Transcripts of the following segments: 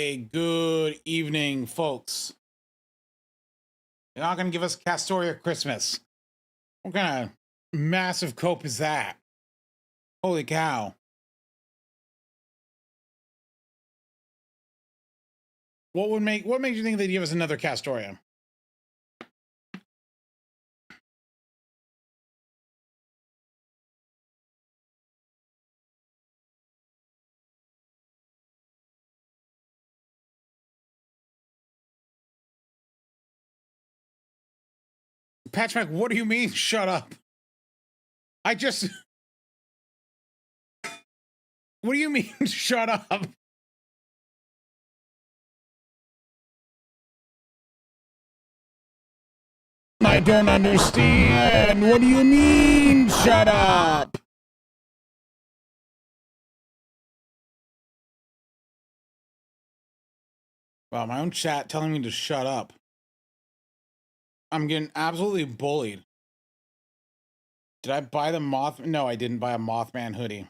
Hey, good evening, folks. You're not gonna give us Castoria Christmas. What kind of massive cope is that? Holy cow. What makes you think they'd give us another Castoria? Patchback, what do you mean? Shut up. What do you mean? Shut up. I don't understand. What do you mean? Shut up. Wow, my own chat telling me to shut up. I'm getting absolutely bullied. Did I buy the Moth? No, I didn't buy a Mothman hoodie.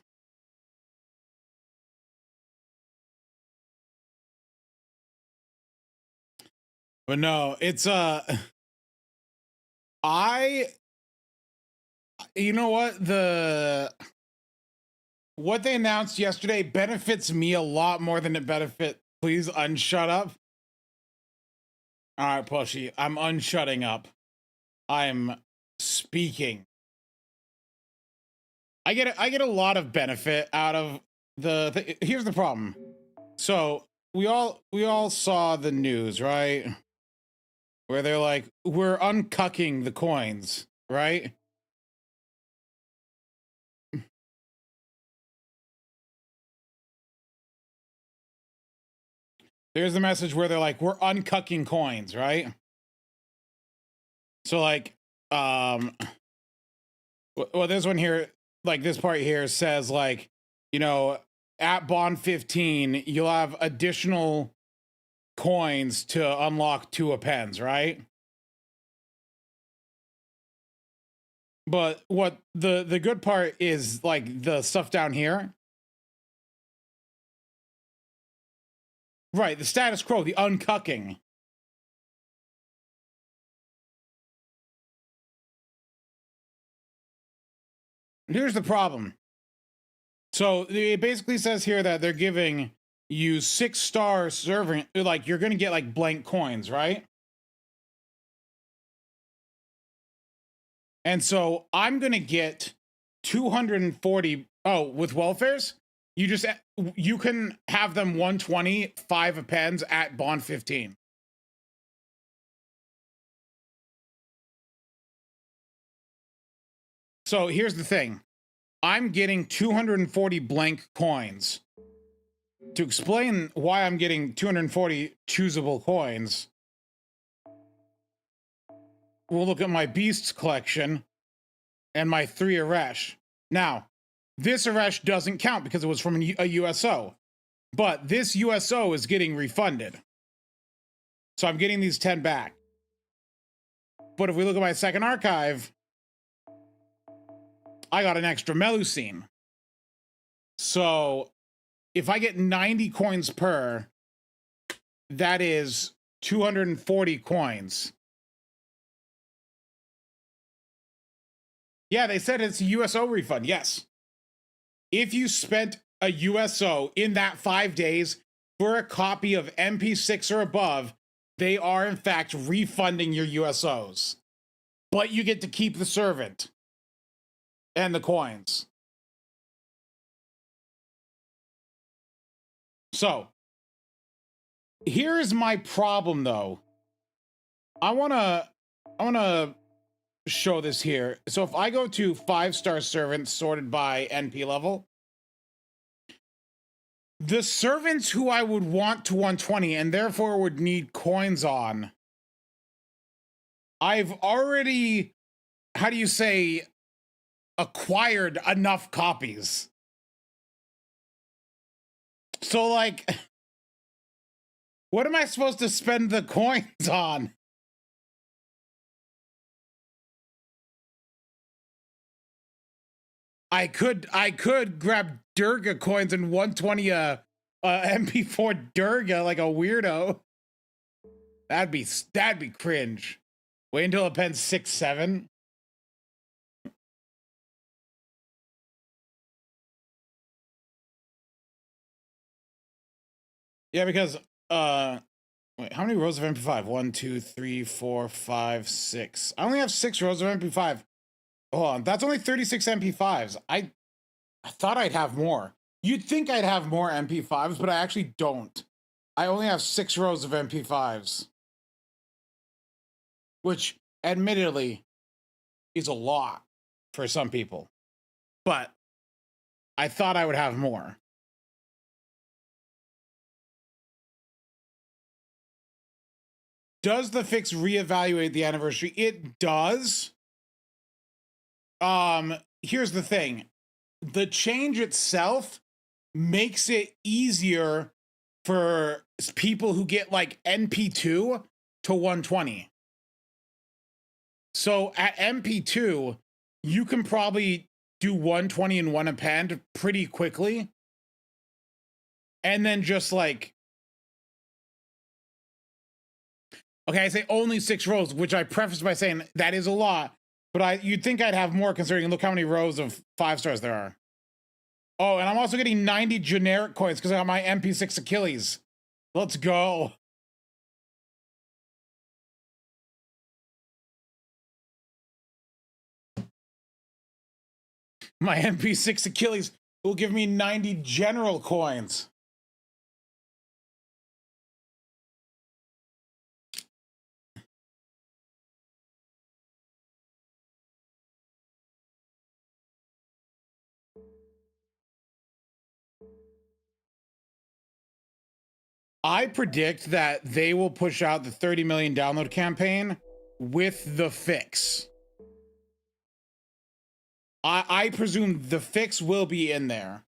But no, it's you know what they announced yesterday benefits me a lot more than it benefit. Please unshut up. All right, Pushy, I'm unshutting up. I'm speaking. I get a lot of benefit out of here's the problem. So we all saw the news, right? Where they're like, we're uncucking the coins, right? There's the message where they're like, we're uncucking coins, right? So like, well, this one here, like this part here says like, you know, at Bond 15, you'll have additional coins to unlock 2 appends, right? But what the good part is like the stuff down here. Right, the status quo, the uncucking. Here's the problem. So it basically says here that they're giving you 6-star servant, like you're gonna get like blank coins, right? And so I'm gonna get 240. Oh, with welfares, you can have them 120, 5 appends at Bond 15. So here's the thing. I'm getting 240 blank coins. To explain why I'm getting 240 choosable coins, we'll look at my Beasts collection and my 3 Aresh. Now, this Aresh doesn't count because it was from a USO, but this USO is getting refunded. So I'm getting these 10 back. But if we look at my second archive, I got an extra Melusine. So if I get 90 coins per, that is 240 coins. Yeah, they said it's a USO refund. Yes. If you spent a USO in that 5 days for a copy of MP6 or above, they are in fact refunding your USOs. But you get to keep the servant and the coins. So, here is my problem though. I wanna show this here. So if I go to 5-star servants sorted by NP level, the servants who I would want to 120 and therefore would need coins on, I've already, how do you say, acquired enough copies. So like, what am I supposed to spend the coins on? I could grab Durga coins and 120 MP4 Durga like a weirdo. That'd be cringe. Wait until it pens 6.7. Yeah, because wait, how many rows of MP5? 1, 2, 3, 4, 5, 6. I only have 6 rows of MP5. Hold on, that's only 36 MP5s. I thought I'd have more. You'd think I'd have more MP5s, but I actually don't. I only have 6 rows of MP5s. Which, admittedly, is a lot for some people. But I thought I would have more. Does the fix reevaluate the anniversary? It does. Here's the thing. The change itself makes it easier for people who get like NP2 to 120. So at MP2, you can probably do 120 in one append pretty quickly. And then just like, okay, I say only 6 rows, which I preface by saying that is a lot, but you'd think I'd have more considering look how many rows of 5 stars there are. Oh, and I'm also getting 90 generic coins because I got my MP6 Achilles. Let's go. My MP6 Achilles will give me 90 general coins. I predict that they will push out the 30 million download campaign with the fix. I presume the fix will be in there.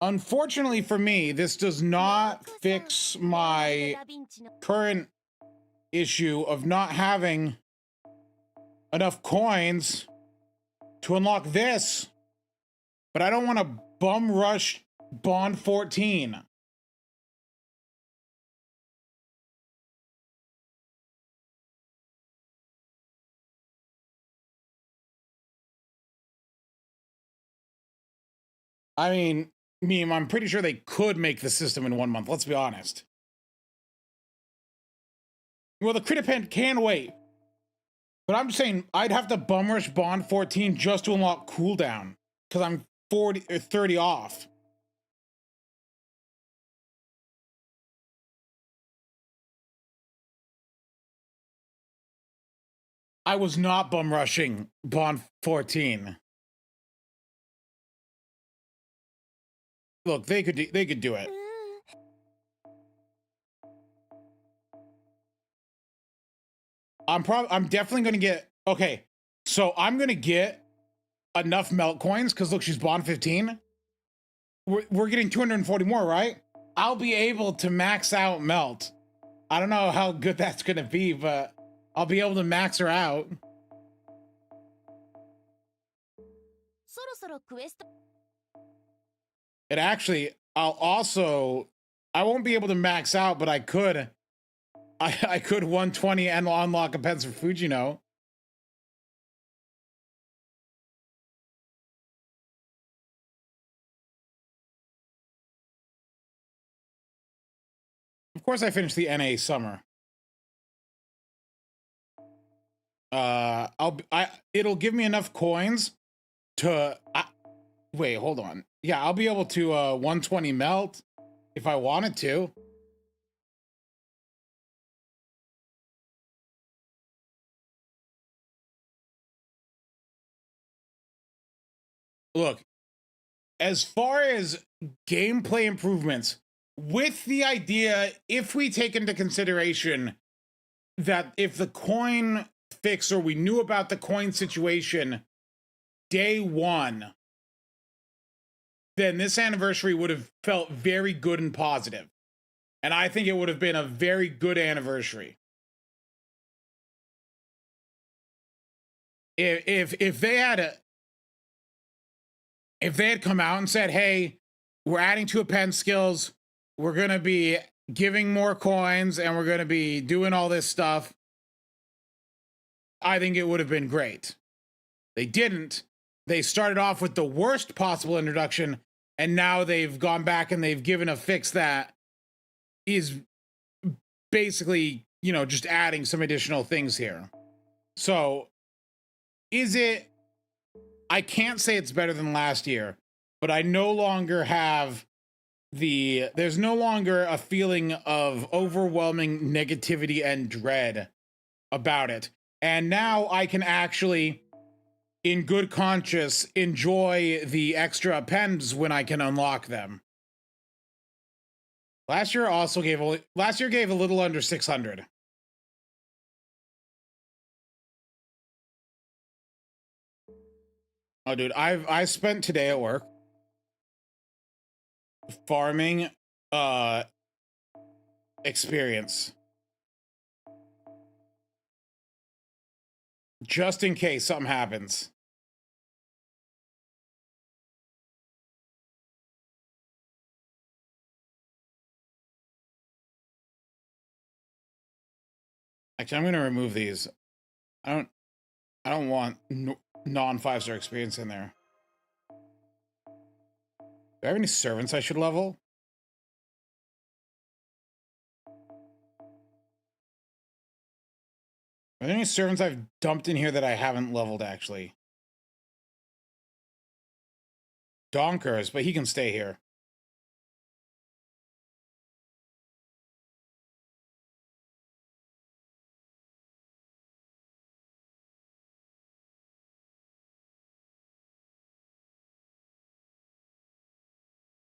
Unfortunately for me, this does not fix my current issue of not having enough coins to unlock this. But I don't want to bum rush Bond 14. I mean, I'm pretty sure they could make the system in 1 month. Let's be honest. Well, the crit append can wait. But I'm saying I'd have to bum rush Bond 14 just to unlock cooldown. Because I'm 40 or 30 off. I was not bum rushing Bond 14. Look, they could do it. I'm definitely gonna get, okay, so I'm gonna get enough melt coins because look, she's Bond 15. We're getting 240 more, right? I'll be able to max out melt. I don't know how good that's gonna be, but I'll be able to max her out. It actually, I won't be able to max out, but I could 120 and unlock a pens for Fujino. Of course I finished the NA summer. It'll give me enough coins to, wait, hold on. Yeah, I'll be able to 120 melt if I wanted to. Look, as far as gameplay improvements, with the idea, if we take into consideration that if the coin fix or we knew about the coin situation day 1, then this anniversary would have felt very good and positive. And I think it would have been a very good anniversary. If they had come out and said, hey, we're adding 2 append skills, we're going to be giving more coins and we're going to be doing all this stuff, I think it would have been great. They didn't. They started off with the worst possible introduction, and now they've gone back and they've given a fix that is basically, you know, just adding some additional things here. So, is it... I can't say it's better than last year, but I no longer have there's no longer a feeling of overwhelming negativity and dread about it. And now I can actually, in good conscience, enjoy the extra appends when I can unlock them. Last year gave a little under 600. Oh, dude, I spent today at work farming experience. Just in case something happens. Actually, I'm going to remove these. I don't want non 5-star experience in there. Do I have any servants I should level? Are there any servants I've dumped in here that I haven't leveled, actually? Donkers, but he can stay here.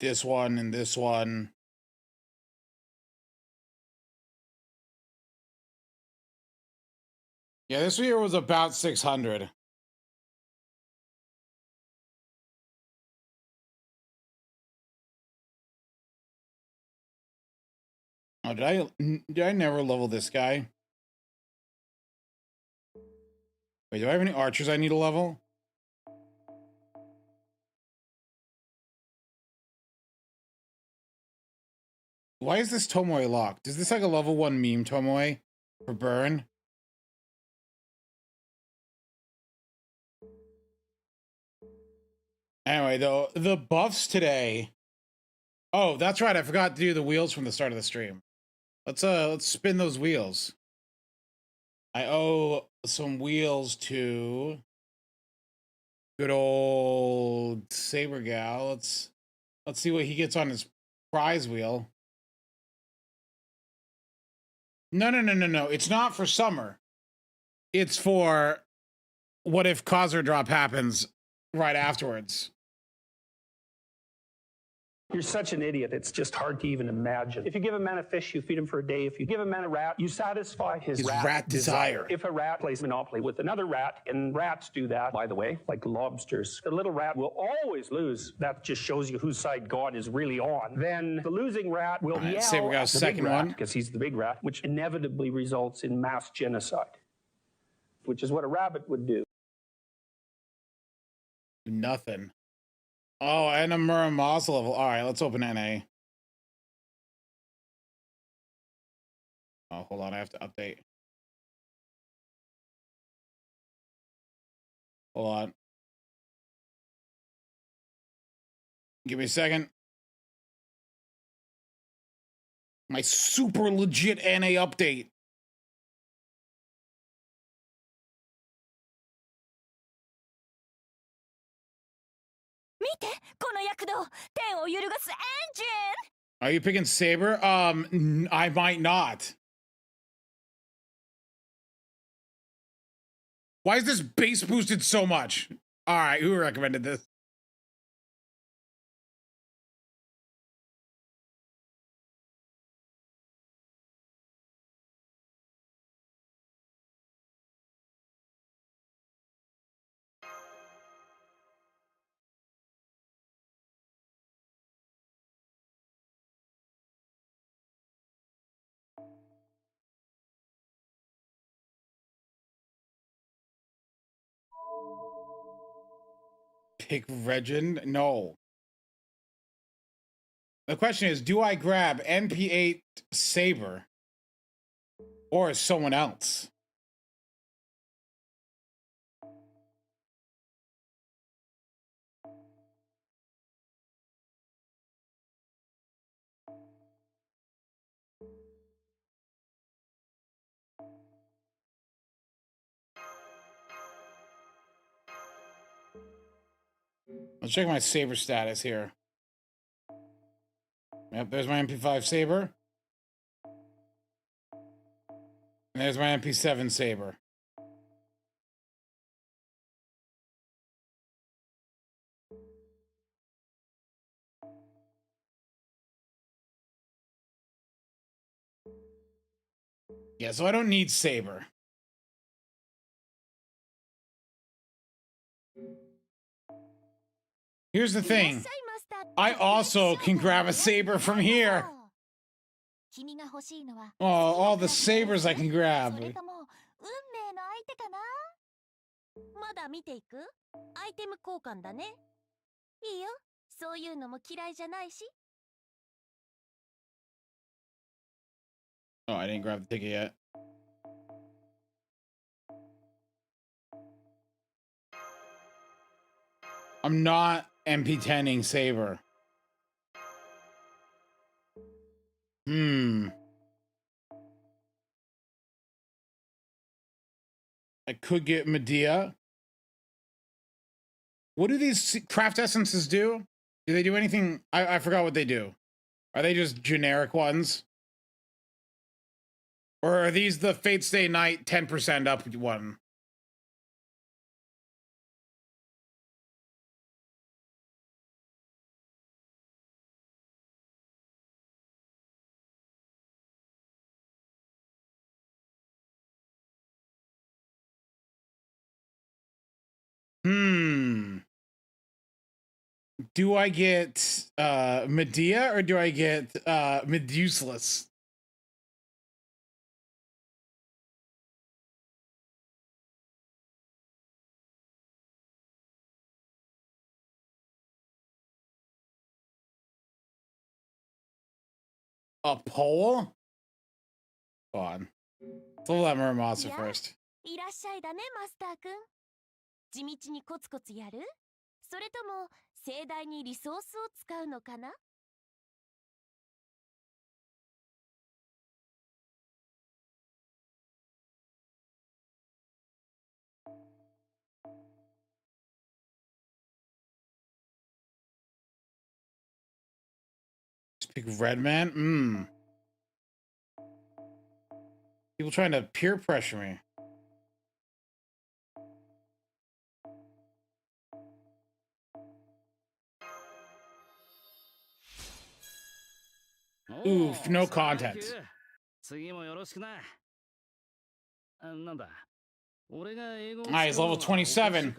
This one and this one. Yeah, this year was about 600. Oh, did I never level this guy? Wait, do I have any archers I need to level? Why is this Tomoe locked? Is this like a level 1 meme Tomoe for burn? Anyway, though, the buffs today. Oh, that's right. I forgot to do the wheels from the start of the stream. Let's spin those wheels. I owe some wheels to good old Saber Gal. Let's see what he gets on his prize wheel. No. It's not for summer. It's for what if Causer drop happens right afterwards. You're such an idiot, it's just hard to even imagine. If you give a man a fish, you feed him for a day. If you give a man a rat, you satisfy his rat desire. If a rat plays Monopoly with another rat, and rats do that, by the way, like lobsters, the little rat will always lose. That just shows you whose side God is really on. Then the losing rat will yell at the big rat, because he's the big rat, which inevitably results in mass genocide, which is what a rabbit would do. Nothing. Oh, and a Muramasa level. All right, let's open NA. Oh, hold on. I have to update. Hold on. Give me a second. My super legit NA update. Are you picking Saber? I might not. Why is this base boosted so much? All right, who recommended this? Pick Regin? No. The question is, do I grab MP8 Saber or someone else? Let's check my Saber status here. Yep, there's my MP5 Saber. And there's my MP7 Saber. Yeah, so I don't need Saber. Here's the thing. I also can grab a Saber from here. Oh, all the Sabers I can grab. Oh, I didn't grab the ticket yet. I'm not MP10ing Saber. I could get Medea. What do these craft essences do? Do they do anything? I forgot what they do. Are they just generic ones? Or are these the Fate Stay Night 10% up one? Do I get Medea or do I get Meduseless? A pole? Go on. Let's let Muramasa first. いらっしゃいだね、マスターくん。地道にコツコツやる？それとも盛大にリソースを使うのかな？ Speak Redman? People trying to peer pressure me. Oof, no content. Ah, he's level 27.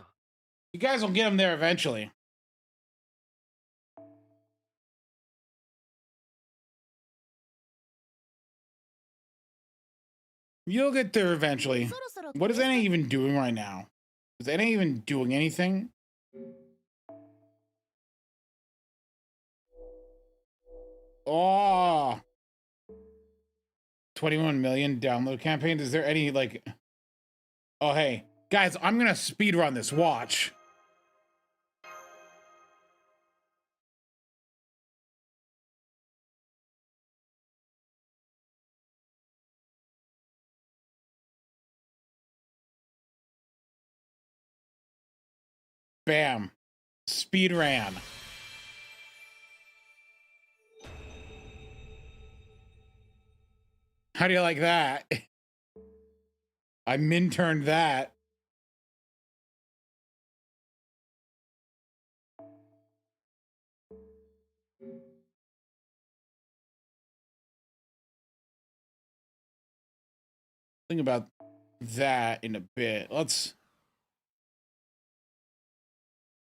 You guys will get him there eventually. You'll get there eventually. What is Anna even doing right now? Is Anna even doing anything? Oh, 21 million download campaigns. Is there any like, oh, hey guys, I'm going to speed run this. Watch. Bam. Speed ran. How do you like that? I min-turned that. Think about that in a bit. Let's...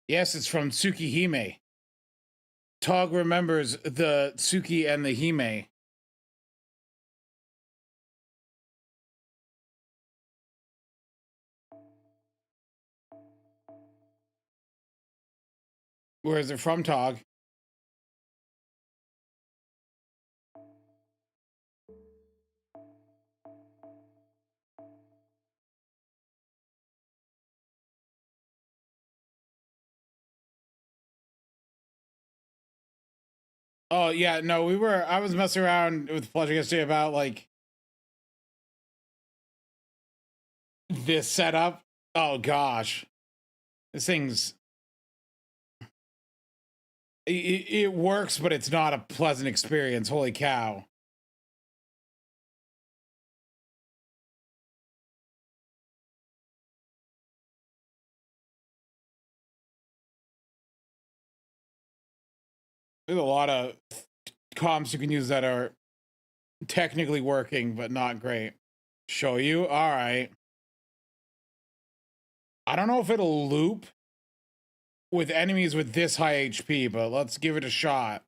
Yes, it's from Tsukihime. Tog remembers the Tsuki and the Hime. Where is it from, Tog? Oh yeah, no, I was messing around with Fletcher yesterday about like this setup. Oh gosh. This thing's it works, but it's not a pleasant experience. Holy cow. There's a lot of comps you can use that are technically working, but not great. Show you? All right. I don't know if it'll loop with enemies with this high HP, but let's give it a shot.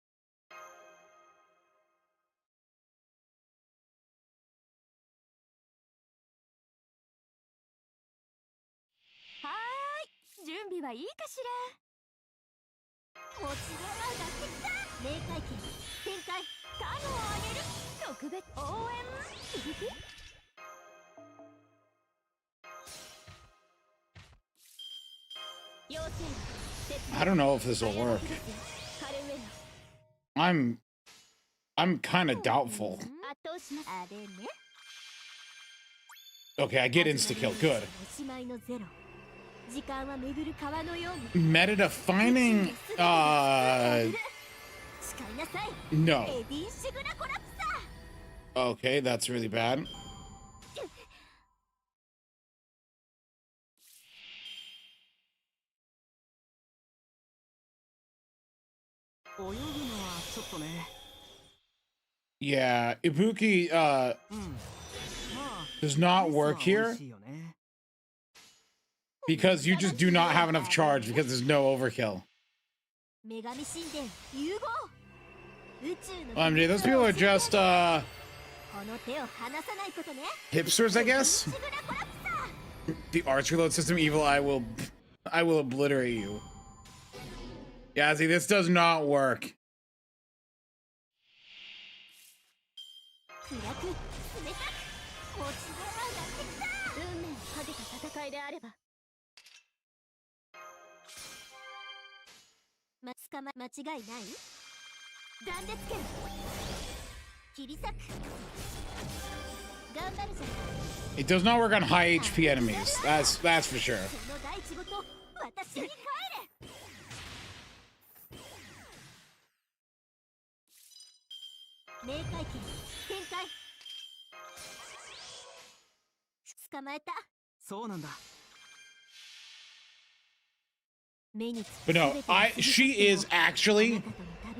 I don't know if this will work. I'm kind of doubtful. Okay, I get insta-kill. Good. Meta-defining... No. Okay, that's really bad. Yeah, Ibuki does not work here because you just do not have enough charge because there's no overkill. Those people are just hipsters, I guess. The arch reload system, evil. I will obliterate you. Yeah, see, this does not work. It does not work on high HP enemies. That's for sure. But no, she is actually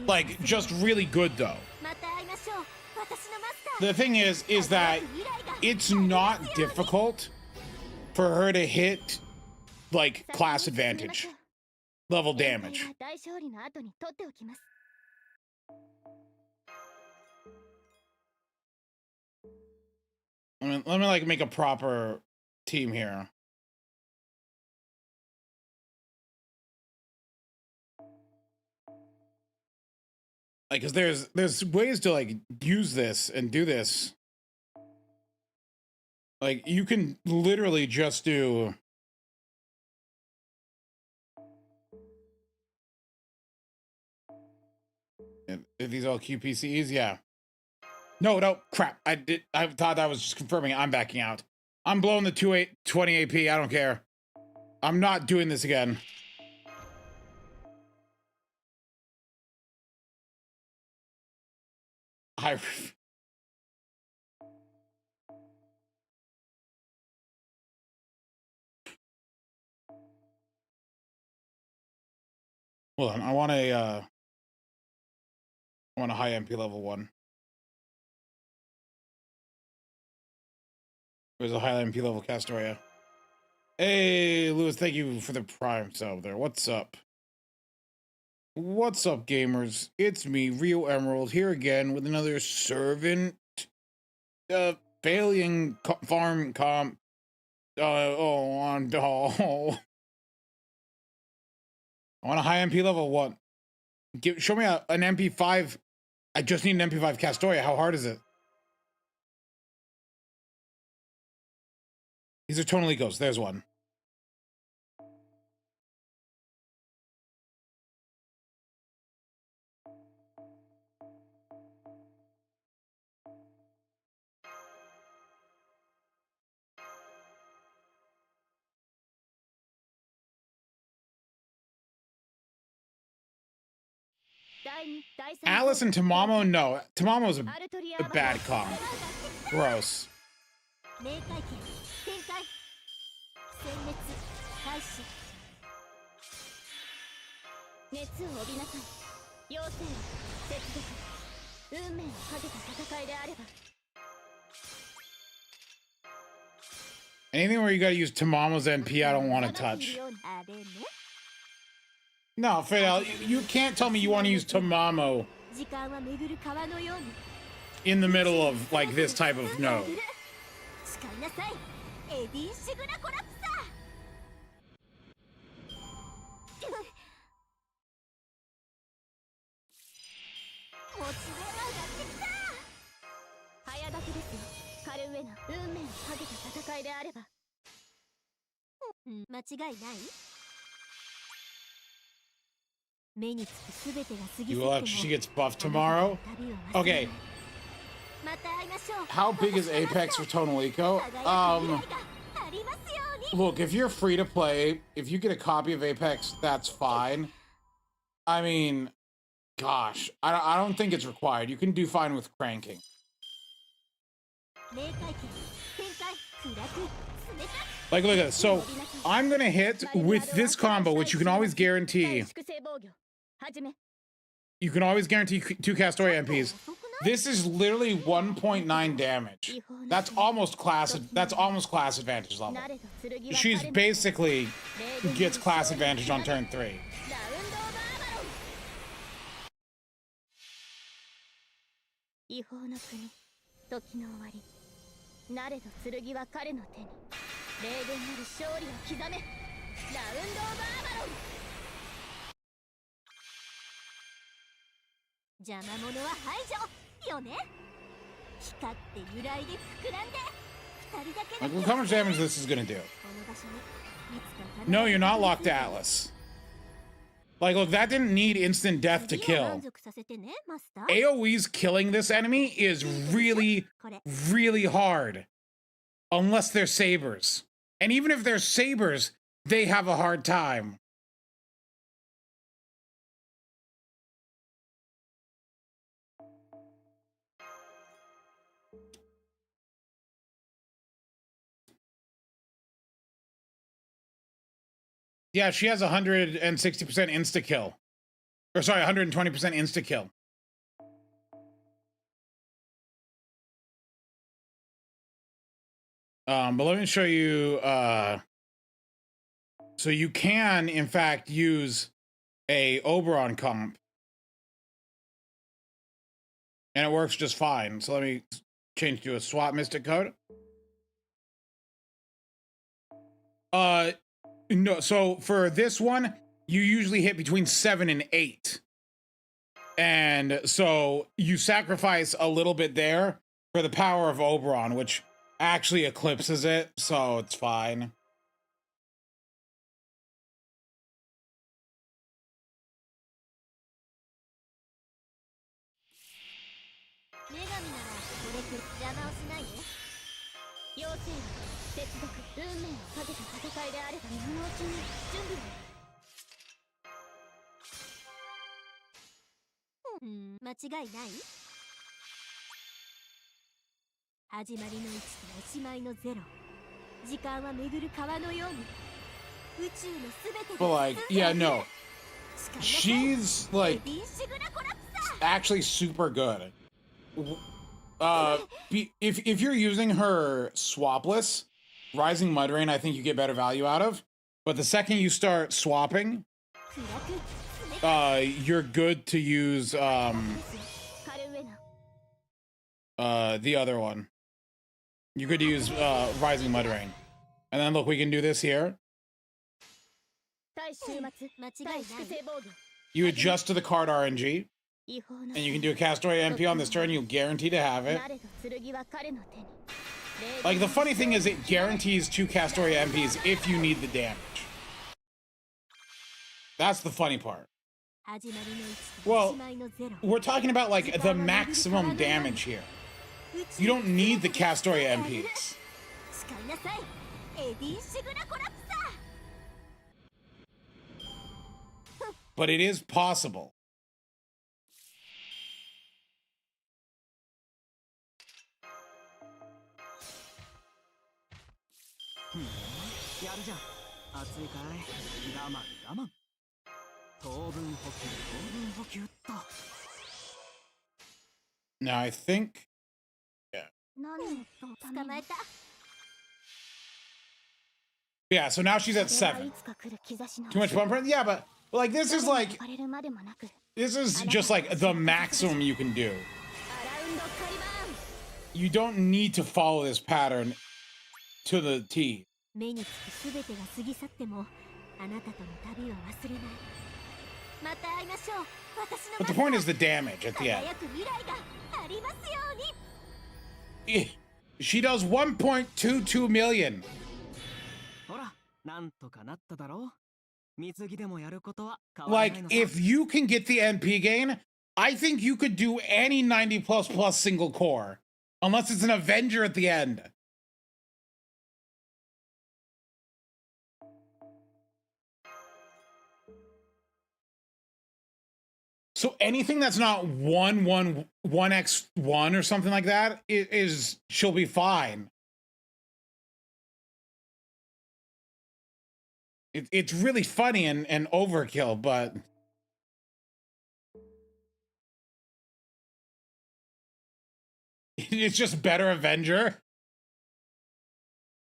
like just really good though. The thing is that it's not difficult for her to hit like class advantage level damage. Let me like make a proper team here. Like, cause there's ways to like use this and do this. Like, you can literally just do. Are these all QPCs? Yeah. No, crap. I thought I was just confirming. I'm backing out. I'm blowing the 20 AP. I don't care. I'm not doing this again. Hold on. I want a high MP level one. There's a high MP level Castoria. Hey, Lewis, thank you for the prime sub there. What's up? What's up, gamers? It's me, Rio Emerald, here again with another servant failing farm comp. I want a high MP level one. Show me an MP5. I just need an MP5 Castoria. How hard is it? These are Tonalicos. There's one. Alice and Tamamo? No. Tamamo's a bad comp. Gross. 熱を帯びなさい。妖精接続。運命をかけた戦いであれば。 Anything where you gotta use Tamamo's NP, I don't want to touch. No, Fidel, you can't tell me you want to use Tamamo in the middle of, like, this type of node. 間違いない？目につくすべてが過ぎ去っても You will after she gets buffed tomorrow? Okay. How big is Apex for Tonalico? Look, if you're free to play, if you get a copy of Apex, that's fine. I mean, gosh, I don't think it's required. You can do fine with cranking. Like, look at this. So, I'm gonna hit with this combo, which you can always guarantee. You can always guarantee 2 Castoria MPs. This is literally 1.9 damage. That's almost class advantage level. She's basically gets class advantage on turn 3. Like, look how much damage this is gonna do. No, you're not locked to Atlas. Like, look, that didn't need instant death to kill. AoE's killing this enemy is really, really hard. Unless they're sabers. And even if they're sabers, they have a hard time. Yeah, she has 160% insta-kill. Or sorry, 120% insta-kill. But let me show you, so you can, in fact, use a Oberon comp. And it works just fine. So let me change to a swap mystic code. No, so for this one, you usually hit between 7 and 8. And so you sacrifice a little bit there for the power of Oberon, which actually eclipses it, so it's fine. But like, yeah, no. She's like actually super good. If you're using her swapless, Rising Mudrain, I think you get better value out of. But the second you start swapping, you're good to use the other one. You're good to use Rising Mudrain. And then look, we can do this here. You adjust to the card RNG. And you can do a Castoria MP on this turn, you'll guarantee to have it. Like, the funny thing is it guarantees 2 Castoria MPs if you need the damage. That's the funny part. Well, we're talking about, like, the maximum damage here. You don't need the Castoria MPs. But it is possible. やるじゃん。熱いかい。我慢我慢。糖分補給、糖分補給っと。Now I think, yeah. So now she's at 7. Too much bumper? Yeah, but like this is just like the maximum you can do. You don't need to follow this pattern to the T. But the point is the damage at the end. She does 1.22 million. Like, if you can get the NP gain, I think you could do any 90++ single core. Unless it's an Avenger at the end. So anything that's not 1x1 or something like that she'll be fine. It's really funny and overkill, but it's just better Avenger.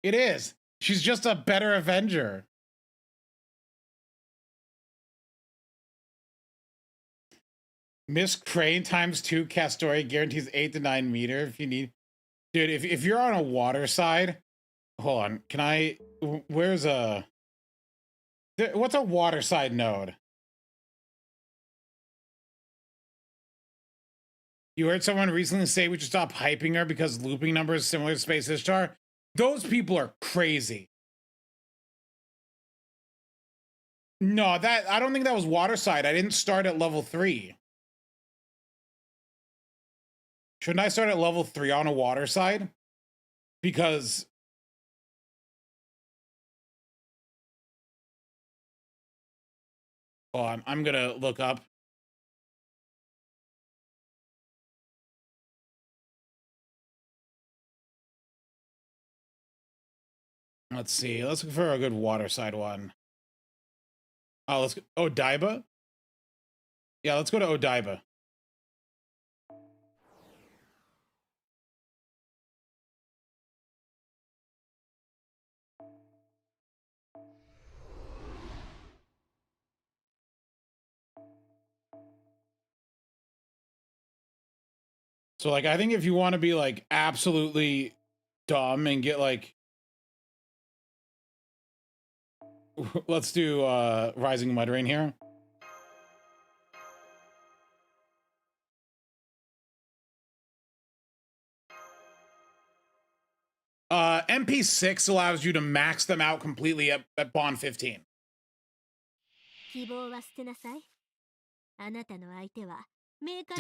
It is. She's just a better Avenger. Miss Crane ×2 Castori guarantees 8 to 9 meter if you need. Dude, if you're on a water side, hold on. Can I? Where's what's a water side node? You heard someone recently say we should stop hyping her because looping number is similar to Space Ishtar. Those people are crazy. No, I don't think that was water side. I didn't start at level 3. Shouldn't I start at level 3 on a water side? Because hold on, I'm gonna look up. Let's see. Let's look for a good water side one. Oh, let's go. Odaiba? Yeah, let's go to Odaiba. So, like, I think if you want to be, like, absolutely dumb and get, like... Let's do Rising Mud Rain here. MP6 allows you to max them out completely at Bond 15. Did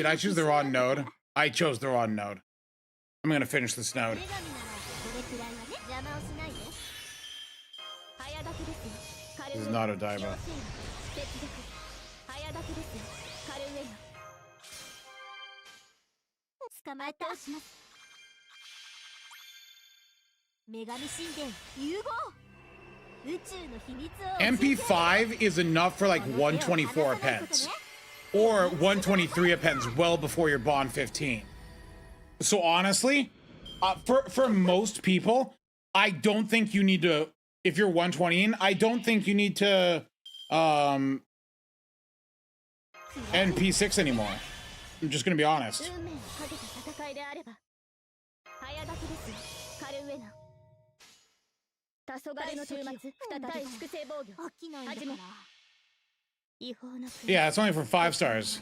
I choose the wrong node? I chose the wrong node. I'm gonna finish this node. This is not Odaiba. MP5 is enough for like 124 pence. Or 123 pence well before your Bond 15. So honestly, for most people, I don't think you need to, if you're 120, I don't think you need to NP6 anymore. I'm just gonna be honest. Yeah, it's only for 5 stars.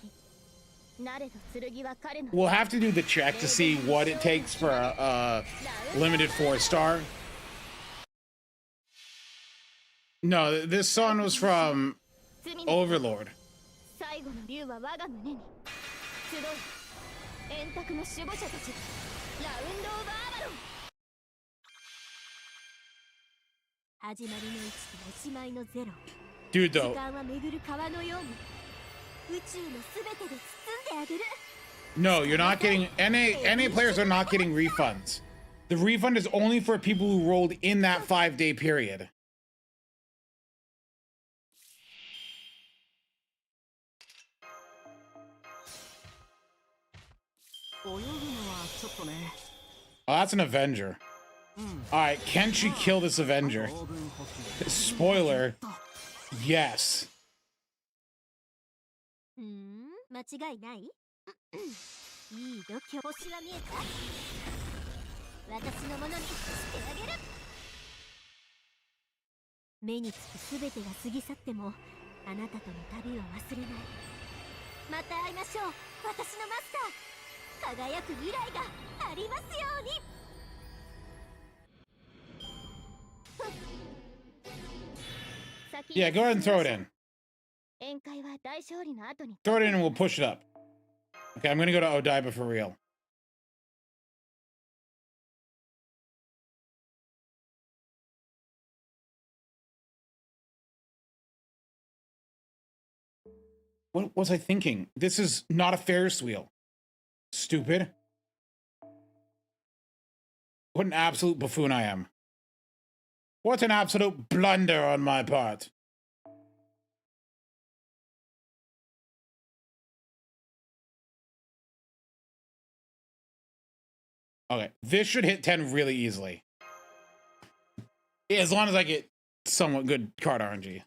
We'll have to do the check to see what it takes for a limited 4-star. No, this song was from Overlord. Dude, though. No, you're not getting... NA players are not getting refunds. The refund is only for people who rolled in that 5-day period. Oh, that's an Avenger. Alright, can she kill this Avenger? Spoiler, yes. 間違いない？いい度胸。星は見えた？私のものにしてあげる。目につくすべてが過ぎ去っても、あなたとの旅は忘れない。また会いましょう、私のマスター。輝く未来がありますように。Yeah, go ahead and throw it in. Throw it in and we'll push it up. Okay, I'm gonna go to Odaiba for real. What was I thinking? This is not a Ferris wheel. Stupid. What an absolute buffoon I am. What an absolute blunder on my part. Okay, this should hit 10 really easily. As long as I get somewhat good card RNG.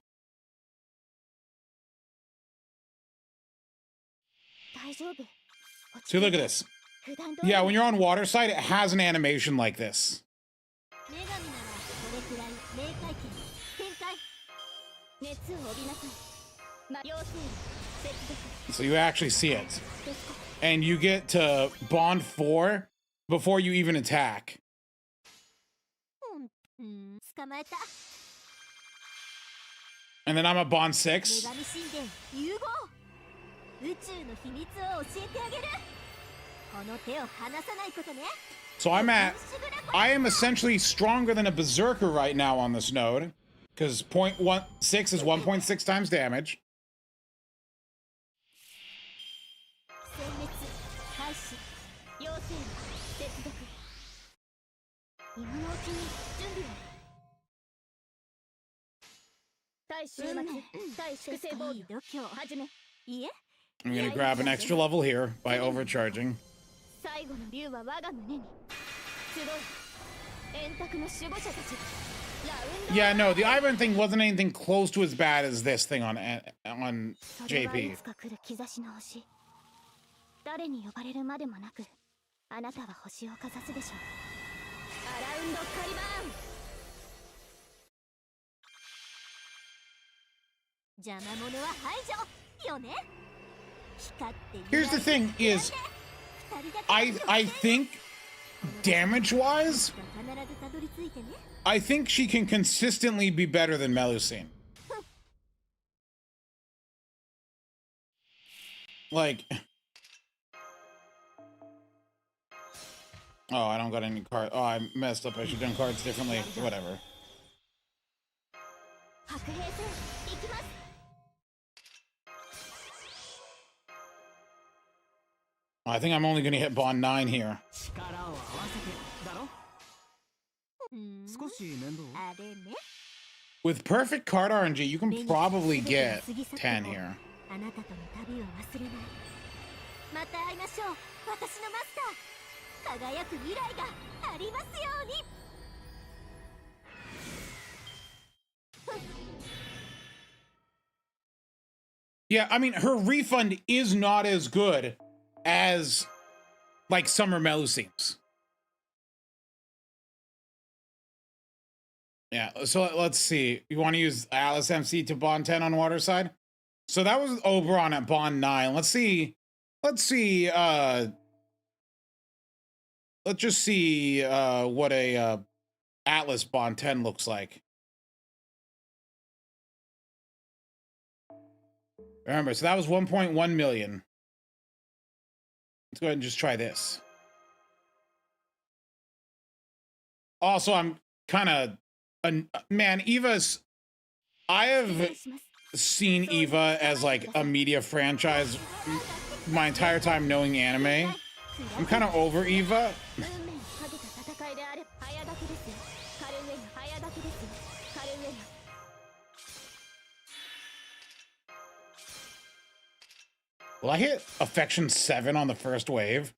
See, look at this. Yeah, when you're on water side, it has an animation like this. So you actually see it. And you get to bond 4 before you even attack. And then I'm a bond 6. So I am essentially stronger than a berserker right now on this node, because 0.16 is 1.6 times damage. I'm gonna grab an extra level here by overcharging. Yeah, no, the Ivan thing wasn't anything close to as bad as this thing on JP. Here's the thing is, I think damage-wise, I think she can consistently be better than Melusine. Like, oh, I don't got any cards. Oh, I messed up. I should have done cards differently. Whatever. I think I'm only going to hit bond 9 here. With perfect card RNG, you can probably get 10 here. Yeah, I mean, her refund is not as good as, like, Summer Melusine's. Yeah, so let's see. You want to use Alice MC to bond 10 on water side? So that was Oberon at bond 9. Let's just see what a Atlas bond 10 looks like. Remember, so that was 1.1 million. Let's go ahead and just try this. Also, I'm kind of... man, Eva's... I have seen Eva as, like, a media franchise my entire time knowing anime. I'm kind of over Eva. Will I hit affection 7 on the first wave?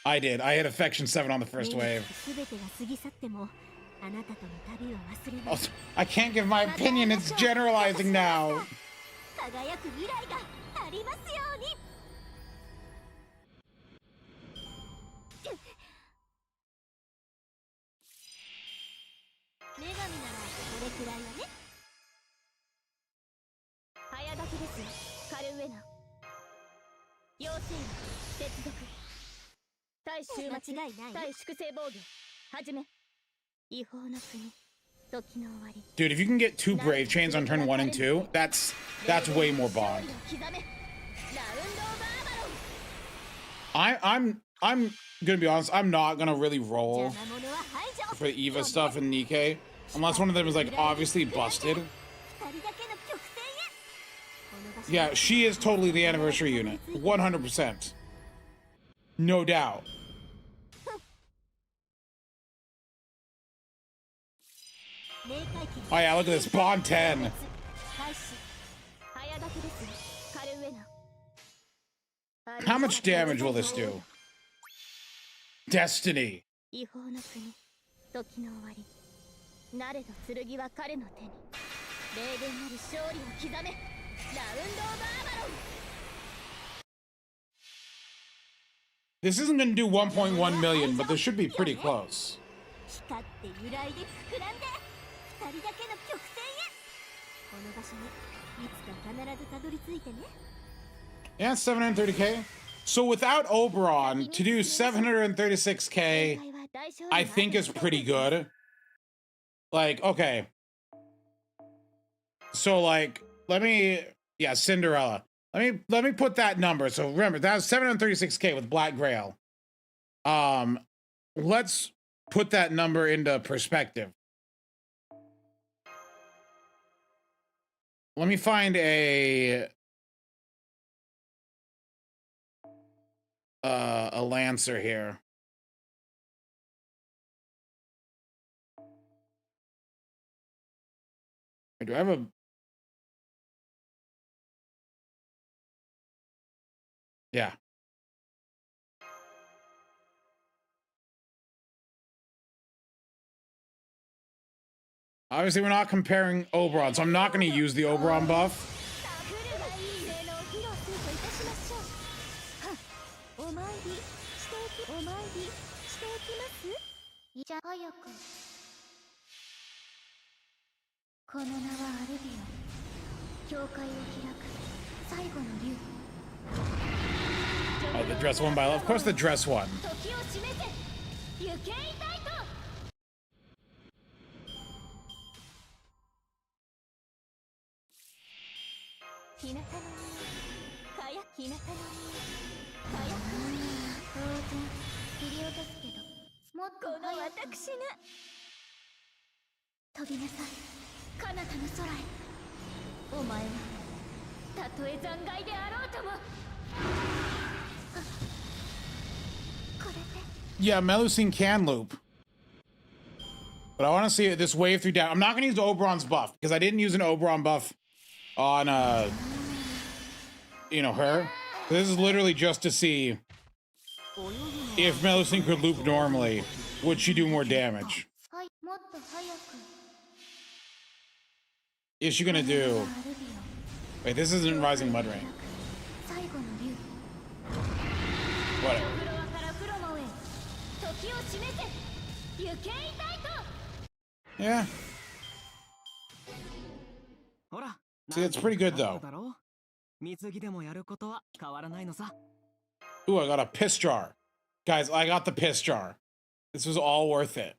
I did. I hit affection 7 on the first wave. Also, I can't give my opinion. It's generalizing now. Dude, if you can get 2 brave chains on turn 1 and 2, that's way more bond. I'm gonna be honest, I'm not gonna really roll for the Eva stuff in Nikkei unless one of them is like obviously busted. Yeah, she is totally the anniversary unit. 100%. No doubt. Oh yeah, look at this. Bond 10. How much damage will this do? Destiny. This isn't going to do 1.1 million, but this should be pretty close. Yeah, 730k. So without Oberon, to do 736k, I think is pretty good. Like, okay. So like, yeah, Cinderella. Let me put that number. So remember, that was 736k with Black Grail. Let's put that number into perspective. Let me find a Lancer here. Do I have a... Yeah. Obviously, we're not comparing Oberon, so I'm not going to use the Oberon buff. Oh, the dress one by... Of course the dress one. Yeah, Melusine can loop. But I want to see this wave 3 down. I'm not going to use the Oberon's buff because I didn't use an Oberon buff on, you know, her. This is literally just to see if Melusine could loop normally, would she do more damage? Is she going to do... Wait, this isn't Rising Mud Rain. Whatever. Yeah. See, it's pretty good though. Ooh, I got a piss jar. Guys, I got the piss jar. This was all worth it.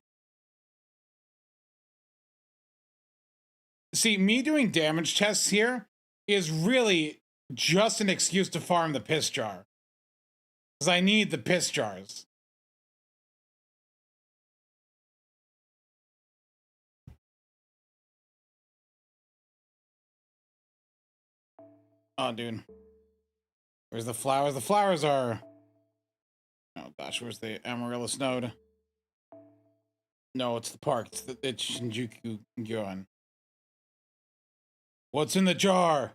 See, me doing damage tests here is really just an excuse to farm the piss jar. Because I need the piss jars. Oh, dude. Where's the flowers? The flowers are... Oh gosh, where's the Amaryllis node? No, it's the park. It's Shinjuku Gyoen. What's in the jar?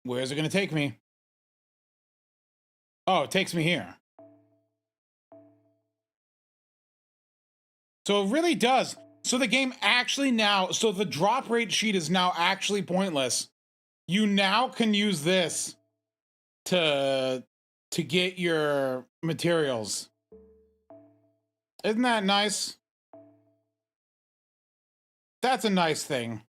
Where's it gonna take me? Oh, it takes me here. So it really does. So the game actually now, so the drop rate sheet is now actually pointless. You now can use this to get your materials. Isn't that nice? That's a nice thing.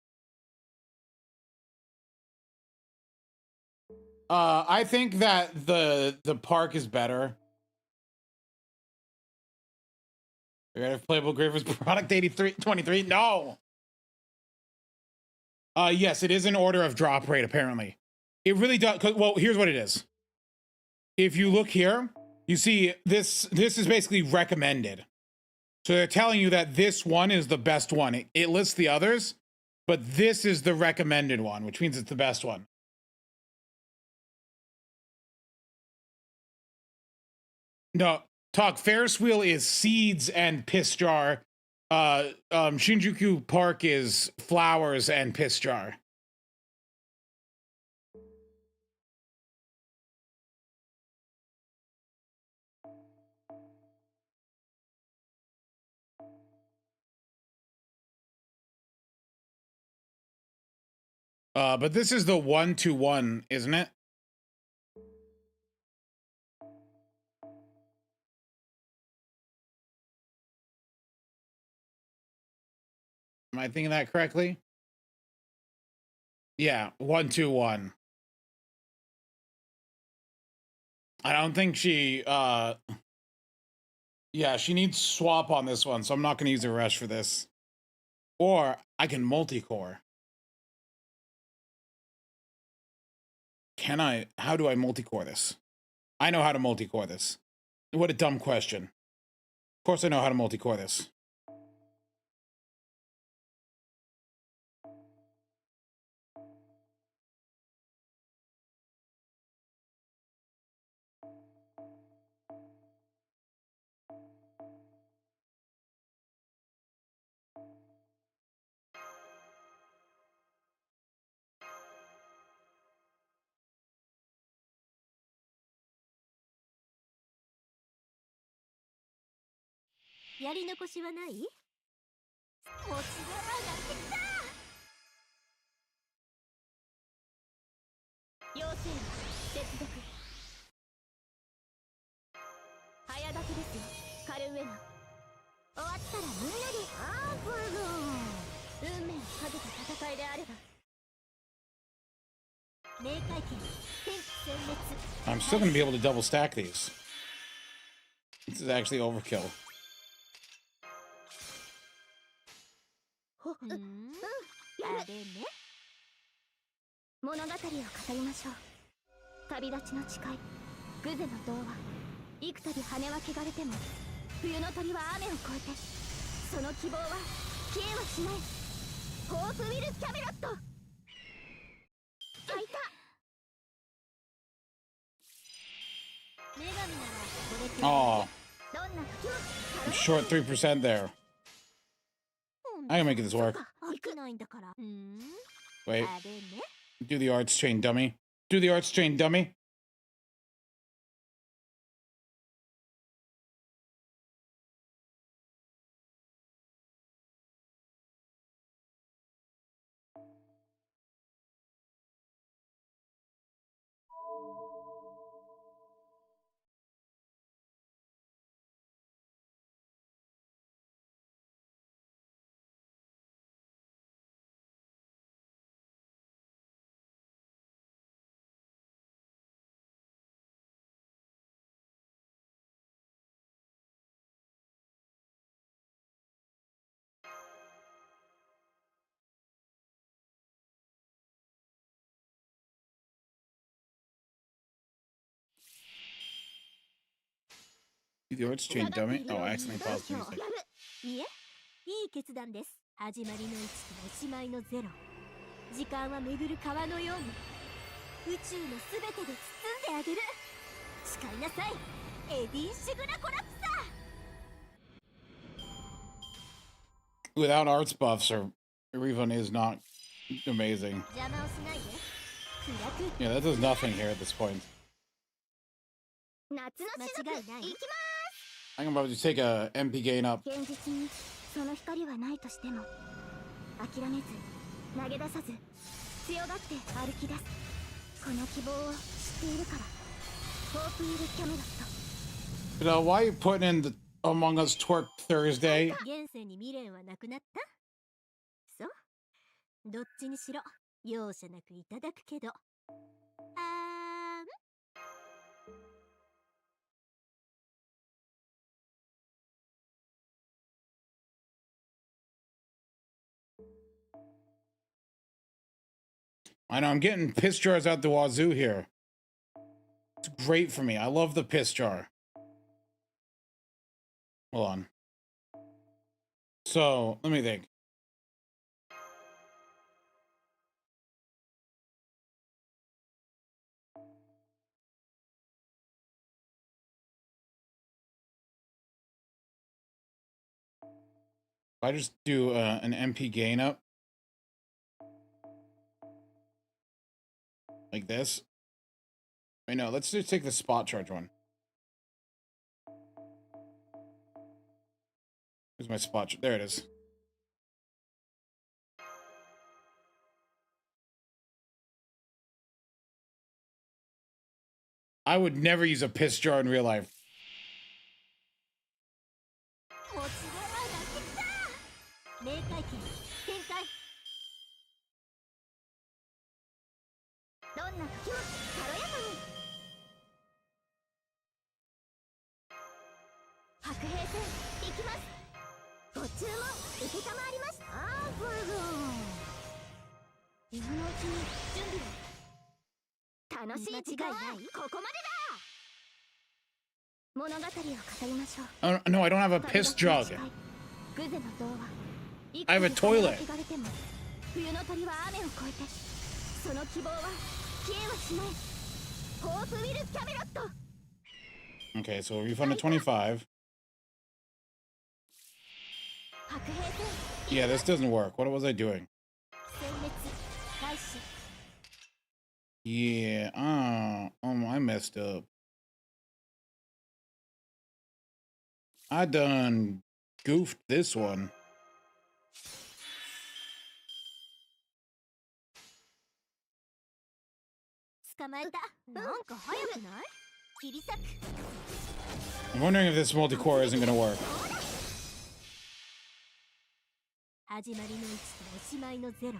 I think that the park is better. Creative Playable Gravers Product 8323. No. Yes, it is an order of drop rate, apparently. It really does. Well, here's what it is. If you look here, you see this is basically recommended. So they're telling you that this one is the best one. It lists the others, but this is the recommended one, which means it's the best one. No, talk. Ferris wheel is seeds and piss jar. Shinjuku Park is flowers and piss jar. But this is the 1-to-1, isn't it? Am I thinking that correctly? Yeah, 1-to-1. I don't think she, yeah, she needs swap on this one, so I'm not going to use a rush for this. Or I can multi-core. Can I? How do I multi-core this? I know how to multi-core this. What a dumb question. Of course I know how to multi-core this. I'm still going to be able to double stack these. This is actually overkill. Oh, I'm short 3% there. I can make this work. Wait. Do the arts chain, dummy. Do the arts chain, dummy. Do the arts chain, dummy. Oh, I accidentally paused the music. いい決断です。始まりの1とおしまいの0。時間は巡る川のように宇宙のすべてで包んであげる。誓いなさい、エディン・シグラコラプサ。 Without arts buffs, or refund is not amazing. 邪魔をしないで。暗く Yeah, that does nothing here at this point. 夏の雫行きます。 I can probably just take a MP gain up. 現実にその光はないとしても諦めず投げ出さず強がって歩き出す。この希望を知っているから。ホープイルキャメロット。 But why are you putting in the Among Us Twerk Thursday? 現世に未練はなくなった。そう、どっちにしろ容赦なくいただくけど。I know, I'm getting piss jars out the wazoo here. It's great for me. I love the piss jar. Hold on. So, let me think. If I just do an MP gain up. Like this. Wait, no, let's just take the spot charge one. Where's my spot? There it is. I would never use a piss jar in real life. 明快剣展開。どんな時も軽やかに。白兵戦行きます。ご注文受けたまわりました。これだ。今のうちに準備を。楽しい時間はここまでだ。物語を語りましょう。Oh, no, I don't have a piss jug. I have a toilet. Okay, so refund of 25. Yeah, this doesn't work. What was I doing? Yeah, I messed up. I done goofed this one. I'm wondering if this multi-core isn't gonna work. 始まりの1とおしまいの0。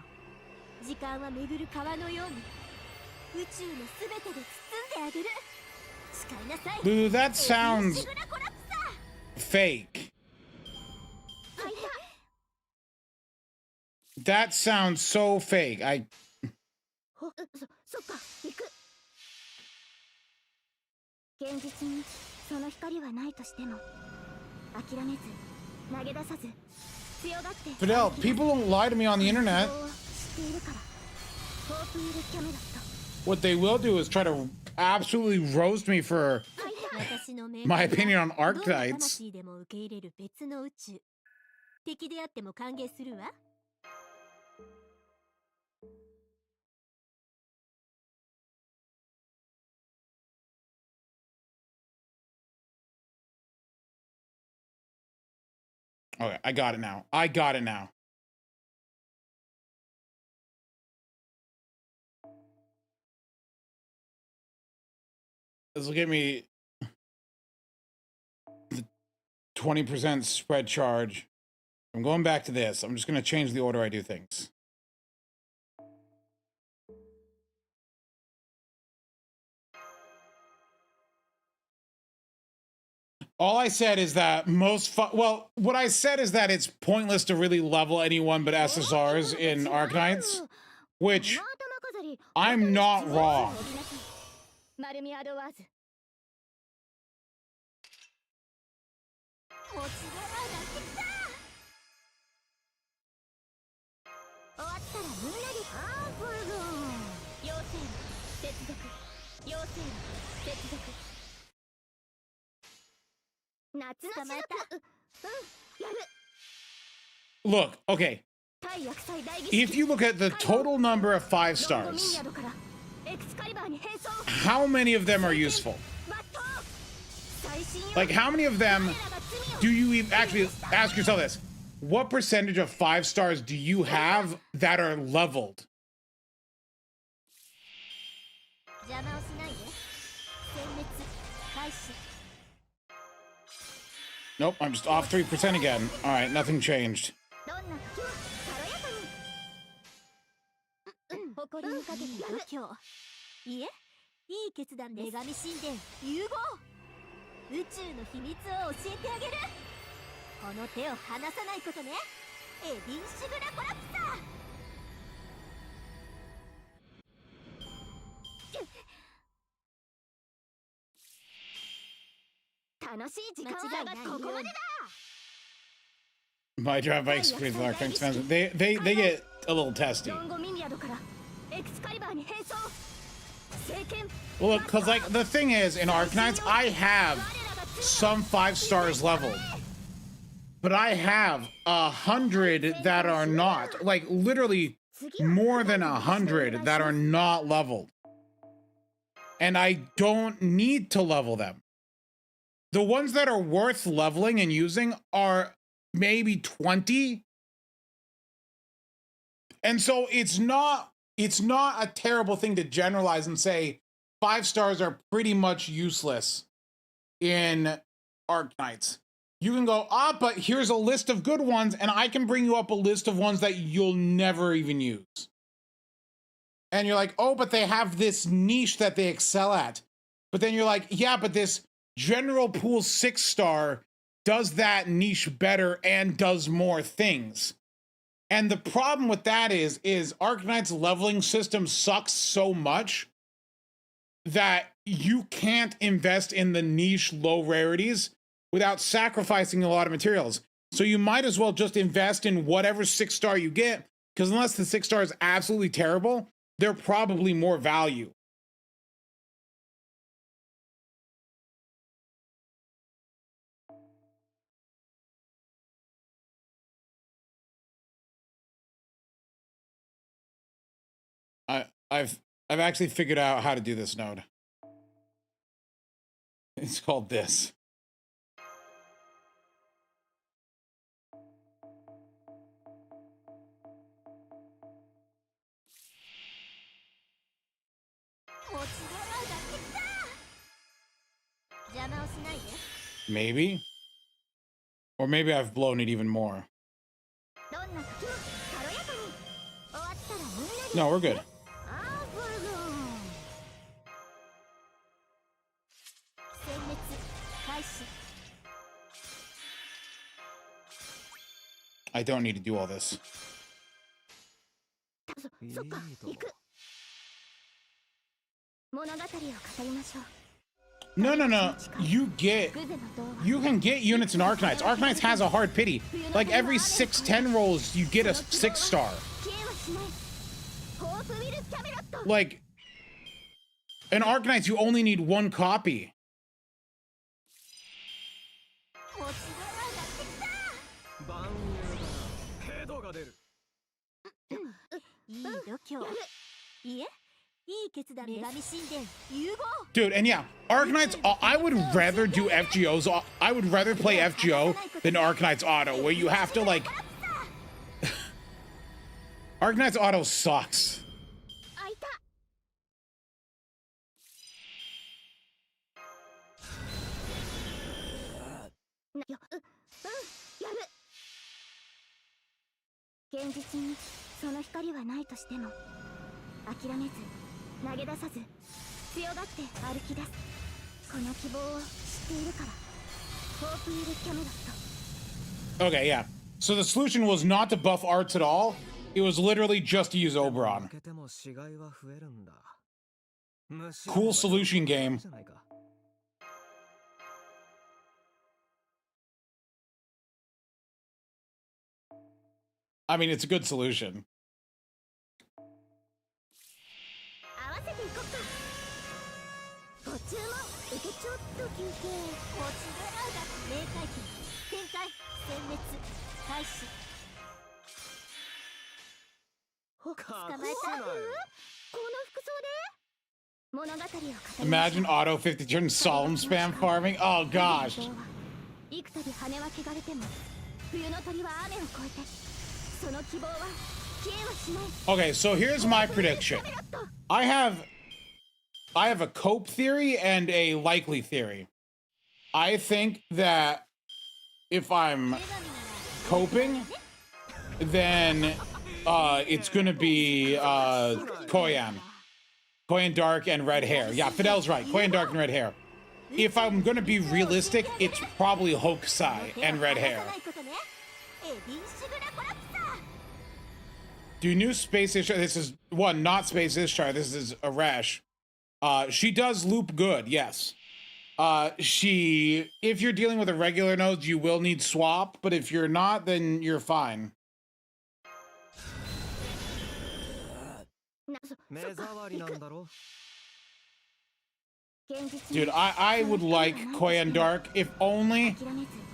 時間は巡る川のように宇宙のすべてで包んであげる。誓いなさい。 Boo, that sounds fake. That sounds so fake. そっか、行く。現実にその光はないとしても諦めず投げ出さず強がって。 Fidel, people don't lie to me on the internet. What they will do is try to absolutely roast me for my opinion on Archetypes. Okay, I got it now. I got it now. This will give me the 20% spread charge. I'm going back to this. I'm just going to change the order I do things. All I said is that well, what I said is that it's pointless to really level anyone but SSRs in Arknights, which I'm not wrong. 終わったらみんなでハーブル妖精接続妖精接続夏のしずくやる Look, okay. 対薬剤代議士 If you look at the total number of 5 ロンゴミン stars, ヤドからエクスカリバーに変装 how many of them are useful? 抜刀最新よ Like, how many of them do you even actually ask yourself this? What percentage of 5 stars do you have that are leveled? 邪魔をしないで殲滅開始 Nope, I'm just off 3% again. All right, nothing changed. どんな時も軽やかに誇りにかけて度胸いえいい決断です女神神殿融合宇宙の秘密を教えてあげるこの手を離さないことねエディンシグラコラプサー楽しい時間はここまでだ My drive-by experience with our thanks fans. They get a little testy. ロンゴミンヤドからエクスカリバーに変装聖剣 Well, look, because, like, the thing is, in Arknights, I have some 5 stars leveled. But I have 100 that are not. Like, literally more than 100 that are not leveled. And I don't need to level them. The ones that are worth leveling and using are maybe 20. And so it's not a terrible thing to generalize and say 5 stars are pretty much useless in Arknights. You can go, but here's a list of good ones, and I can bring you up a list of ones that you'll never even use. And you're like, oh, but they have this niche that they excel at. But then you're like, yeah, but this general pool 6 star does that niche better and does more things. And the problem with that is Arknight's leveling system sucks so much that you can't invest in the niche low rarities without sacrificing a lot of materials. So you might as well just invest in whatever 6 star you get, because unless the 6 star is absolutely terrible, they're probably more value. I've actually figured out how to do this node. It's called this. Maybe. Or maybe I've blown it even more. No, we're good. I don't need to do all this. No. You can get units in Arknights. Arknights has a hard pity. Like every 6-10 rolls, you get a 6 star. Like in Arknights, you only need 1 copy. Dude, and yeah, Arknights, I would rather do FGOs. I would rather play FGO than Arknights Auto, where you have to, like... Arknights Auto sucks. Okay, yeah. So the solution was not to buff arts at all. It was literally just to use Oberon. Cool solution game. I mean, it's a good solution. せていこうか。ご注文受けちょっと休憩。こちらが明快期展開殲滅開始。捕まえた。この服装で物語を語りましょう。 Imagine Auto 50 turn solemn spam farming. Oh gosh. 幾度羽は汚れても冬の鳥は雨を越えてその希望は消えはしない。 Okay, so here's my prediction. I have a cope theory and a likely theory. I think that if I'm coping, then it's gonna be Koyan dark and red hair. Yeah, Fidel's right. Koyan dark and red hair. If I'm gonna be realistic, it's probably Hokusai and red hair. Do new Space Ishtar. This is one, not Space Ishtar. This is Arash. She does loop good, yes. If you're dealing with a regular node, you will need swap, but if you're not, then you're fine. Dude, I would like Koyan Dark, if only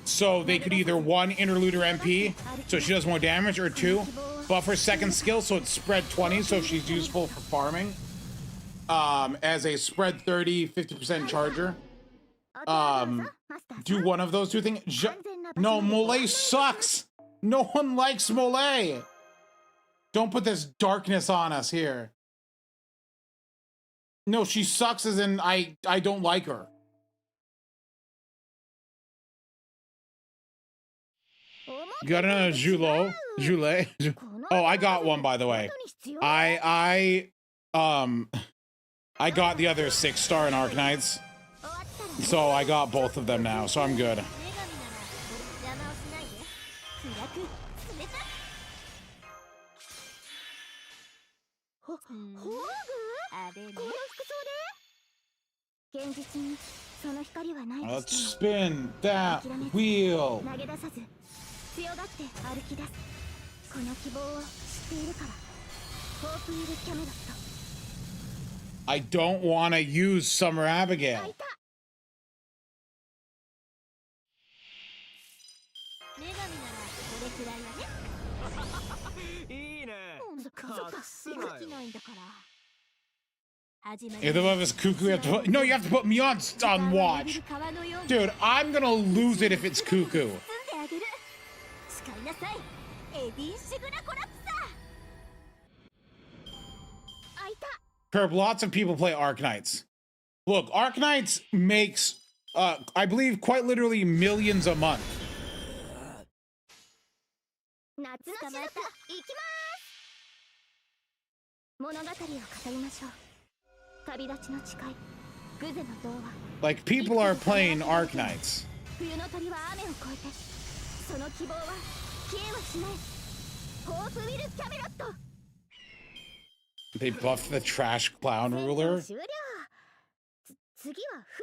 so they could either one, interlude her MP, so she does more damage, or two, buff her second skill so it's spread 20, so she's useful for farming. As a spread 30, 50% charger. Do one of those two things. No, Mole sucks! No one likes Mole! Don't put this darkness on us here. No, she sucks as in I don't like her. You got another Julo? Julet? Oh, I got one, by the way. I got the other 6-star in Arknights. So I got both of them now, so I'm good. Let's spin that wheel. I don't want to use Summer Abigail. If the above is Cuckoo, you have to put, no, you have to put me on watch. Dude, I'm gonna lose it if it's Cuckoo. Curb, lots of people play Arknights. Look, Arknights makes, I believe, quite literally millions a month. Like, people are playing Arknights. They buffed the trash clown ruler.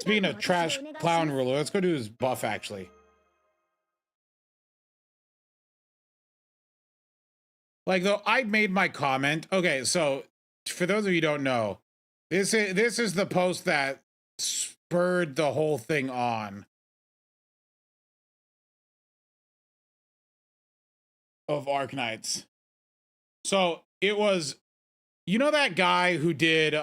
Speaking of trash clown ruler, let's go do his buff actually. Like, though, I made my comment. Okay, so for those of you who don't know, this is the post that spurred the whole thing on. Of Arknights. So it was, you know that guy who did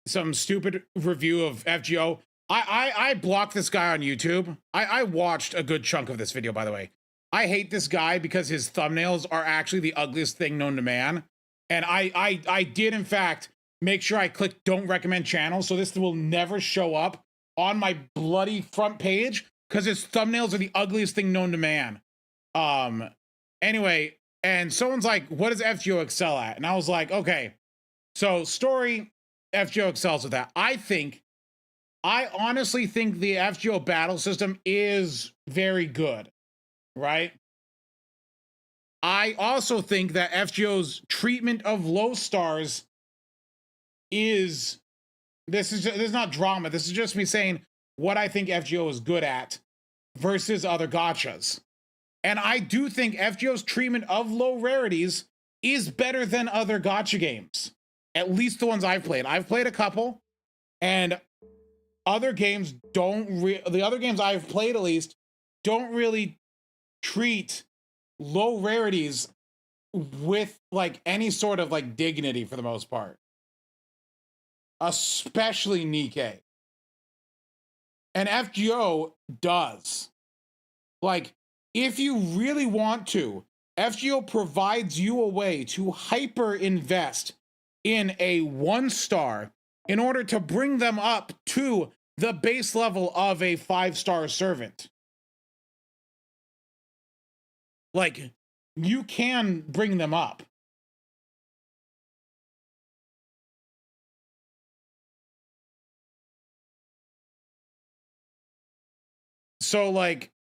some stupid review of FGO? I blocked this guy on YouTube. I watched a good chunk of this video, by the way. I hate this guy because his thumbnails are actually the ugliest thing known to man. And I did, in fact, make sure I clicked don't recommend channel, so this will never show up on my bloody front page because his thumbnails are the ugliest thing known to man. Anyway, and someone's like, what does FGO excel at? And I was like, okay, so story, FGO excels at that. I honestly think the FGO battle system is very good, right? I also think that FGO's treatment of low stars is, this is not drama. This is just me saying what I think FGO is good at versus other gachas. And I do think FGO's treatment of low rarities is better than other gacha games. At least the ones I've played. I've played a couple, and other games the other games I've played at least don't really treat low rarities with like any sort of like dignity for the most part. Especially Nikkei. And FGO does. Like, if you really want to, FGO provides you a way to hyper invest in a 1-star in order to bring them up to the base level of a 5-star servant. Like, you can bring them up. So like,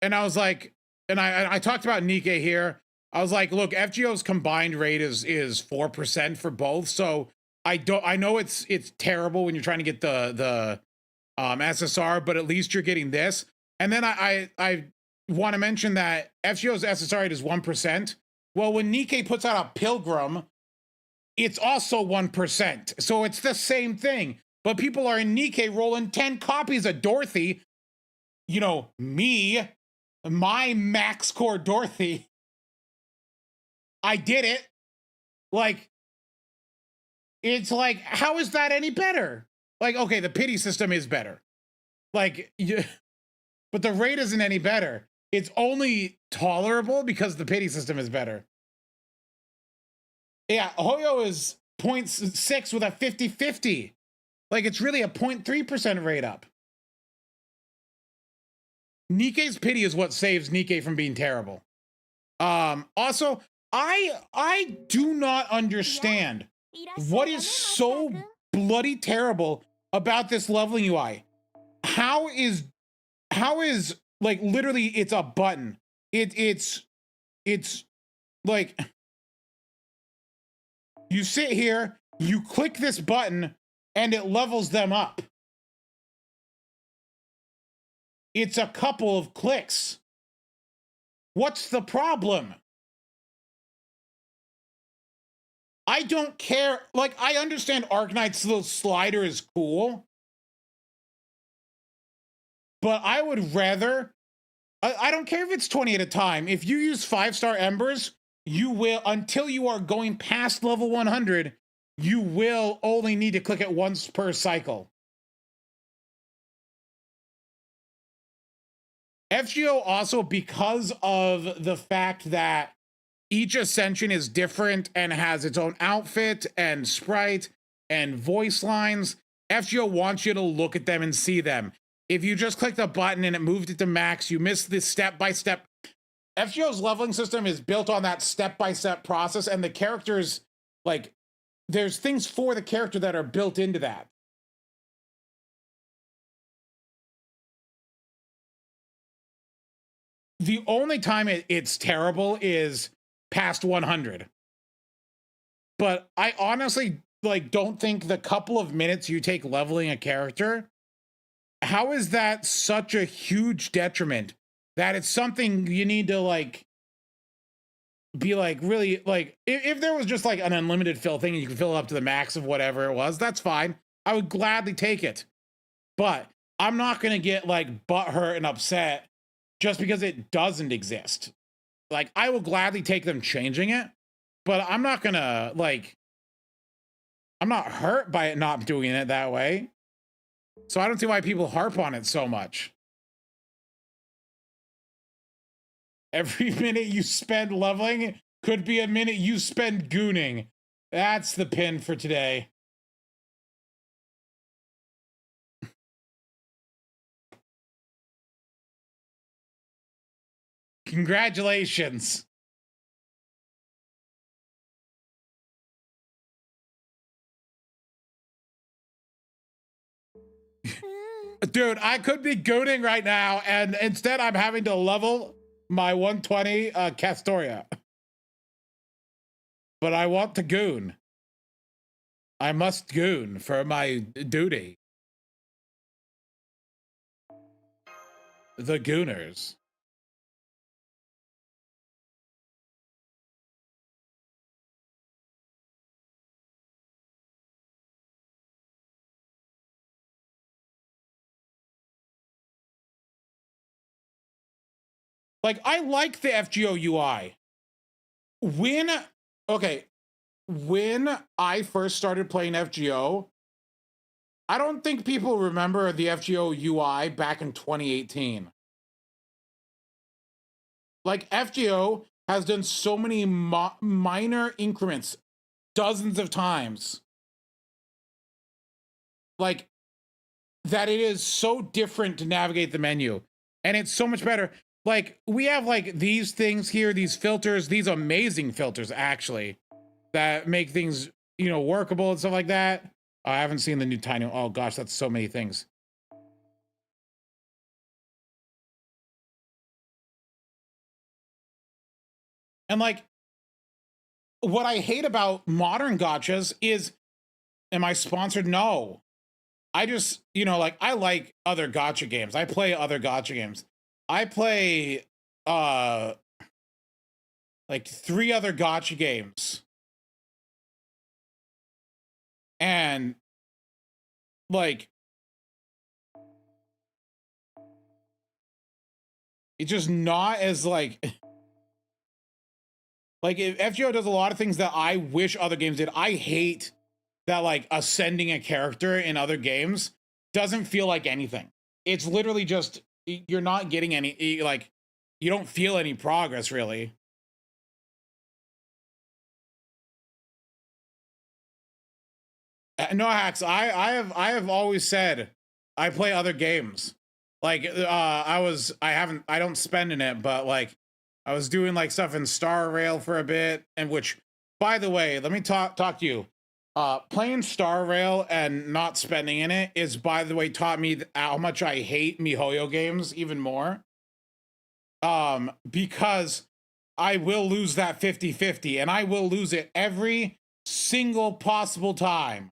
and I was like, and I talked about Nikkei here. I was like, look, FGO's combined rate is 4% for both. So I know it's terrible when you're trying to get the SSR, but at least you're getting this. And then I want to mention that FGO's SSR rate is 1%. Well, when Nikkei puts out a Pilgrim, it's also 1%. So it's the same thing. But people are in Nikkei rolling 10 copies of Dorothy. You know, me, my max core Dorothy. I did it. Like, it's like, how is that any better? Like, okay, the pity system is better. Like, but the rate isn't any better. It's only tolerable because the pity system is better. Yeah, Hoyo is 0.6 with a 50-50. Like, it's really a 0.3% rate up. Nikkei's pity is what saves Nikkei from being terrible. Also, I do not understand what is so bloody terrible about this leveling UI. How is like literally it's a button. It's like you sit here, you click this button, and it levels them up. It's a couple of clicks. What's the problem? I don't care. Like, I understand Arknight's little slider is cool, but I would rather, I don't care if it's 20 at a time. If you use 5-star embers, you will, until you are going past level 100, you will only need to click it once per cycle. FGO also, because of the fact that each ascension is different and has its own outfit and sprite and voice lines, FGO wants you to look at them and see them. If you just clicked a button and it moved it to max, you missed this step-by-step. FGO's leveling system is built on that step-by-step process, and the characters, like, there's things for the character that are built into that. The only time it's terrible is past 100. But I honestly like don't think the couple of minutes you take leveling a character, how is that such a huge detriment that it's something you need to like be like really like if there was just like an unlimited fill thing and you can fill it up to the max of whatever it was, that's fine. I would gladly take it. But I'm not going to get like butthurt and upset just because it doesn't exist. Like, I will gladly take them changing it, but I'm not gonna, like, I'm not hurt by it not doing it that way. So I don't see why people harp on it so much. Every minute you spend leveling could be a minute you spend gooning. That's the pin for today. Congratulations. Dude, I could be gooning right now, and instead I'm having to level my 120 Castoria. But I want to goon. I must goon for my duty. The gooners. Like, I like the FGO UI. When I first started playing FGO, I don't think people remember the FGO UI back in 2018. Like, FGO has done so many minor increments, dozens of times. Like, that it is so different to navigate the menu. And it's so much better. Like, we have like these things here, these filters, these amazing filters actually, that make things, you know, workable and stuff like that. I haven't seen the new Tiny. Oh gosh, that's so many things. And like, what I hate about modern gachas is, am I sponsored? No. I just, you know, like, I like other gacha games. I play other gacha games. I play like 3 other gacha games. And like, it's just not as like if FGO does a lot of things that I wish other games did. I hate that like ascending a character in other games doesn't feel like anything. It's literally just, you're not getting any, like, you don't feel any progress really. No, Hacks, I have always said I play other games. Like, I don't spend in it, but like, I was doing like stuff in Star Rail for a bit, and which, by the way, let me talk to you. Playing Star Rail and not spending in it is, by the way, taught me how much I hate MiHoYo games even more. Because I will lose that 50-50, and I will lose it every single possible time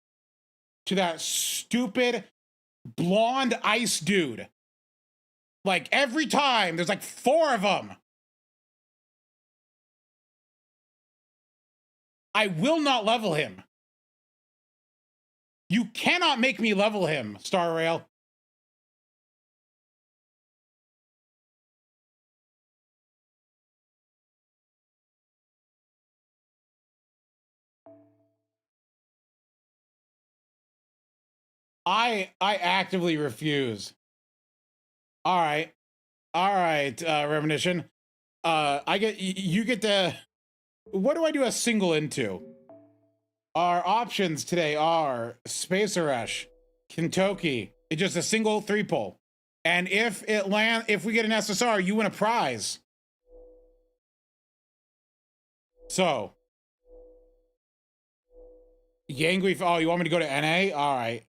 to that stupid blonde ice dude. Like, every time, there's like 4 of them. I will not level him. You cannot make me level him, Star Rail. I actively refuse. All right, Reminiscence. You get to. What do I do a single into? Our options today are Space Arash, Kintoki. It's just a single 3-pull. And if we get an SSR, you win a prize. So, Yangui. Oh, you want me to go to NA? All right.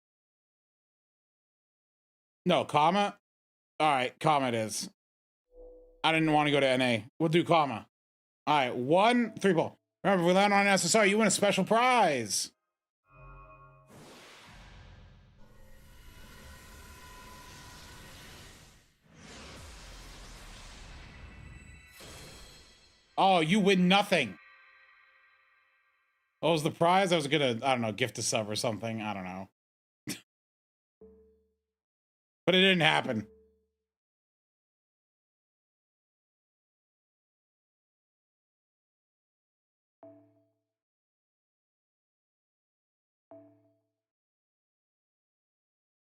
No, comma. All right, comma it is. I didn't want to go to NA. We'll do comma. All right, 1 3-pull. Remember, if we land on an SSR, you win a special prize. Oh, you win nothing. What was the prize? I was gonna, I don't know, gift a sub or something. I don't know. But it didn't happen.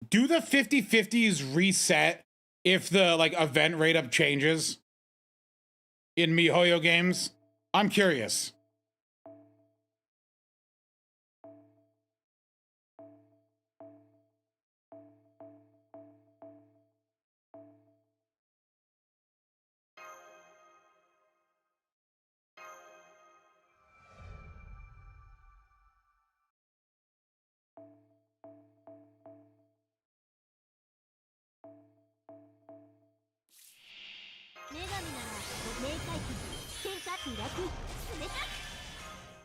Do the 50-50s reset if the like event rate up changes in MiHoYo games? I'm curious.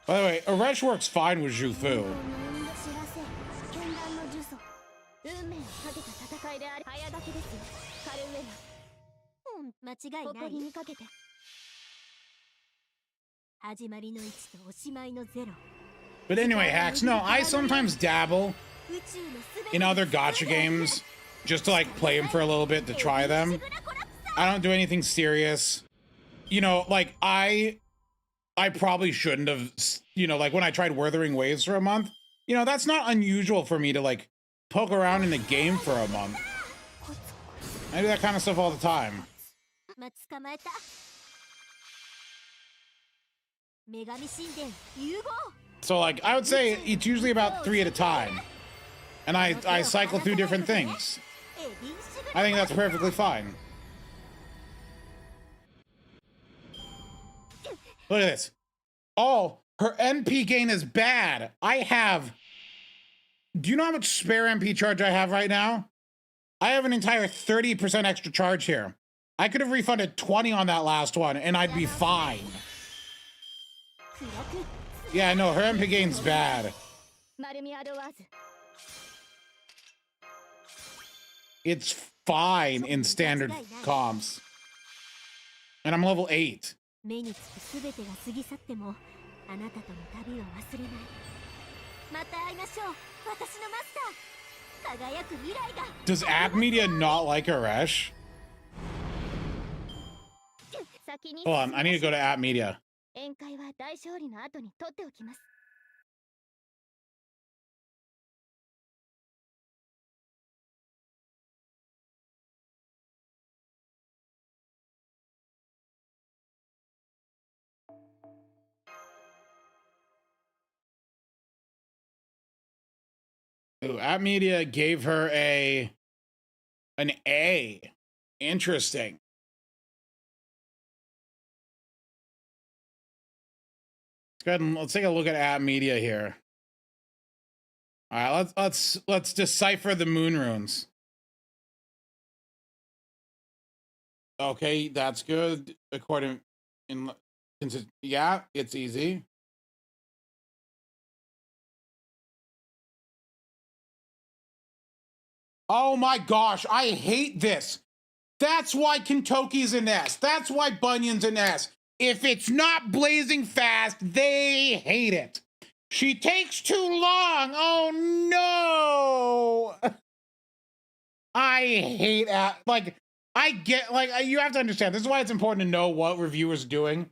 By the way, Arash works fine with Zhufu. But anyway, Hacks, no, I sometimes dabble in other gacha games just to like play them for a little bit to try them. I don't do anything serious. you know, like I probably shouldn't have, you know, like when I tried Wuthering Waves for a month, you know, that's not unusual for me to like poke around in a game for a month. I do that kind of stuff all the time. So like, I would say it's usually about 3 at a time. And I cycle through different things. I think that's perfectly fine. Look at this. Oh, her NP gain is bad. I have... Do you know how much spare MP charge I have right now? I have an entire 30% extra charge here. I could have refunded 20 on that last one, and I'd be fine. Yeah, no, her MP gain's bad. It's fine in standard comps. And I'm level 8. Does App Media not like Aresh? Hold on, I need to go to App Media. Ooh, App Media gave her an A. Interesting. Let's go ahead and let's take a look at App Media here. All right, let's decipher the moon runes. Okay, that's good. According in yeah, it's easy. Oh my gosh, I hate this. That's why Kentucky's an S. That's why Bunyan's an S. If it's not blazing fast, they hate it. She takes too long. Oh no. I hate like I get like you have to understand. This is why it's important to know what reviewers are doing.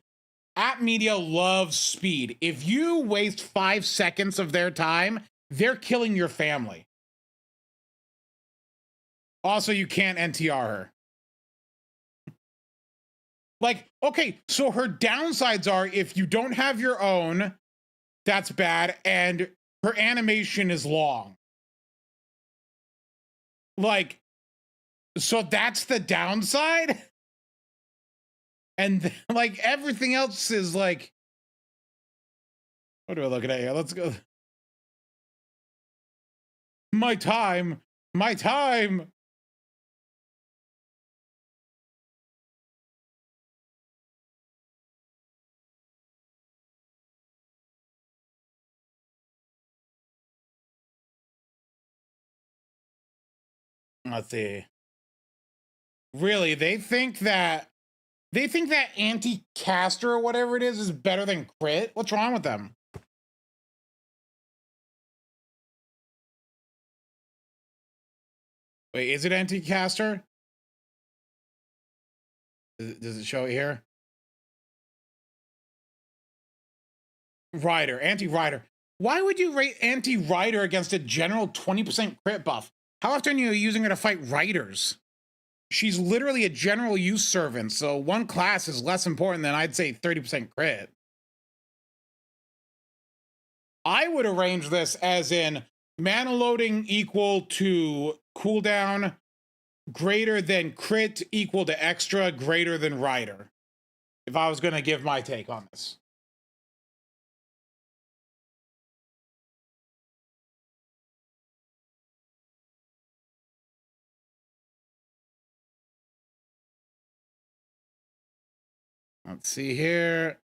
App Media loves speed. If you waste 5 seconds of their time, they're killing your family. Also, you can't NTR her. Like, okay, so her downsides are if you don't have your own, that's bad, and her animation is long. Like, so that's the downside? And like everything else is like, what are we looking at here? Let's go. My time. Let's see. Really, they think that anti-caster or whatever it is better than crit? What's wrong with them? Wait, is it anti-caster? Does it show it here? Rider, anti-rider. Why would you rate anti-rider against a general 20% crit buff? How often are you using her to fight riders? She's literally a general use servant, so one class is less important than I'd say 30% crit. I would arrange this as in mana loading equal to cooldown greater than crit equal to extra greater than rider. If I was going to give my take on this. Let's see here.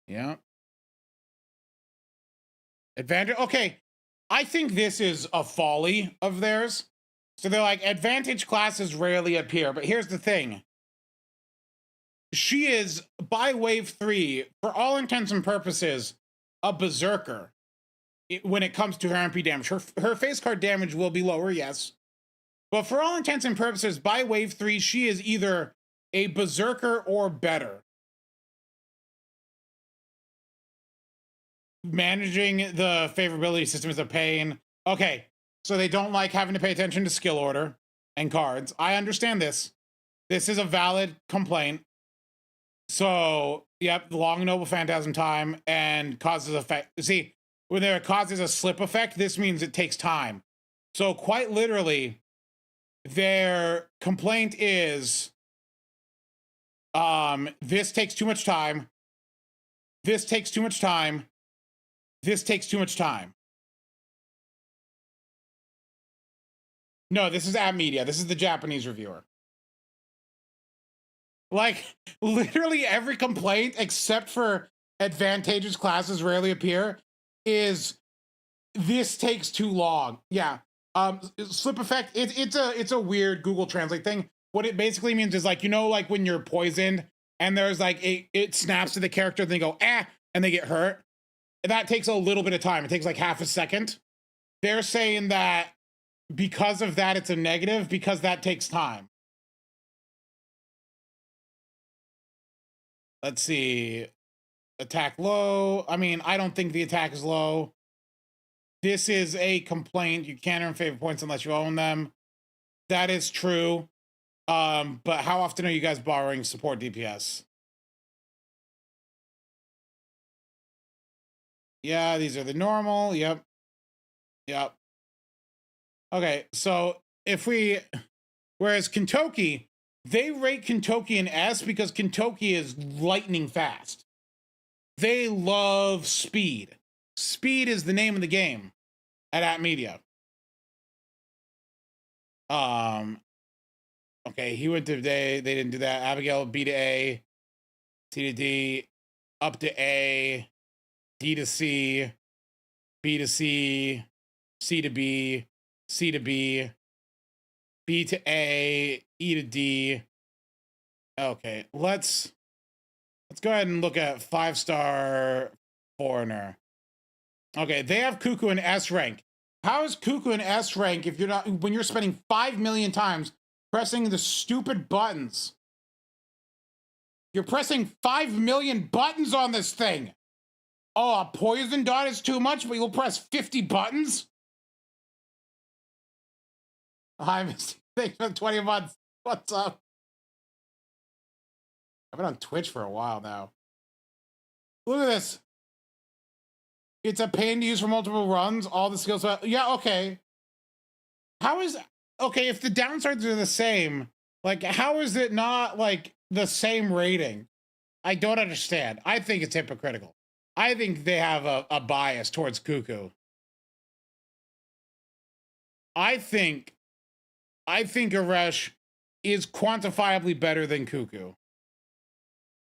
Yeah. Advantage. Okay. I think this is a folly of theirs. So they're like, advantage classes rarely appear. But here's the thing. She is, by wave 3, for all intents and purposes, a berserker when it comes to her MP damage. Her face card damage will be lower, yes. But for all intents and purposes, by wave 3, she is either a berserker or better. Managing the favorability system is a pain. Okay, so they don't like having to pay attention to skill order and cards. I understand this. This is a valid complaint. So, yep, long noble phantasm time and causes effect. See, when there causes a slip effect, this means it takes time. So quite literally, their complaint is, this takes too much time. This takes too much time. This takes too much time. No, this is App Media. This is the Japanese reviewer. Like, literally every complaint, except for advantageous classes rarely appear, is this takes too long. Yeah. Slip effect, it's a weird Google Translate thing. What it basically means is, like, you know, like when you're poisoned and there's like it snaps to the character and they go, ah, and they get hurt. That takes a little bit of time. It takes like half a second. They're saying that because of that, it's a negative because that takes time. Let's see. Attack low. I mean, I don't think the attack is low. This is a complaint. You can't earn favor points unless you own them. That is true. But how often are you guys borrowing support DPS? Yeah, these are the normal. Yep. Yep. Okay, so whereas Kentucky, they rate Kentucky an S because Kentucky is lightning fast. They love speed. Speed is the name of the game at App Media. Okay, he went to they didn't do that. Abigail, B to A, C to D, up to A, D to C, B to C, C to B, C to B, B to A, E to D. Okay, let's go ahead and look at 5-star foreigner. Okay, they have Cuckoo in S rank. How is Cuckoo in S rank if you're not, when you're spending 5 million times pressing the stupid buttons? You're pressing 5 million buttons on this thing. Oh, a poison dot is too much, but you'll press 50 buttons? Hi, Misty. Thanks for 20 months. What's up? I've been on Twitch for a while now. Look at this. It's a pain to use for multiple runs. All the skills. Yeah, okay. How is... Okay, if the downsides are the same, like, how is it not, like, the same rating? I don't understand. I think it's hypocritical. I think they have a bias towards Cuckoo. I think Aresh is quantifiably better than Cuckoo.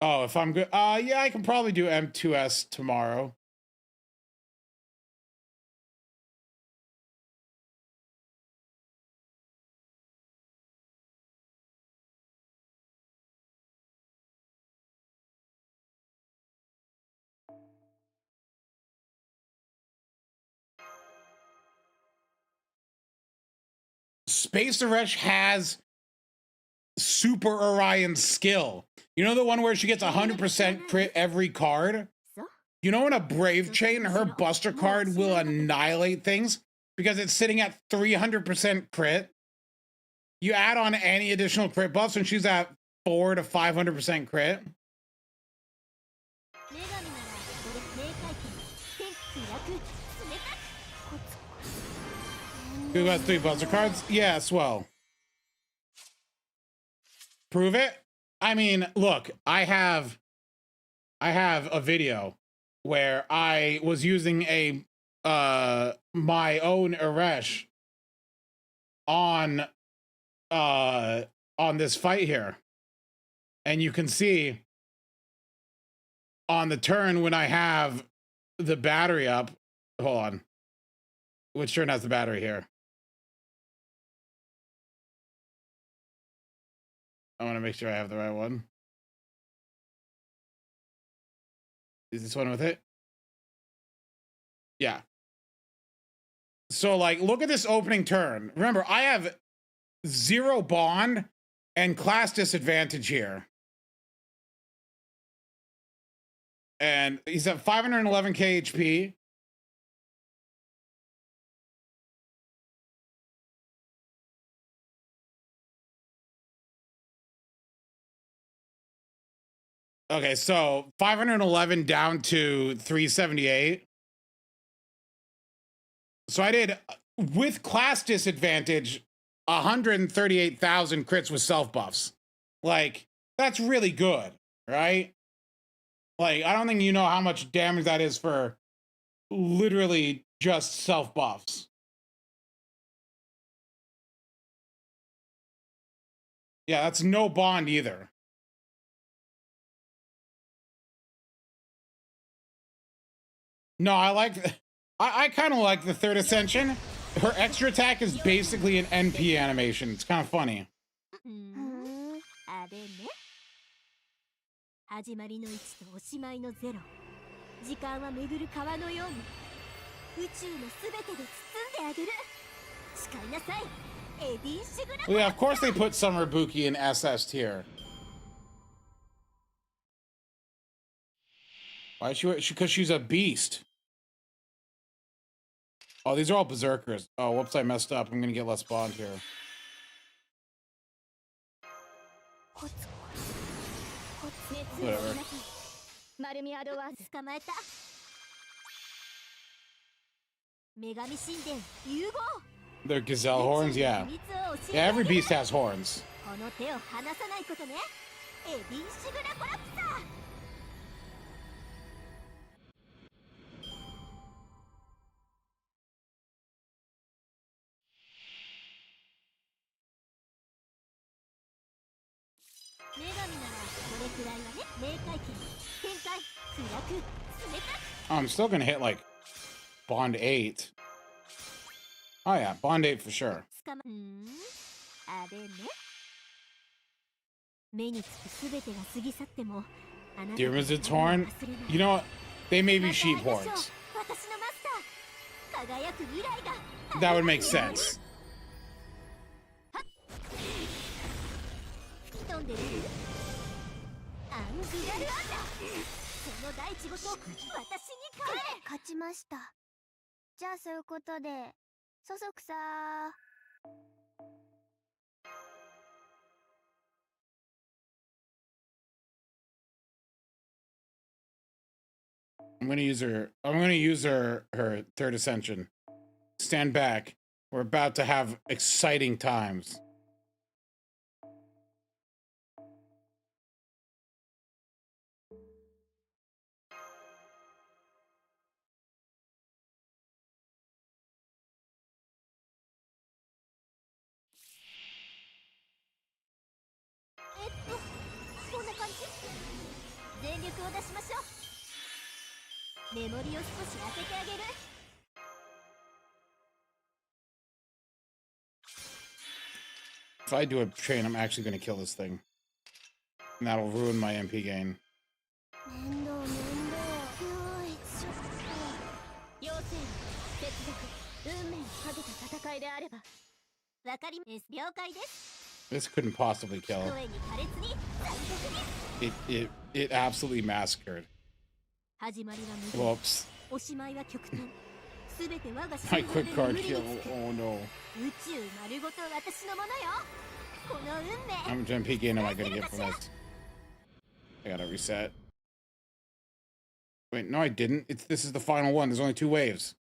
Oh, if I'm good, yeah, I can probably do M2S tomorrow. Space Aresh has Super Orion's skill. You know the one where she gets 100% crit every card? You know in a Brave Chain, her Buster card will annihilate things because it's sitting at 300% crit. You add on any additional crit buffs and she's at 400 to 500% crit. Who got 3 Buster cards? Yes, well. Prove it? I mean, look, I have a video where I was using a my own Aresh on this fight here. And you can see on the turn when I have the battery up. Hold on. Which turn has the battery here? I want to make sure I have the right one. Is this one with it? Yeah. So, like, look at this opening turn. Remember, I have 0 bond and class disadvantage here. And he's at 511k HP. Okay, so 511 down to 378. So I did, with class disadvantage, 138,000 crits with self buffs. Like, that's really good, right? Like, I don't think you know how much damage that is for literally just self buffs. Yeah, that's no bond either. No, I kind of like the third ascension. Her extra attack is basically an NP animation. It's kind of funny. あれね。始まりの1とおしまいの0。時間は巡る川のように宇宙のすべてで包んであげる。誓いなさい、エディン・シグラ。 Yeah, of course they put Summer Buki in SS tier. Why is she? Because she's a beast. Oh, these are all berserkers. Oh, whoops, I messed up. I'm gonna get less bond here. Whatever. They're gazelle horns, yeah. Yeah, every beast has horns. Oh, I'm still gonna hit like bond 8. Oh yeah, bond 8 for sure. Deer Wizard's horn? You know what? They may be sheep horns. That would make sense. I'm gonna use her third ascension. Stand back. We're about to have exciting times. If I do a train, I'm actually going to kill this thing. And that'll ruin my MP gain. This couldn't possibly kill. It absolutely massacred. Whoops. My quick card kill. Oh no. How much MP gain am I gonna get from this? I gotta reset. Wait, no I didn't. This is the final one. There's only 2 waves.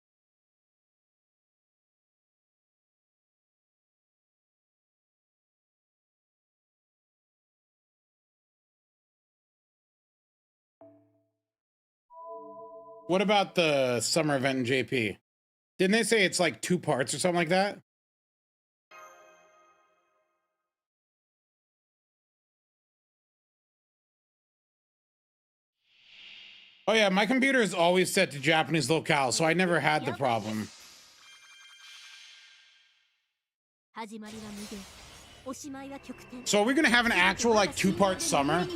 What about the summer event in JP? Didn't they say it's like 2 parts or something like that? Oh yeah, my computer is always set to Japanese locale, so I never had the problem. So are we gonna have an actual like 2-part summer?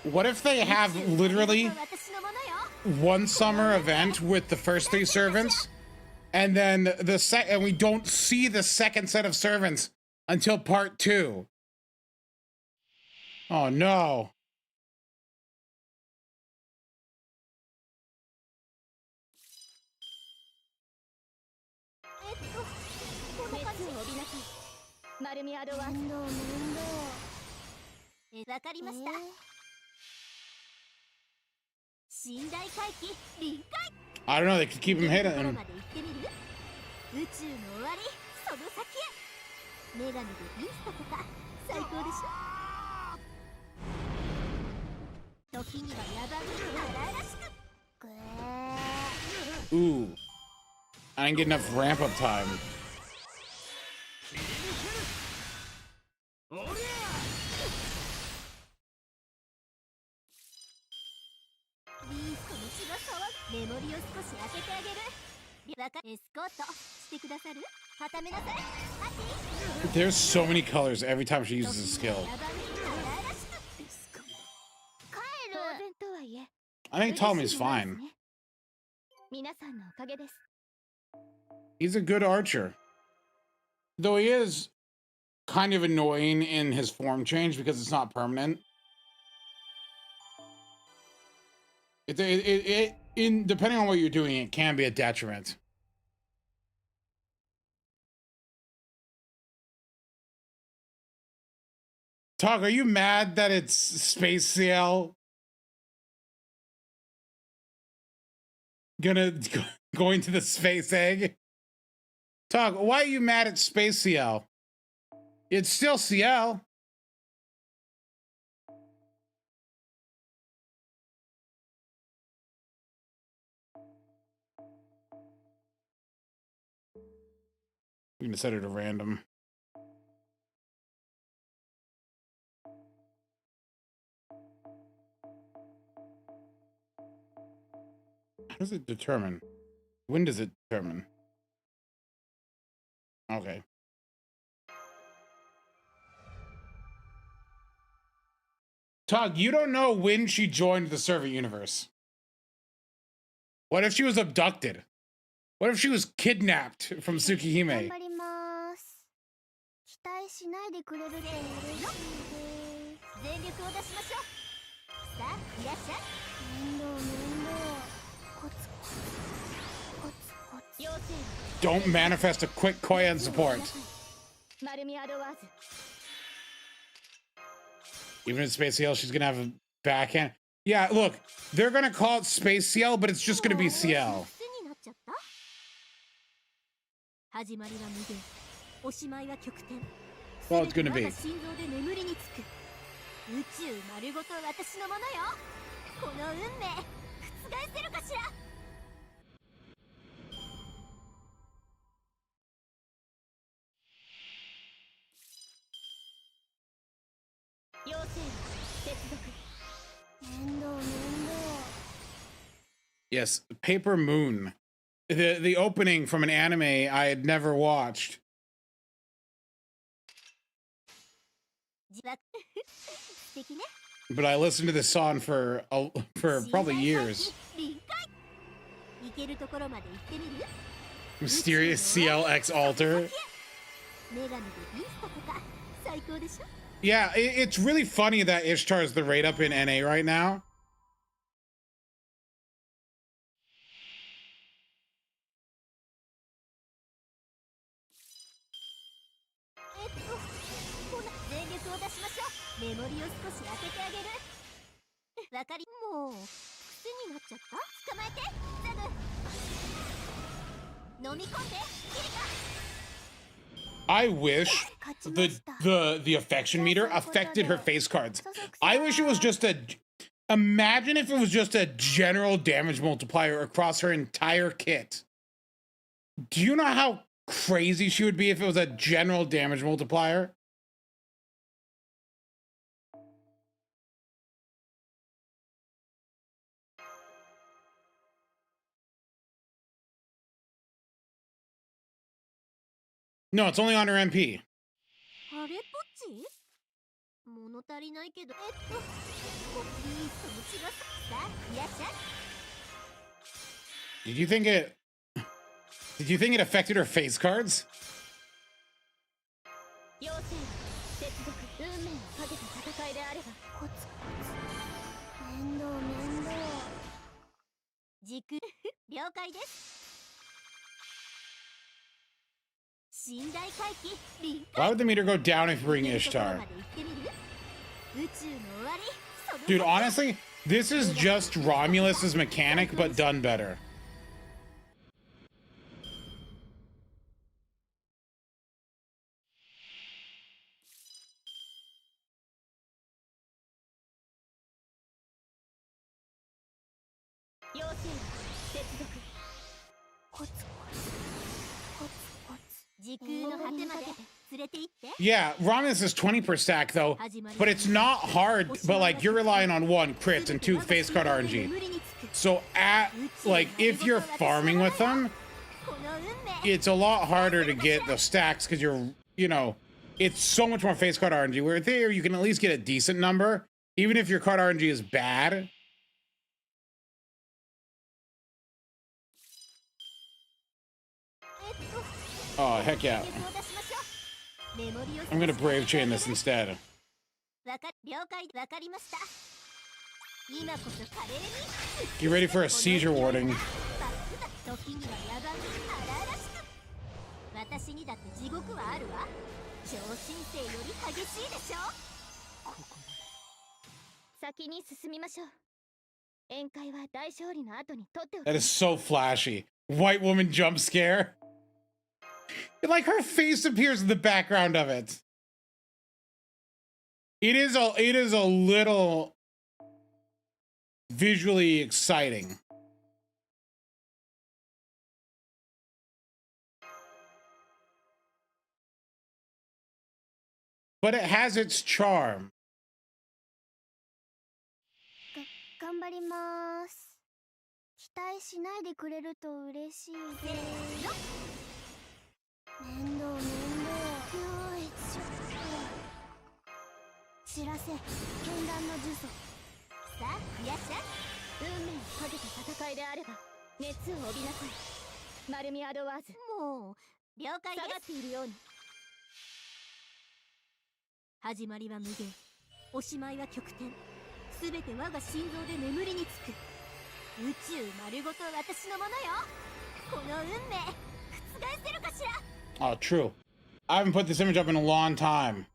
What if they have literally one summer event with the first 3 servants, and then and we don't see the second set of servants until part 2. Oh no. I don't know, they could keep him hitting him. Ooh. I didn't get enough ramp up time. There's so many colors every time she uses a skill. I think Tommy's fine. He's a good archer. Though he is kind of annoying in his form change because it's not permanent. Depending on what you're doing, it can be a detriment. Tog, are you mad that it's Space CL? Going to the space egg? Tog, why are you mad at Space CL? It's still CL. I'm gonna set it to random. How does it determine? When does it determine? Okay. Tog, you don't know when she joined the servant universe. What if she was abducted? What if she was kidnapped from Tsukihime? Don't manifest a quick Koyan support. Even in Space CL, she's gonna have a backhand. Yeah, look, they're gonna call it Space CL, but it's just gonna be CL. Well, it's gonna be. Yes, Paper Moon. The opening from an anime I had never watched. But I listened to this song for probably years. Mysterious CLX altar. Yeah, it's really funny that Ishtar is the rate up in NA right now. I wish the affection meter affected her face cards. I wish it was just imagine if it was just a general damage multiplier across her entire kit. Do you know how crazy she would be if it was a general damage multiplier? No, it's only on her MP. Did you think it affected her face cards? 妖精接続運命をかけた戦いであればコツコツ面倒面倒軸了解です寝台回帰臨 Why would the meter go down if you bring Ishtar? 宇宙の終わり Dude, honestly, this is just Romulus's mechanic, but done better. Yeah, Romulus is 20 per stack though, but it's not hard, but like you're relying on 1 crits and 2 face card RNG. So if you're farming with them, it's a lot harder to get the stacks because it's so much more face card RNG. Where there you can at least get a decent number, even if your card RNG is bad. Oh, heck yeah. I'm gonna brave chain this instead. Get ready for a seizure warning. That is so flashy. White woman jump scare. Like her face appears in the background of it. It is a little visually exciting. But it has its charm. 頑張ります。期待しないでくれると嬉しいです。面倒面倒。よいしょ。知らせ、剣断の呪詛。さあ、いらっしゃい。運命をかけた戦いであれば、熱を帯びなさい。マルミアドワーズ。もう、了解です。下がっているように。始まりは無限、おしまいは極点。すべて我が心臓で眠りにつく。宇宙丸ごと私のものよ。この運命、覆せるかしら。Oh, true. I haven't put this image up in a long time.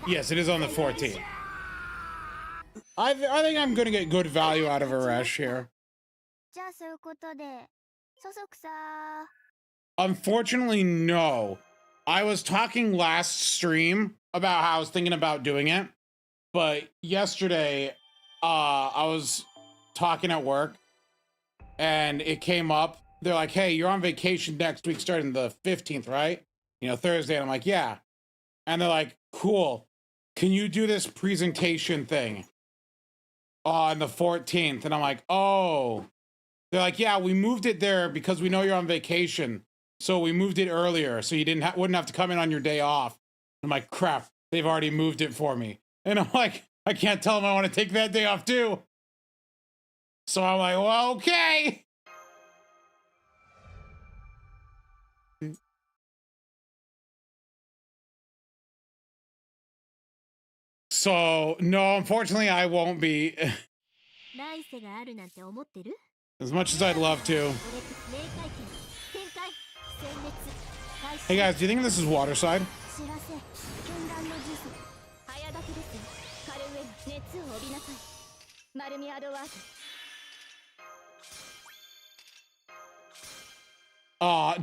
Yes, it is on the 14th. I think I'm gonna get good value out of Arash here. Unfortunately, no. I was talking last stream about how I was thinking about doing it, but yesterday I was talking at work and it came up. They're like, hey, you're on vacation next week starting the 15th, right? Thursday. And I'm like, yeah. And they're like, cool. Can you do this presentation thing on the 14th? And I'm like, oh. They're like, yeah, we moved it there because we know you're on vacation. So we moved it earlier so you wouldn't have to come in on your day off. I'm like, crap, they've already moved it for me. And I'm like, I can't tell them I want to take that day off too. So I'm like, well, okay. So, no, unfortunately, I won't be. As much as I'd love to. Hey guys, do you think this is Waterside?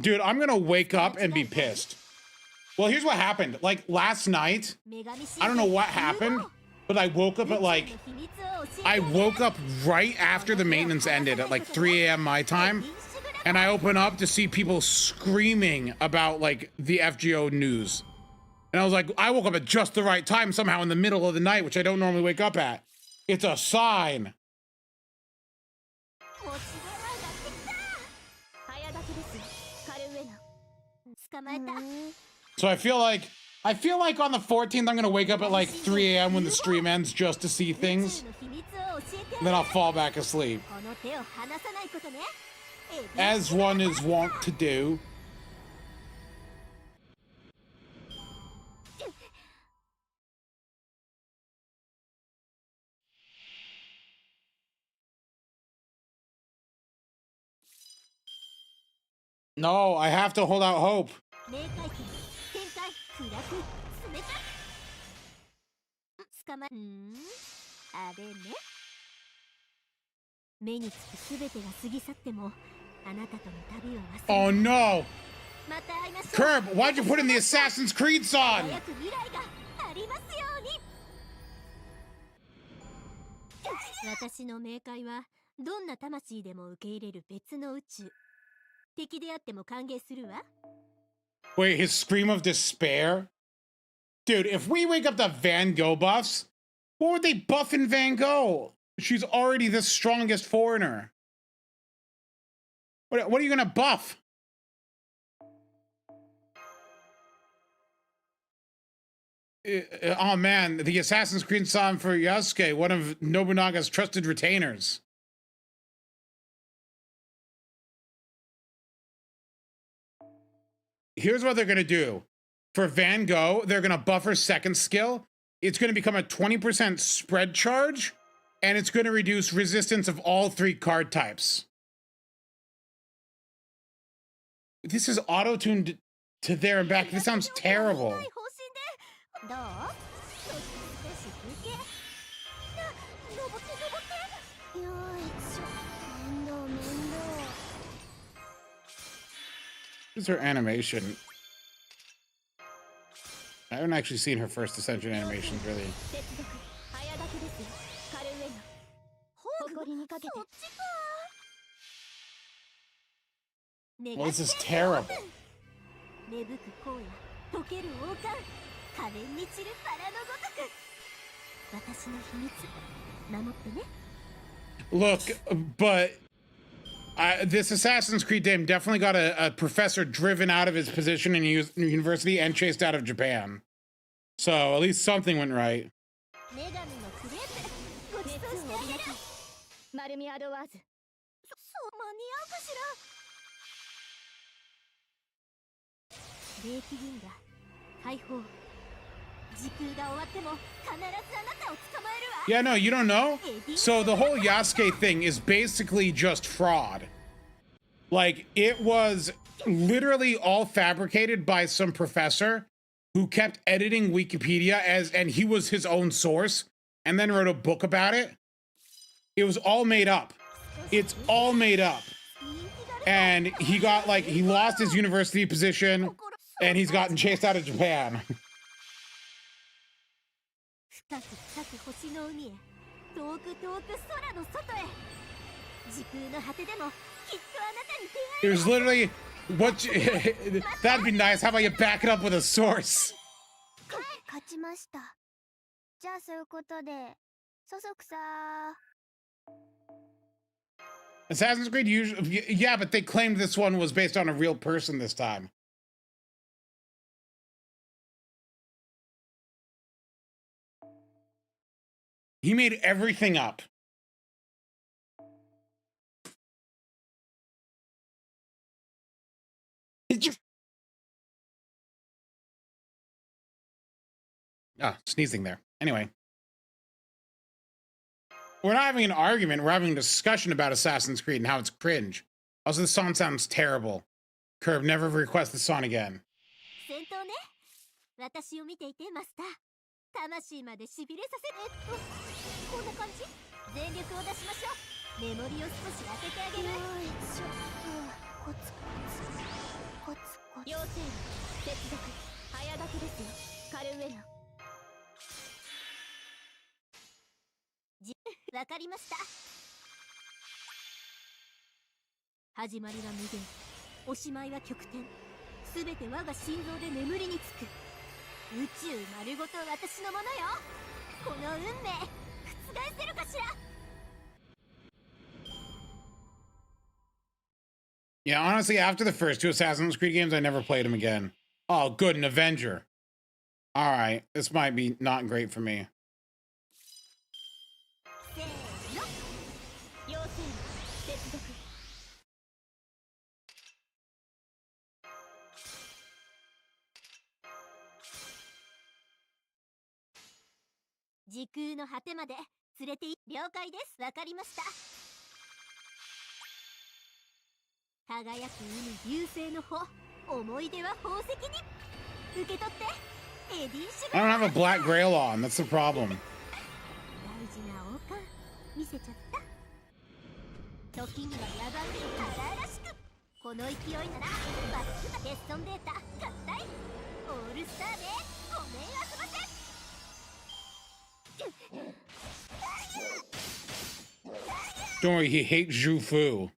Dude, I'm gonna wake up and be pissed. Well, here's what happened. Like last night, I don't know what happened, but I woke up at like, I woke up right after the maintenance ended at like 3 a.m. my time. And I open up to see people screaming about like the FGO news. And I was like, I woke up at just the right time somehow in the middle of the night, which I don't normally wake up at. It's a sign. So I feel like on the 14th, I'm gonna wake up at like 3 a.m. when the stream ends just to see things. And then I'll fall back asleep. As one is wont to do. No, I have to hold out hope. Oh no! Curb, why'd you put in the Assassin's Creed song? Wait, his scream of despair? Dude, if we wake up the Van Gogh buffs, what would they buff in Van Gogh? She's already the strongest foreigner. What are you gonna buff? Oh man, the Assassin's Creed song for Yasuke, one of Nobunaga's trusted retainers. Here's what they're gonna do. For Van Gogh, they're gonna buff her second skill. It's gonna become a 20% spread charge, and it's gonna reduce resistance of all 3 card types. This is auto-tuned to there and back. This sounds terrible. This is her animation. I haven't actually seen her first Ascension animations, really. Well, this is terrible. Look, but this Assassin's Creed game definitely got a professor driven out of his position in university and chased out of Japan. So at least something went right. Yeah, no, you don't know? So the whole Yasuke thing is basically just fraud. Like, it was literally all fabricated by some professor who kept editing Wikipedia and he was his own source and then wrote a book about it. It was all made up. It's all made up. And he got, like, he lost his university position and he's gotten chased out of Japan. It was literally what you, that'd be nice. How about you back it up with a source? Assassin's Creed usually, yeah, but they claimed this one was based on a real person this time. He made everything up. Did you? Ah, sneezing there. Anyway. We're not having an argument. We're having a discussion about Assassin's Creed and how it's cringe. Also, the song sounds terrible. Curb, never request the song again. わかりました。始まりは無限、おしまいは極点。すべて我が心臓で眠りにつく。宇宙丸ごと私のものよ。この運命覆せるかしら。 Yeah, honestly, after the first two Assassin's Creed games, I never played them again. Oh, good, an Avenger. All right, this might be not great for me. 時空の果てまで連れて了解です。わかりました。輝く海流星の穂、思い出は宝石に受け取って。エディシュ I don't have a black grail on. That's the problem. 大事な王冠見せちゃった。時には野蛮で荒々しく。この勢いならバックテストンデータ合体オールスターでごめんあそばせ。 Don't worry, he hates Zhu Fu.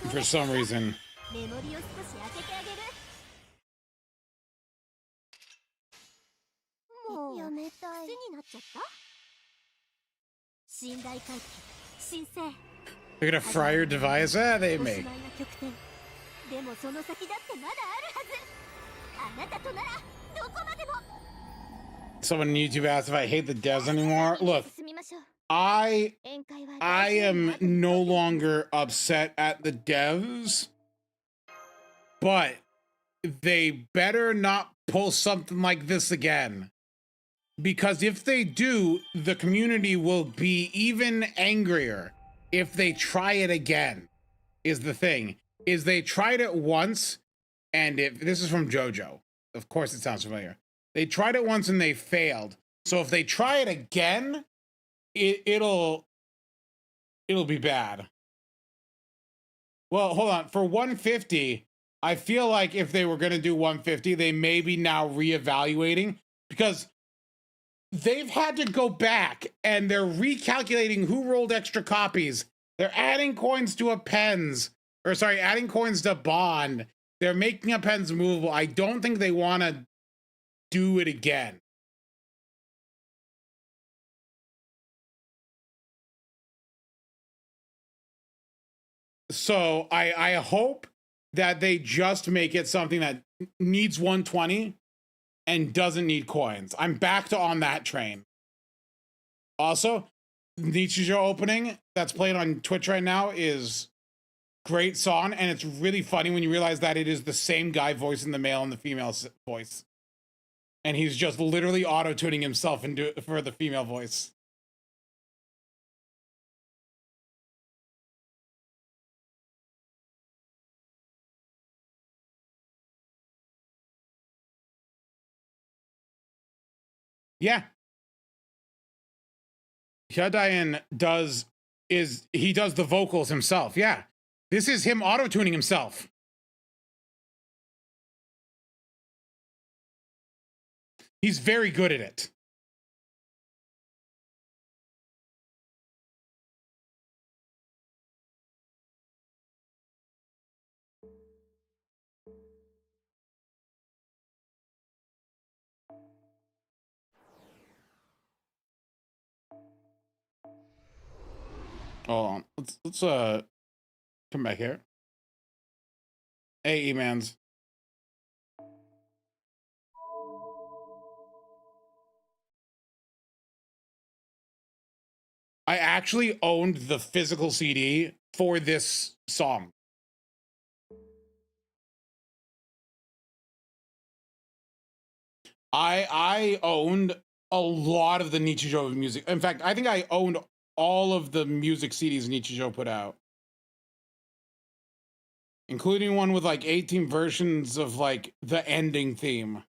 For some reason. メモリを少し開けてあげる。もうやめたい。癖になっちゃった。信頼回帰、申請。 They're gonna fry your device? Ah, they may. でもその先だってまだあるはず。あなたとならどこまでも。 Someone on YouTube asked if I hate the devs anymore. Look, I am no longer upset at the devs, but they better not pull something like this again. Because if they do, the community will be even angrier if they try it again, is the thing. Is they tried it once, and if this is from JoJo. Of course it sounds familiar. They tried it once and they failed. So if they try it again, it'll be bad. Well, hold on. For 150, I feel like if they were going to do 150, they may be now reevaluating because they've had to go back and they're recalculating who rolled extra copies. They're adding coins to appends, or sorry, adding coins to bond. They're making appends movable. I don't think they want to do it again. So I hope that they just make it something that needs 120 and doesn't need coins. I'm back to on that train. Also, Nichijou opening that's playing on Twitch right now is great song, and it's really funny when you realize that it is the same guy voicing the male and the female voice. And he's just literally auto-tuning himself for the female voice. Yeah. Hyadayan does the vocals himself. Yeah. This is him auto-tuning himself. He's very good at it. Hold on. Let's come back here. Hey, E-Mans. I actually owned the physical CD for this song. I owned a lot of the Nichijou music. In fact, I think I owned all of the music CDs Nichijou put out, including one with like 18 versions of like the ending theme.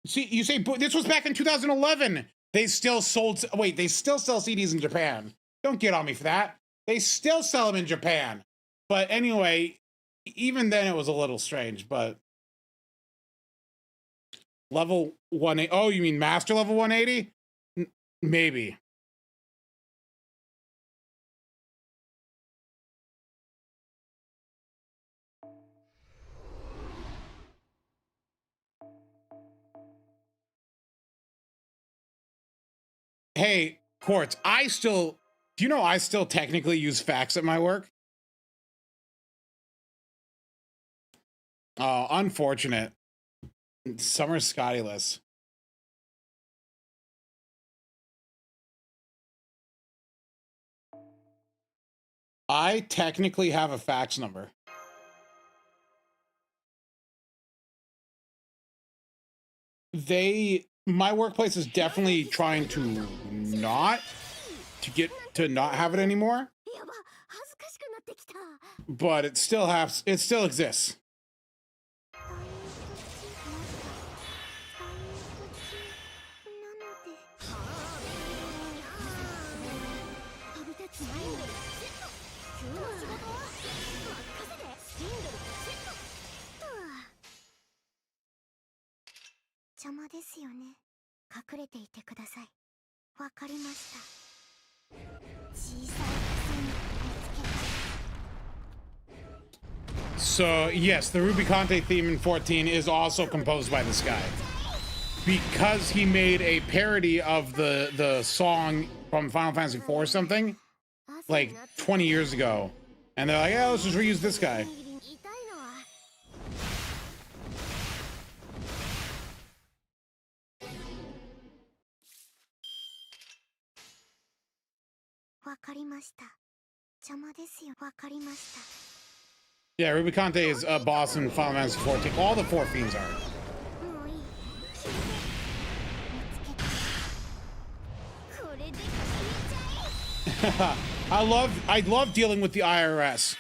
See, you say this was back in 2011. They still sold. Wait, they still sell CDs in Japan. Don't get on me for that. They still sell them in Japan. But anyway, even then it was a little strange, but Level 180. Oh, you mean master level 180? Maybe. Hey, Quartz, do you know I still technically use fax at my work? Oh, unfortunate. Summer's Scottyless. I technically have a fax number. My workplace is definitely trying to not have it anymore. But it still exists. So yes, the Ruby Conte theme in 14 is also composed by this guy, because he made a parody of the song from Final Fantasy IV or something like 20 years ago, and they're like, yeah, let's just reuse this guy. Yeah, Ruby Conte is a boss in Final Fantasy 14. All the 4 fiends are. I love dealing with the IRS.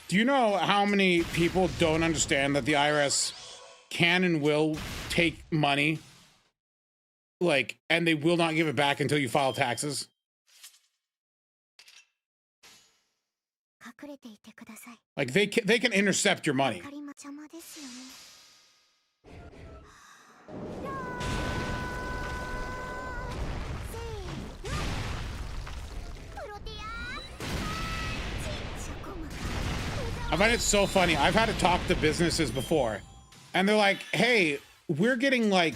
Do you know how many people don't understand that the IRS can and will take money, like, and they will not give it back until you file taxes? Like, they can intercept your money. I find it so funny. I've had to talk to businesses before, and they're like, hey, we're getting like,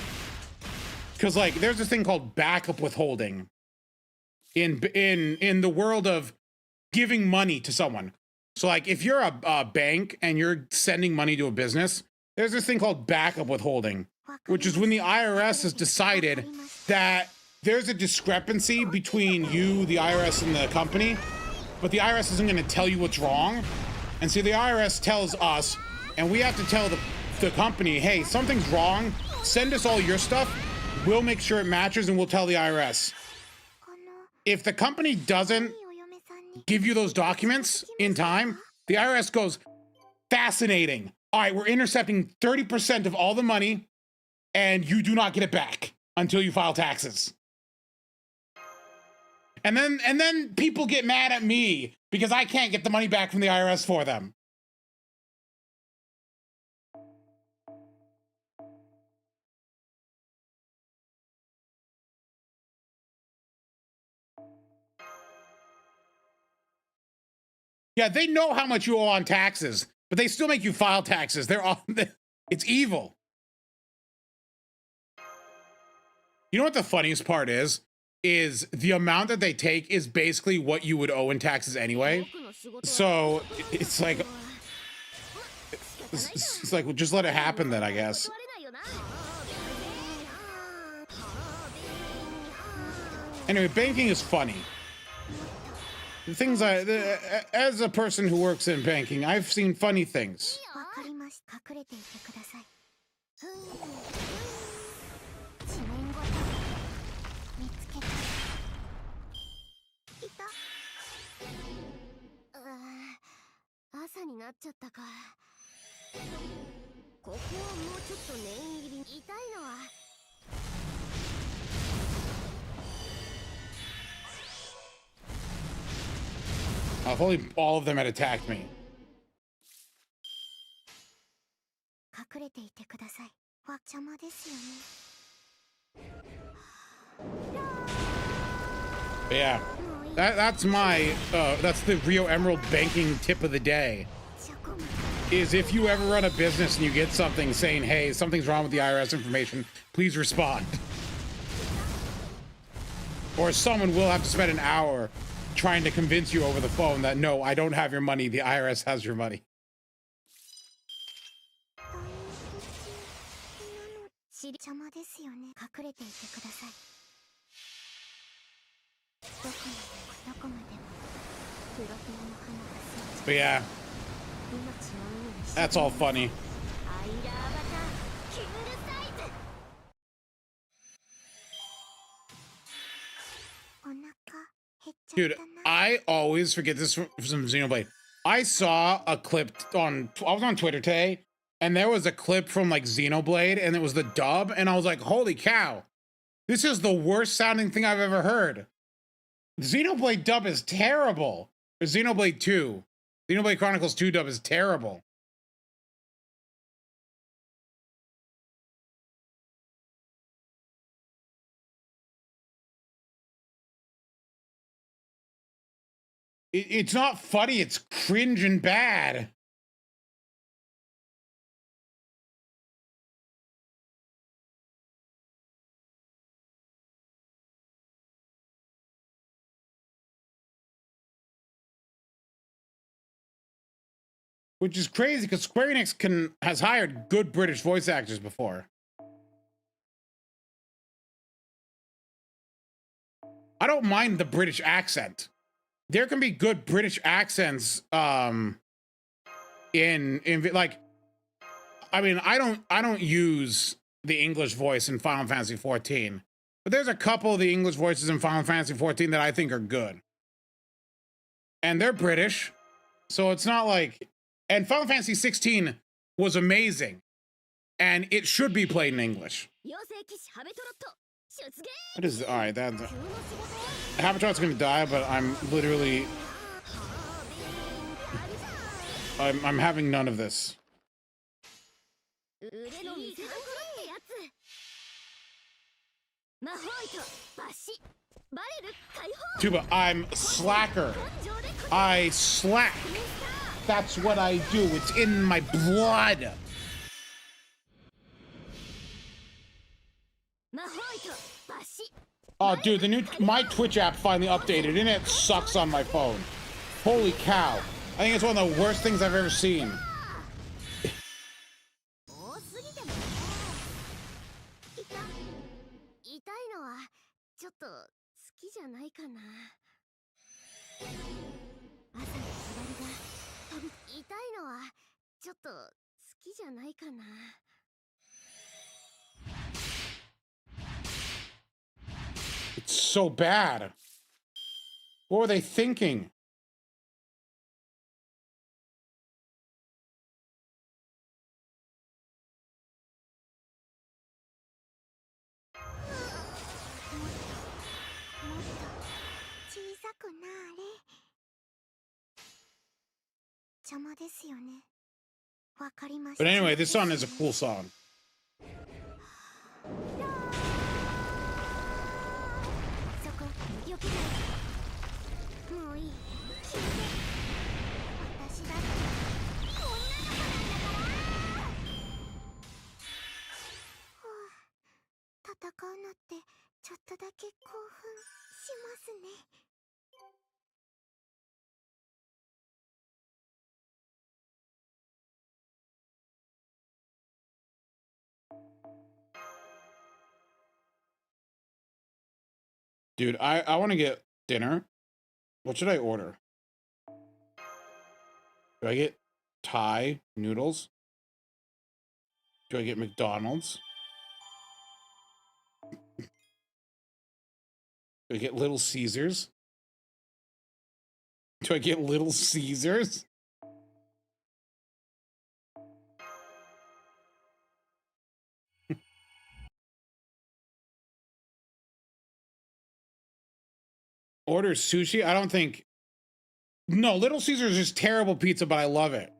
because like there's this thing called backup withholding in the world of giving money to someone. So like if you're a bank and you're sending money to a business, there's this thing called backup withholding, which is when the IRS has decided that there's a discrepancy between you, the IRS, and the company, but the IRS isn't going to tell you what's wrong. And so the IRS tells us, and we have to tell the company, hey, something's wrong. Send us all your stuff. We'll make sure it matches, and we'll tell the IRS. If the company doesn't give you those documents in time, the IRS goes, fascinating. All right, we're intercepting 30% of all the money, and you do not get it back until you file taxes. And then people get mad at me because I can't get the money back from the IRS for them. Yeah, they know how much you owe on taxes, but they still make you file taxes. It's evil. You know what the funniest part is? Is the amount that they take is basically what you would owe in taxes anyway. So it's like, well, just let it happen then, I guess. Anyway, banking is funny. The things as a person who works in banking, I've seen funny things. If only all of them had attacked me. Yeah, that's the Rio Emerald banking tip of the day. Is if you ever run a business and you get something saying, hey, something's wrong with the IRS information, please respond. Or someone will have to spend an hour trying to convince you over the phone that, no, I don't have your money, the IRS has your money. But yeah, that's all funny. Dude, I always forget this from Xenoblade. I saw a clip I was on Twitter today, and there was a clip from like Xenoblade, and it was the dub, and I was like, holy cow, this is the worst sounding thing I've ever heard. Xenoblade dub is terrible. Or Xenoblade 2. Xenoblade Chronicles 2 dub is terrible. It's not funny, it's cringe and bad. Which is crazy because Square Enix has hired good British voice actors before. I don't mind the British accent. There can be good British accents in like, I mean, I don't use the English voice in Final Fantasy 14, but there's a couple of the English voices in Final Fantasy 14 that I think are good. And they're British, so it's not like, and Final Fantasy 16 was amazing, and it should be played in English. What is, all right, that's, Habitat's gonna die, but I'm literally, I'm having none of this. Tuba, I'm slacker. I slack. That's what I do. It's in my blood. Oh, dude, my Twitch app finally updated, and it sucks on my phone. Holy cow. I think it's one of the worst things I've ever seen. It's so bad. What were they thinking? But anyway, this song is a cool song. Dude, I want to get dinner. What should I order? Do I get Thai noodles? Do I get McDonald's? Do I get Little Caesars? Do I get Little Caesars? Order sushi? I don't think... No, Little Caesars is terrible pizza, but I love it.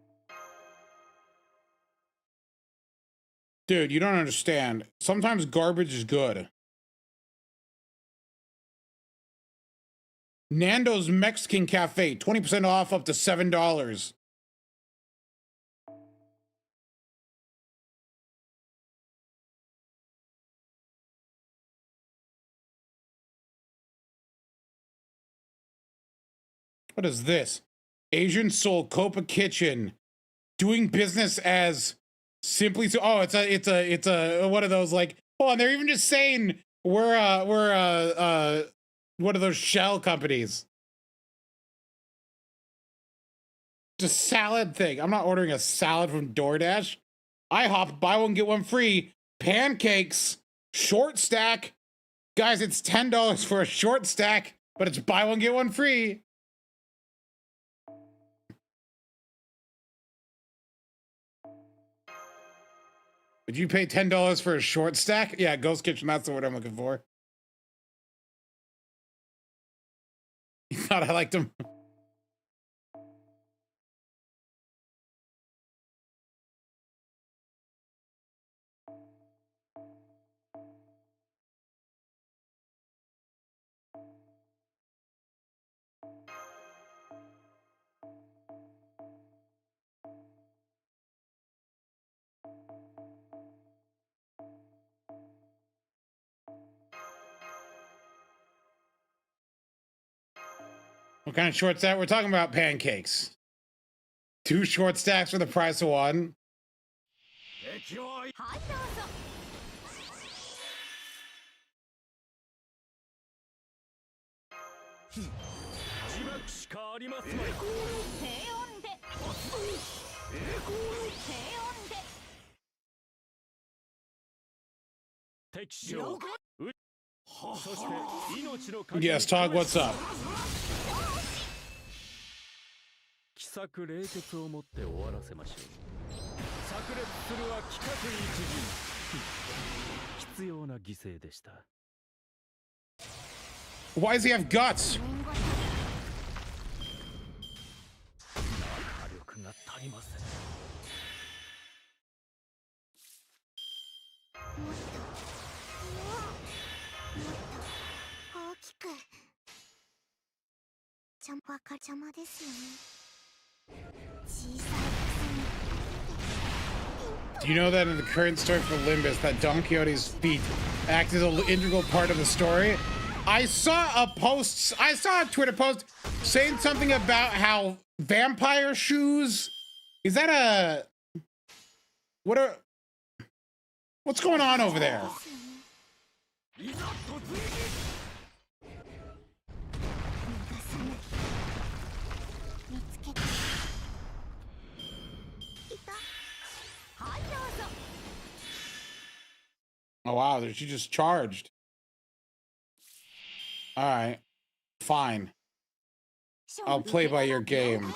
Dude, you don't understand. Sometimes garbage is good. Nando's Mexican Cafe, 20% off up to $7. What is this? Asian Soul Copa Kitchen, doing business as simply so. Oh, it's a one of those like. Oh, and they're even just saying we're one of those shell companies. Just salad thing. I'm not ordering a salad from DoorDash. IHOP, buy one get one free. Pancakes, short stack. Guys, it's $10 for a short stack, but it's buy one get one free. Would you pay $10 for a short stack? Yeah, Ghost Kitchen, that's the word I'm looking for. You thought I liked him? What kind of short stack? We're talking about pancakes. 2 short stacks for the price of one. Yes, Tog, what's up? Why does he have guts? Do you know that in the current story for Limbus, that Don Quixote's feet act as an integral part of the story? I saw a Twitter post saying something about how vampire shoes, is that a, what's going on over there? Oh wow, she just charged. All right, fine. I'll play by your game.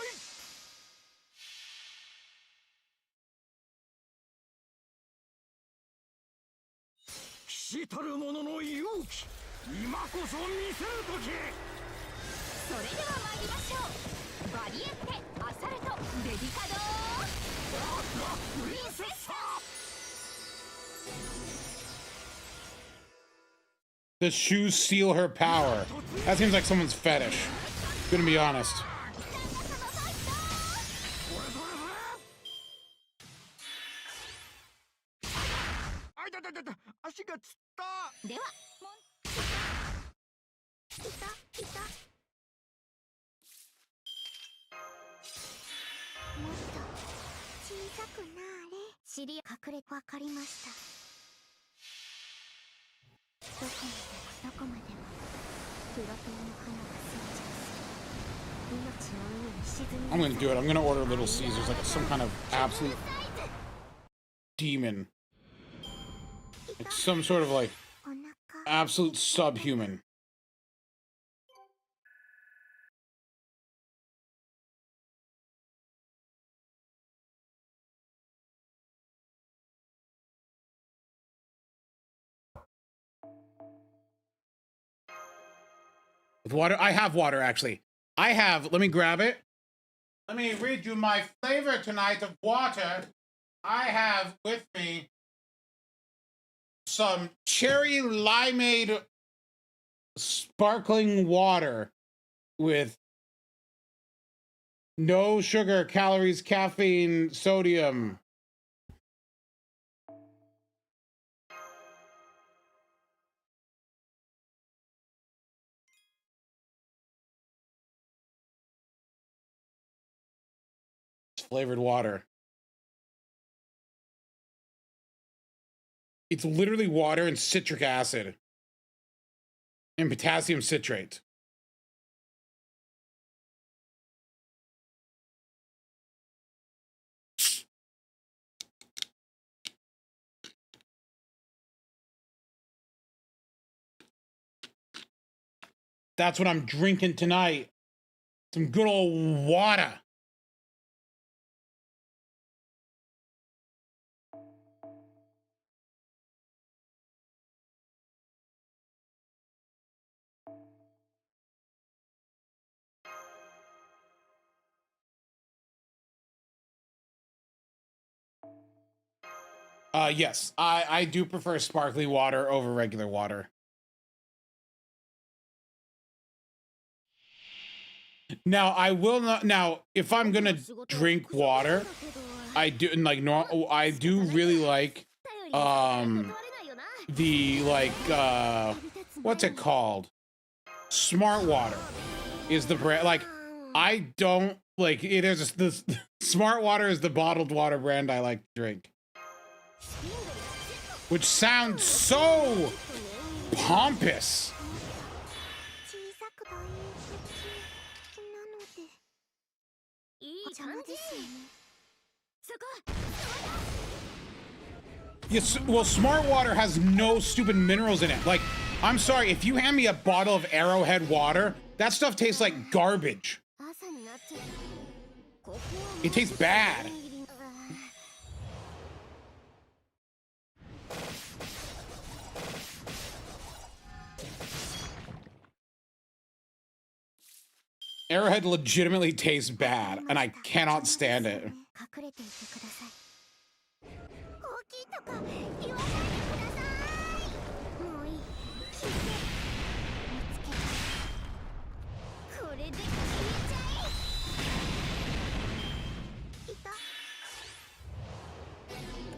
The shoes steal her power. That seems like someone's fetish. Gonna be honest. I'm gonna do it. I'm gonna order Little Caesars like some kind of absolute demon. Like some sort of like absolute subhuman. With water? I have water, actually. I have, let me grab it. Let me read you my flavor tonight of water. I have with me some cherry limeade sparkling water with no sugar, calories, caffeine, sodium. It's flavored water. It's literally water and citric acid and potassium citrate. That's what I'm drinking tonight. Some good old water. Yes, I do prefer sparkly water over regular water. Now, I will not. Now, if I'm gonna drink water, I do like no. I do really like the what's it called? Smart Water is the brand. Like, I don't like it. Is this Smart Water is the bottled water brand I like to drink, which sounds so pompous. Yes, well, Smart Water has no stupid minerals in it. Like, I'm sorry, if you hand me a bottle of Arrowhead water, that stuff tastes like garbage. It tastes bad. Arrowhead legitimately tastes bad, and I cannot stand it.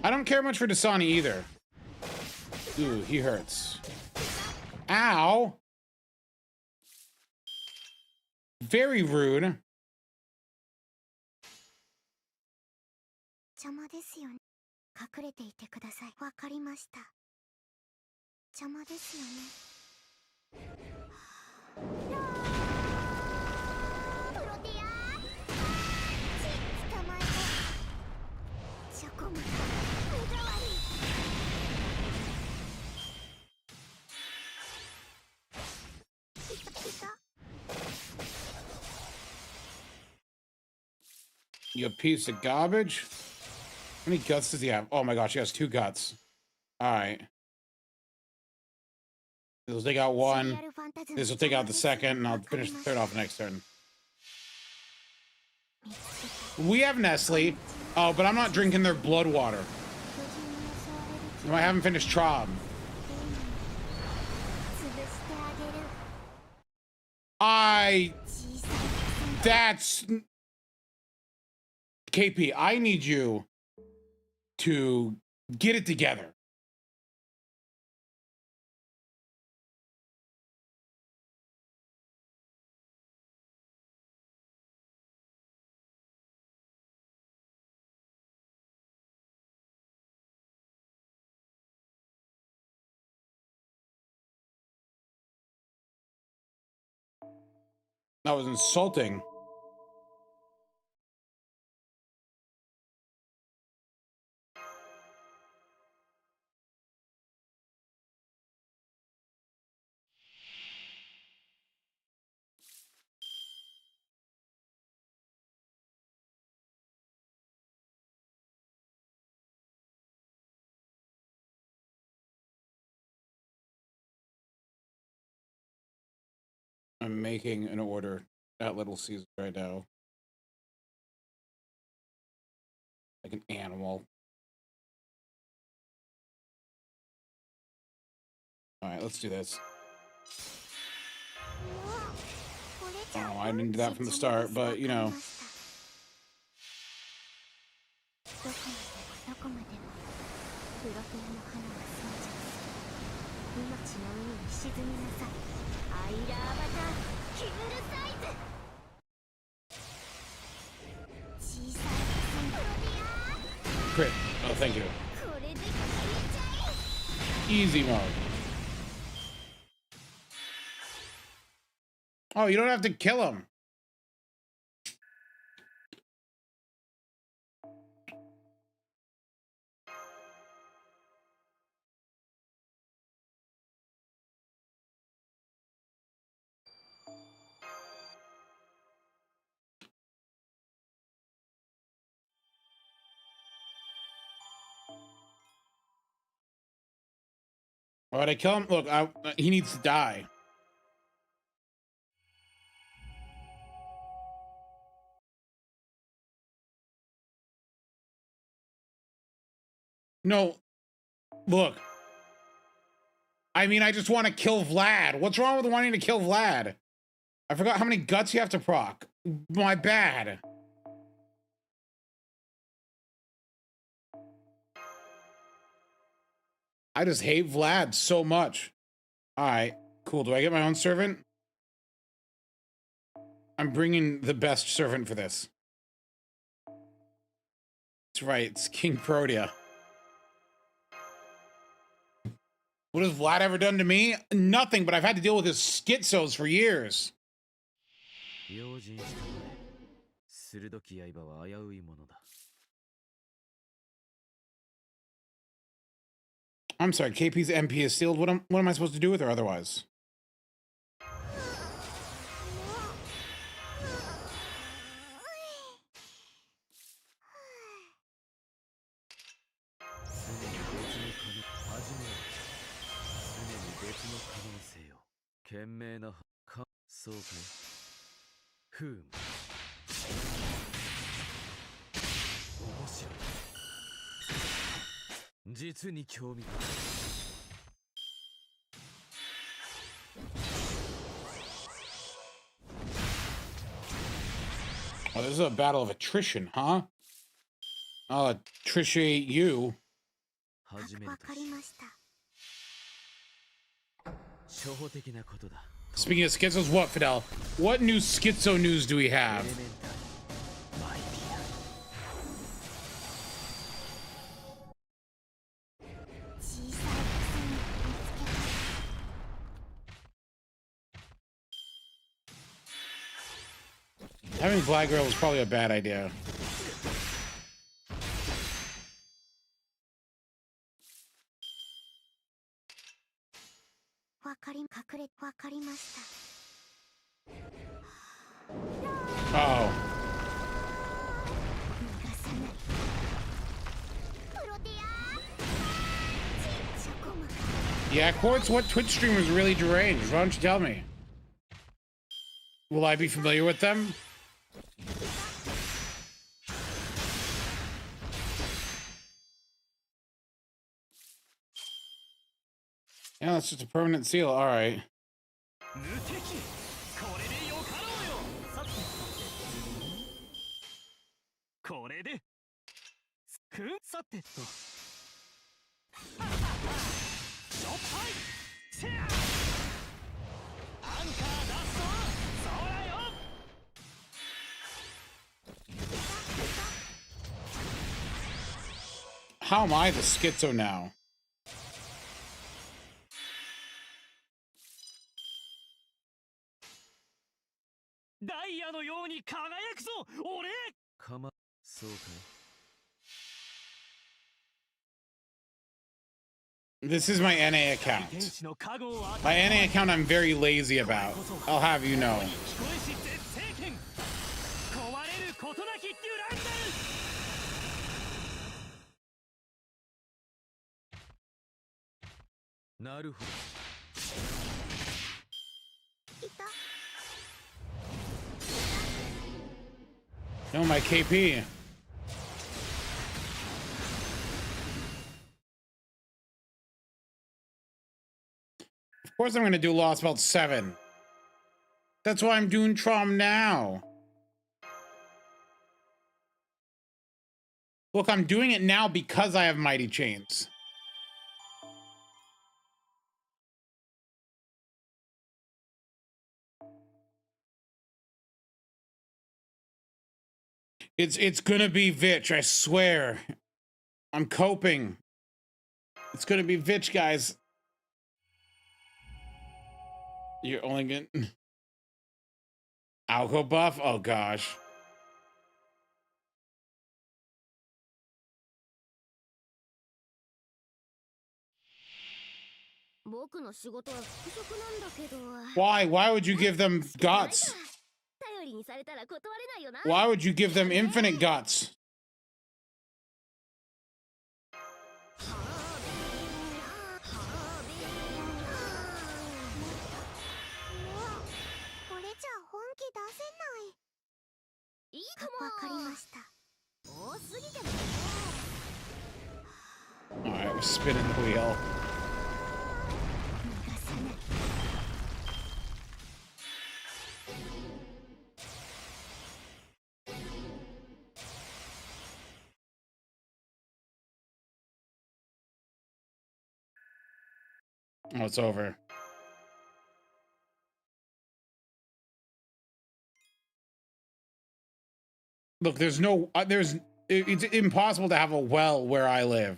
I don't care much for Dasani either. Ooh, he hurts. Ow! Very rude. You piece of garbage. How many guts does he have? Oh my gosh, he has 2 guts. All right. This will take out 1. This will take out the 2nd, and I'll finish the 3rd off next turn. We have Nestle. Oh, but I'm not drinking their blood water. No, I haven't finished Trob. That's... KP, I need you to get it together. That was insulting. I'm making an order at Little Caesars right now. Like an animal. All right, let's do this. Oh, I didn't do that from the start, but you know. Crit. Oh, thank you. Easy mode. Oh, you don't have to kill him. Why would I kill him? Look, he needs to die. No, look. I mean, I just want to kill Vlad. What's wrong with wanting to kill Vlad? I forgot how many guts you have to proc. My bad. I just hate Vlad so much. All right, cool. Do I get my own servant? I'm bringing the best servant for this. That's right, it's King Protea. What has Vlad ever done to me? Nothing, but I've had to deal with his schizos for years. I'm sorry, KP's MP is sealed. What am I supposed to do with her otherwise? Oh, this is a battle of attrition, huh? I'll attritiate you. Speaking of schizos, what, Fidel? What new schizo news do we have? Having Black Girl was probably a bad idea. Oh. Yeah, Quartz, what Twitch streamers really deranged? Why don't you tell me? Will I be familiar with them? Yeah, that's just a permanent seal. All right. How am I the schizo now? This is my NA account. My NA account I'm very lazy about. I'll have you know. No, my KP. course I'm gonna do Lost Belt 7. That's why I'm doing Trom now. Look, I'm doing it now because I have Mighty Chains. It's gonna be Vitch, I swear. I'm coping. It's gonna be Vitch, guys. You're only getting alco buff? Oh gosh. Why? Why would you give them guts? Why would you give them infinite guts? Alright, we're spinning the wheel. Oh, it's over. Look, there's no, it's impossible to have a well where I live.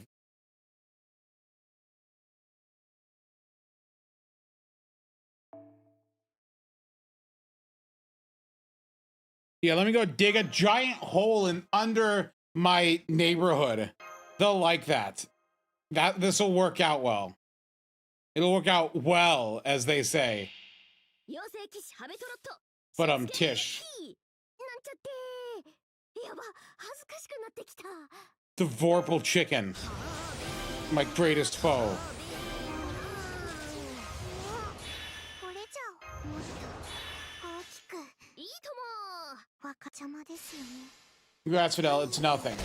Yeah, let me go dig a giant hole in under my neighborhood. They'll like that. This will work out well. It'll work out well, as they say. But Tish. The Vorpal chicken. My greatest foe. Congrats, Fidel. It's nothing.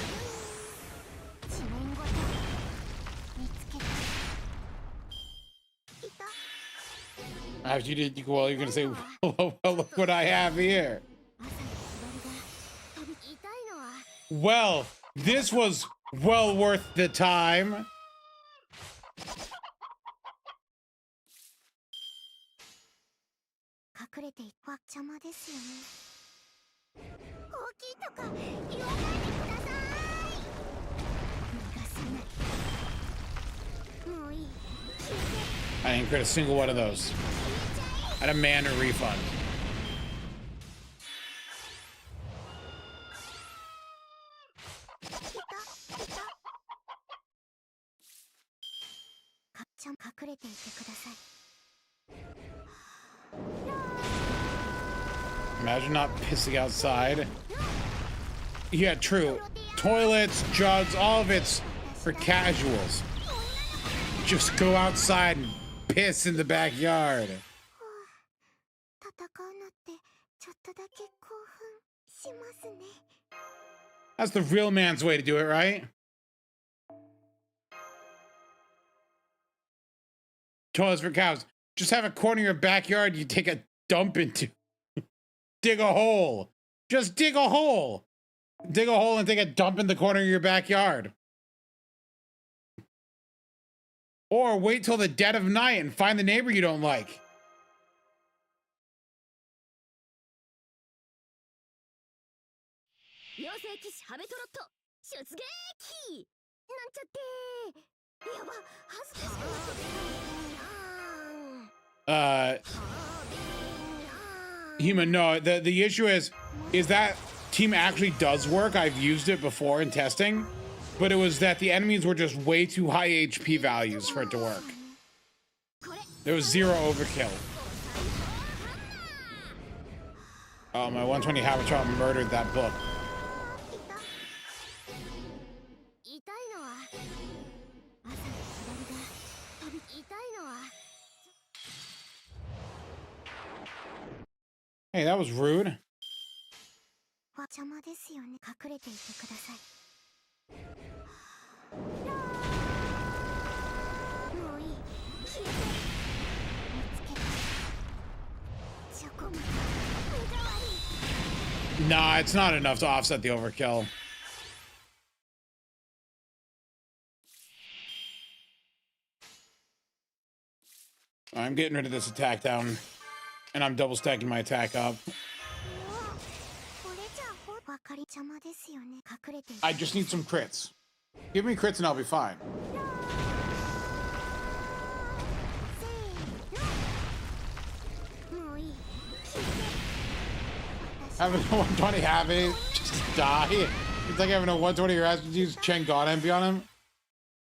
After you did, well, you're gonna say, well, look what I have here. Well, this was well worth the time. I didn't crit a single one of those. I had a mana refund. Imagine not pissing outside. Yeah, true. Toilets, jugs, all of it's for casuals. Just go outside and piss in the backyard. That's the real man's way to do it, right? Toilets for cows. Just have a corner of your backyard you take a dump into. Dig a hole. Just dig a hole. Dig a hole and take a dump in the corner of your backyard. Or wait till the dead of night and find the neighbor you don't like. Human, no, the issue is that team actually does work. I've used it before in testing, but it was that the enemies were just way too high HP values for it to work. There was zero overkill. Oh, my 120 Habitat murdered that book. Hey, that was rude. Nah, it's not enough to offset the overkill. I'm getting rid of this attack down, and I'm double stacking my attack up. I just need some crits. Give me crits and I'll be fine. Having a 120 heavy, just die. It's like having a 120 your ass, use Chen God MP on him.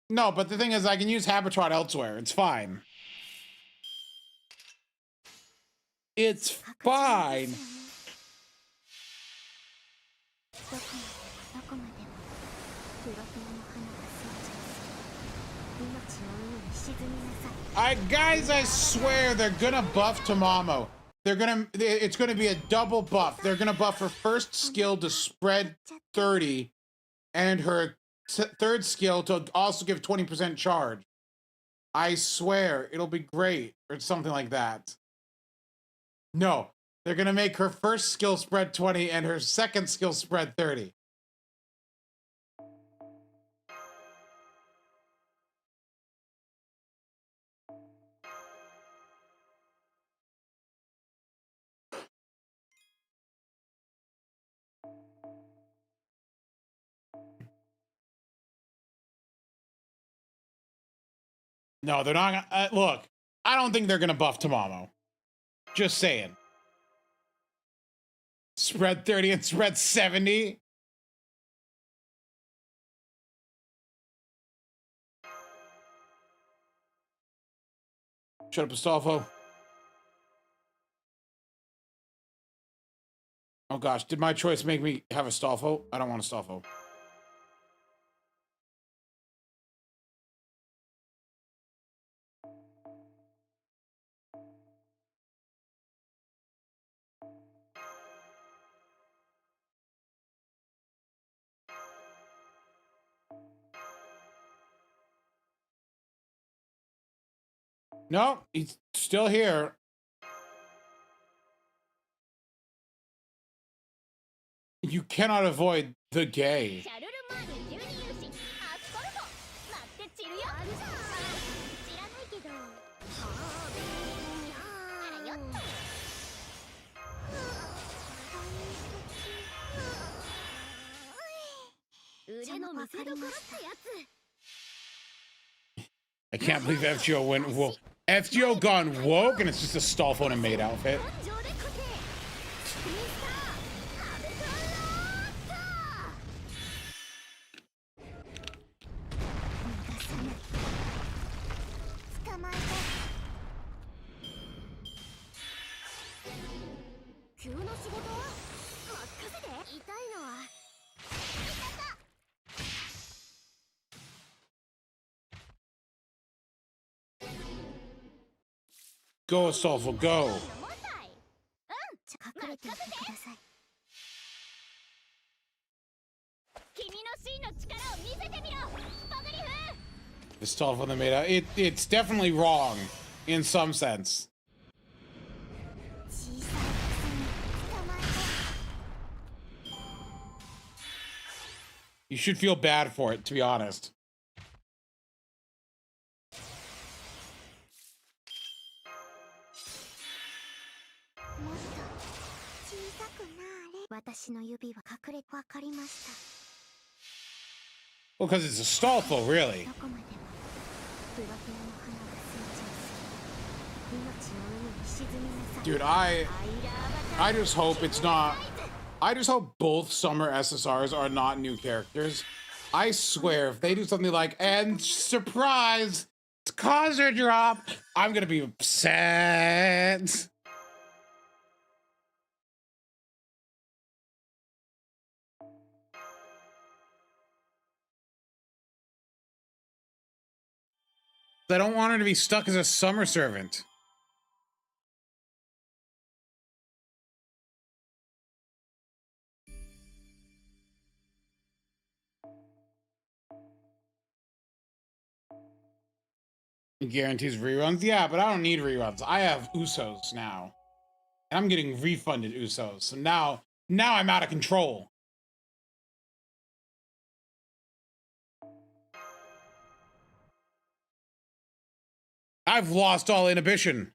No, but the thing is, I can use Habitrot elsewhere. It's fine. It's fine. Guys, I swear they're gonna buff Tamamo. It's gonna be a double buff. They're gonna buff her first skill to spread 30 and her third skill to also give 20% charge. I swear it'll be great, or something like that. No, they're gonna make her first skill spread 20 and her second skill spread 30. No, they're not. Look, I don't think they're gonna buff Tamamo. Just saying. Spread 30 and spread 70. Shut up, Astolfo. Oh gosh, did my choice make me have Astolfo? I don't want Astolfo. No, he's still here. You cannot avoid the gay. I can't believe FGO went woke. FGO gone woke, and it's just a Astolfo in a maid outfit. Go, Astolfo, go. Astolfo the made out. It's definitely wrong in some sense. You should feel bad for it, to be honest. Well, because it's Astolfo, really. Dude, I just hope it's not. I just hope both summer SSRs are not new characters. I swear, if they do something like, and surprise, it's Causer drop, I'm gonna be upset. I don't want her to be stuck as a summer servant. It guarantees reruns? Yeah, but I don't need reruns. I have Usos now. And I'm getting refunded Usos. So now Now I'm out of control. I've lost all inhibition.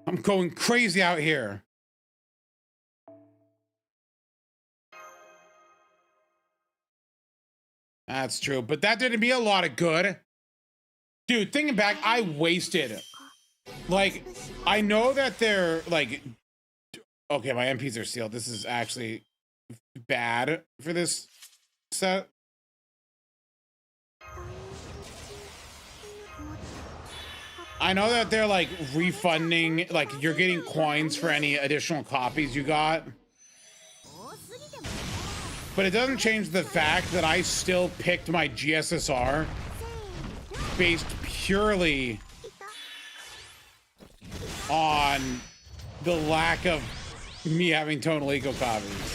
I'm going crazy out here. That's true, but that didn't be a lot of good. Dude, thinking back, I wasted. Like, I know that they're like, okay, my MPs are sealed. This is actually bad for this set. I know that they're like refunding, like you're getting coins for any additional copies you got. But it doesn't change the fact that I still picked my GSSR based purely on the lack of me having Tonal Eco copies.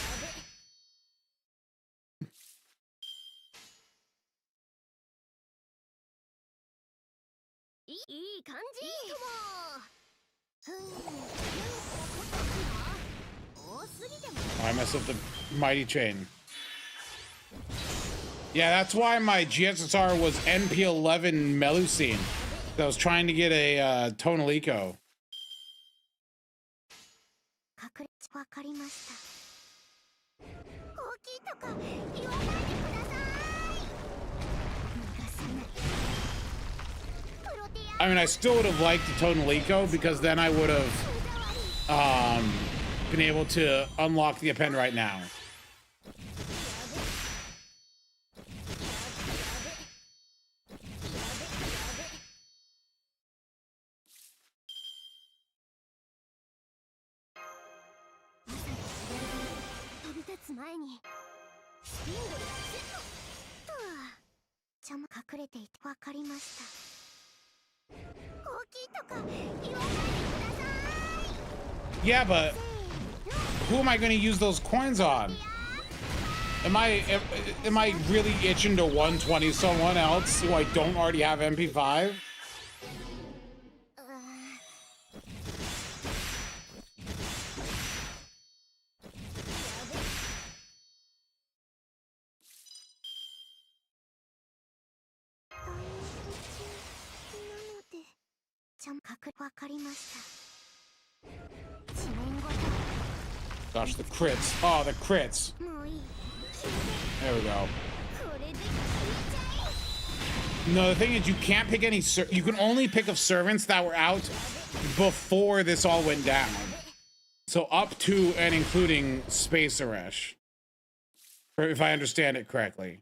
Oh, I messed up the mighty chain. Yeah, that's why my GSSR was NP11 Melusine. I was trying to get a Tonal Eco. I mean, I still would have liked the Tonal Eco because then I would have been able to unlock the append right now. Yeah, but who am I going to use those coins on? Am I really itching to 120 someone else who I don't already have MP5? Gosh, the crits. Oh, the crits. There we go. No, the thing is, you can't pick any. You can only pick of servants that were out before this all went down. So up to and including Space Aresh, if I understand it correctly.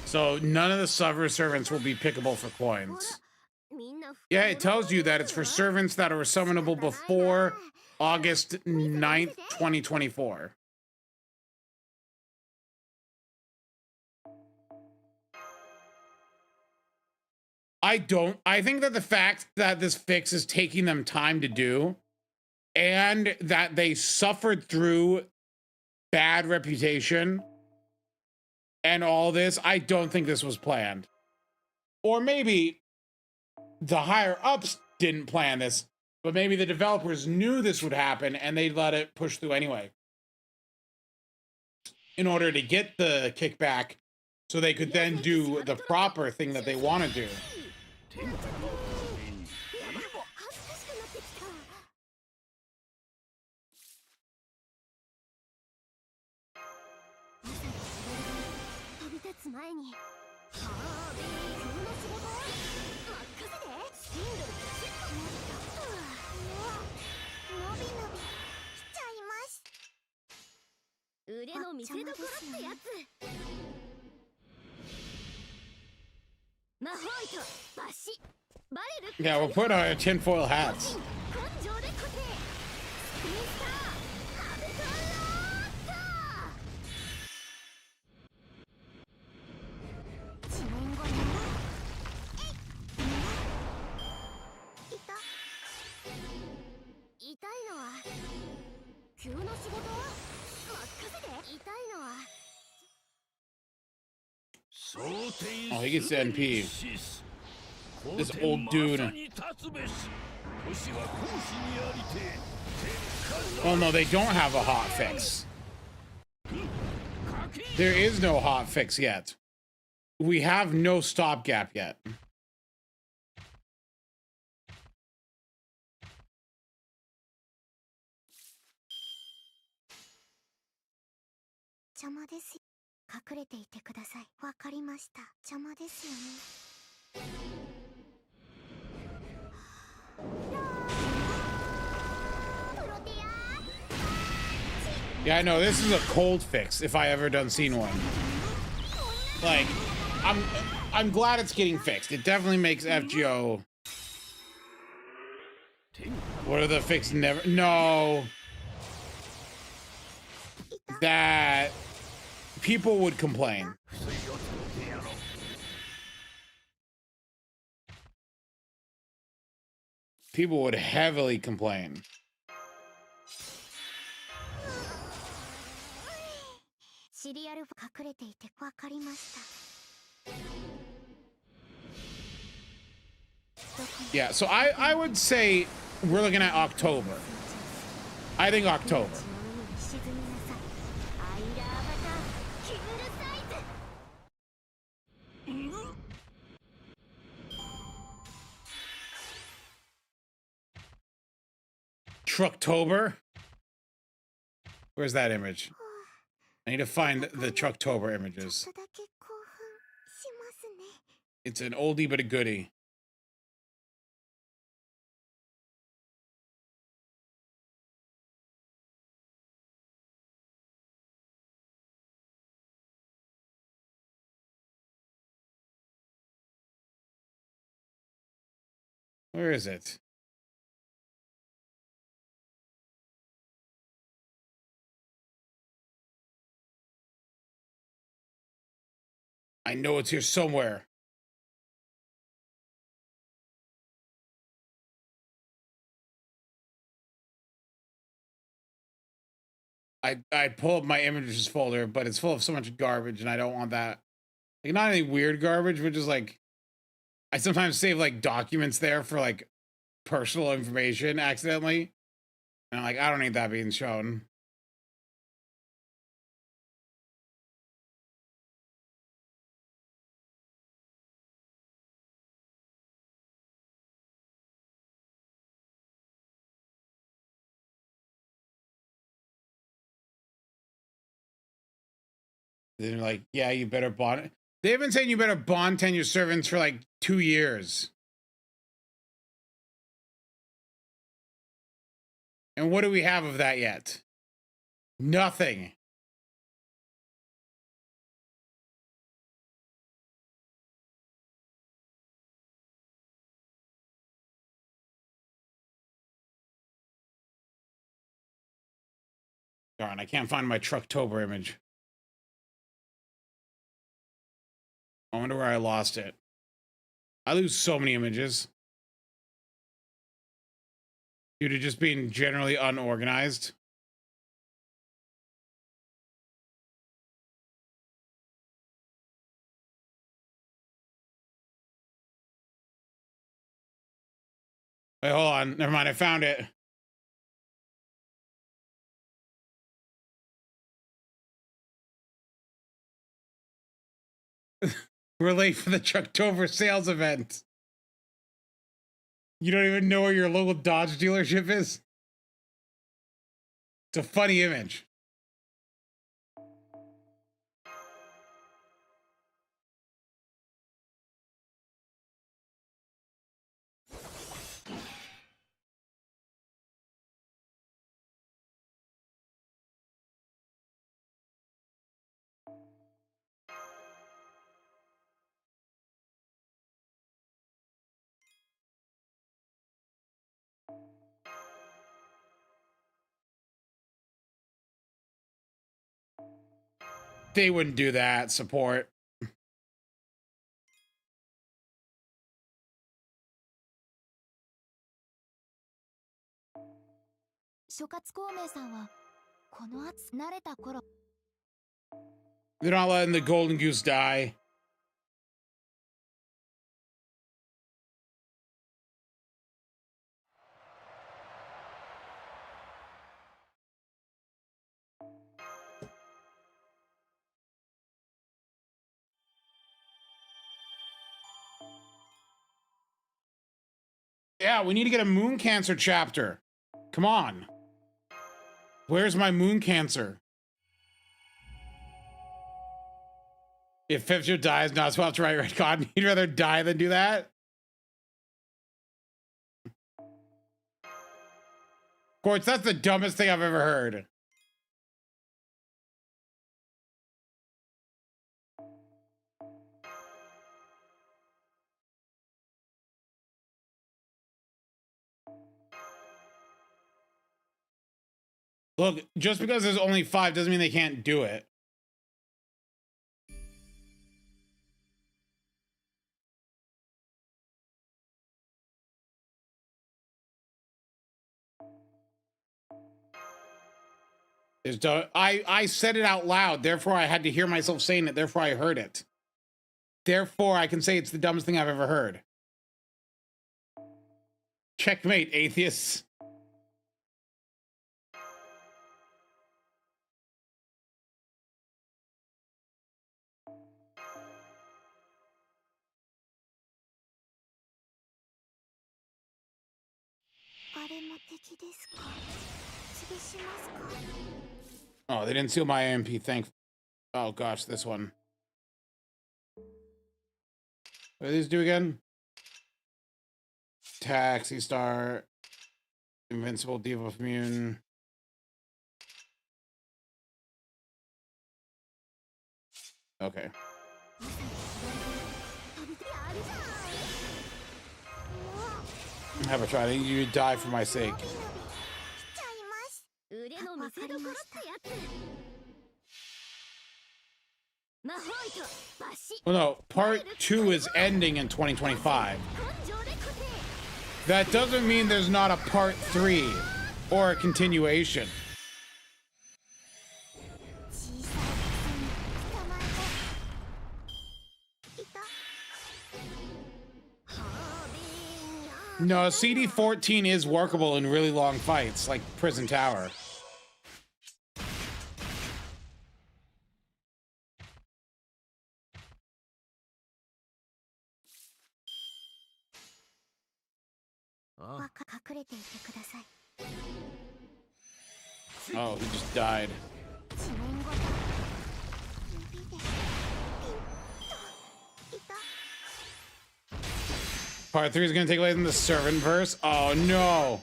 So none of the sufferer servants will be pickable for coins. Yeah, it tells you that it's for servants that are summonable before August 9th, 2024. I think that the fact that this fix is taking them time to do and that they suffered through bad reputation and all this, I don't think this was planned. Or maybe the higher ups didn't plan this, but maybe the developers knew this would happen and they let it push through anyway in order to get the kickback so they could then do the proper thing that they want to do. Yeah, we'll put our tinfoil hats. Oh, he gets the NP. This old dude. Oh no, they don't have a hot fix. There is no hot fix yet. We have no stopgap yet. Yeah, I know this is a cold fix if I ever done seen one. Like, I'm glad it's getting fixed. It definitely makes FGO. What are the fix never? No. That people would complain. People would heavily complain. Yeah, so I would say we're looking at October. I think October. Trucktober? Where's that image? I need to find the Trucktober images. It's an oldie but a goodie. Where is it? I know it's here somewhere. I pull up my images folder, but it's full of so much garbage, and I don't want that. Like, not any weird garbage, but just like, I sometimes save like documents there for like personal information accidentally. And I'm like, I don't need that being shown. They're like, yeah, you better bond. They've been saying you better bond 10 your servants for like 2 years. And what do we have of that yet? Nothing. Darn, I can't find my Trucktober image. I wonder where I lost it. I lose so many images due to just being generally unorganized. Wait, hold on. Never mind. I found it. We're late for the Trucktober sales event. You don't even know where your local Dodge dealership is? It's a funny image. They wouldn't do that, support. They're not letting the golden goose die. Yeah, we need to get a moon cancer chapter. Come on. Where's my moon cancer? If FGO dies, not swapped to right God, you'd rather die than do that? Quartz, that's the dumbest thing I've ever heard. Look, just because there's only 5 doesn't mean they can't do it. I said it out loud, therefore I had to hear myself saying it, therefore I heard it. Therefore I can say it's the dumbest thing I've ever heard. Checkmate, atheists. Oh, they didn't seal my AMP, oh gosh, this one. What do these do again? Taxi Star, Invincible, Diva Immune. Okay. Have a try. I think you die for my sake. Well, no, part 2 is ending in 2025. That doesn't mean there's not a part 3 or a continuation. No, CD14 is workable in really long fights, like Prison Tower. Oh, he just died. Part 3 is going to take place in the Servant verse. Oh no.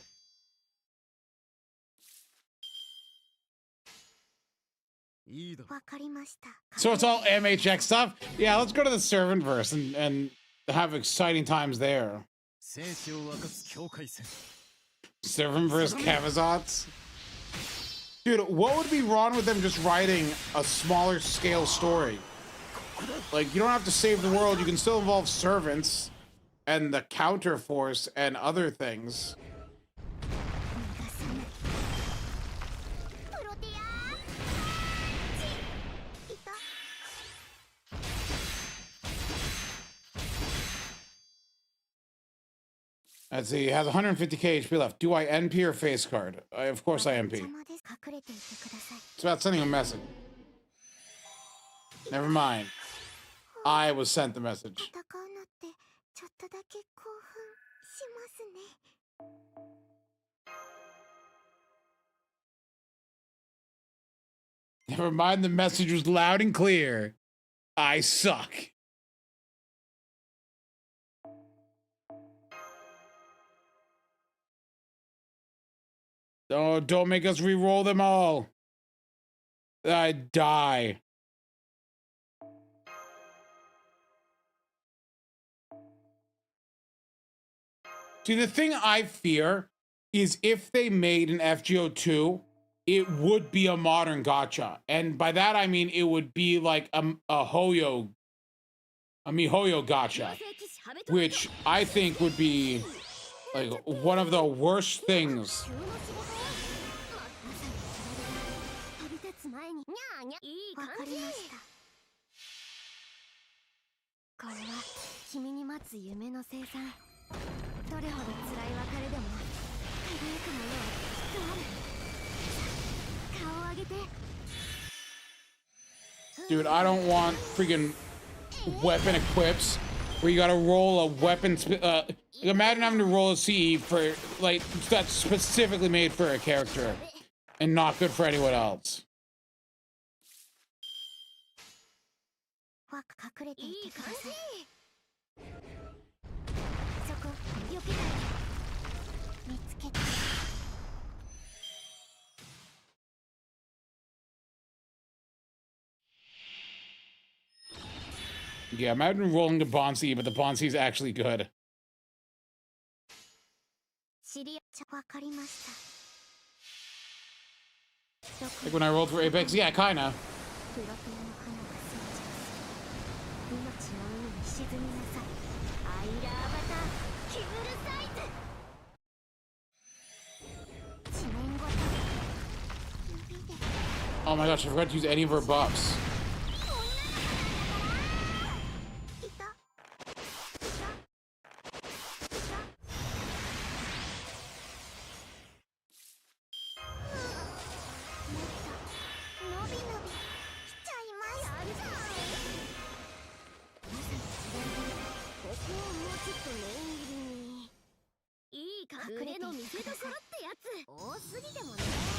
So it's all MHX stuff? Yeah, let's go to the Servant verse and have exciting times there. Servant verse Kavazots? Dude, what would be wrong with them just writing a smaller scale story? Like, you don't have to save the world, you can still involve servants and the counter force and other things. Let's see, he has 150k HP left. Do I NP or face card? Of course I NP. It's about sending a message. Never mind. I was sent the message. Never mind, the message was loud and clear. I suck. Oh, don't make us re-roll them all. I die. See, the thing I fear is if they made an FGO 2, it would be a modern gacha. And by that, I mean, it would be like a miHoYo gacha, which I think would be like one of the worst things. Dude, I don't want freaking weapon equips where you gotta roll a weapon. Imagine having to roll a CE for like that's specifically made for a character and not good for anyone else. Yeah, imagine rolling the Bonsi, but the Bonsi is actually good. Like when I rolled for Apex, yeah, kinda. Oh my gosh, I forgot to use any of her buffs.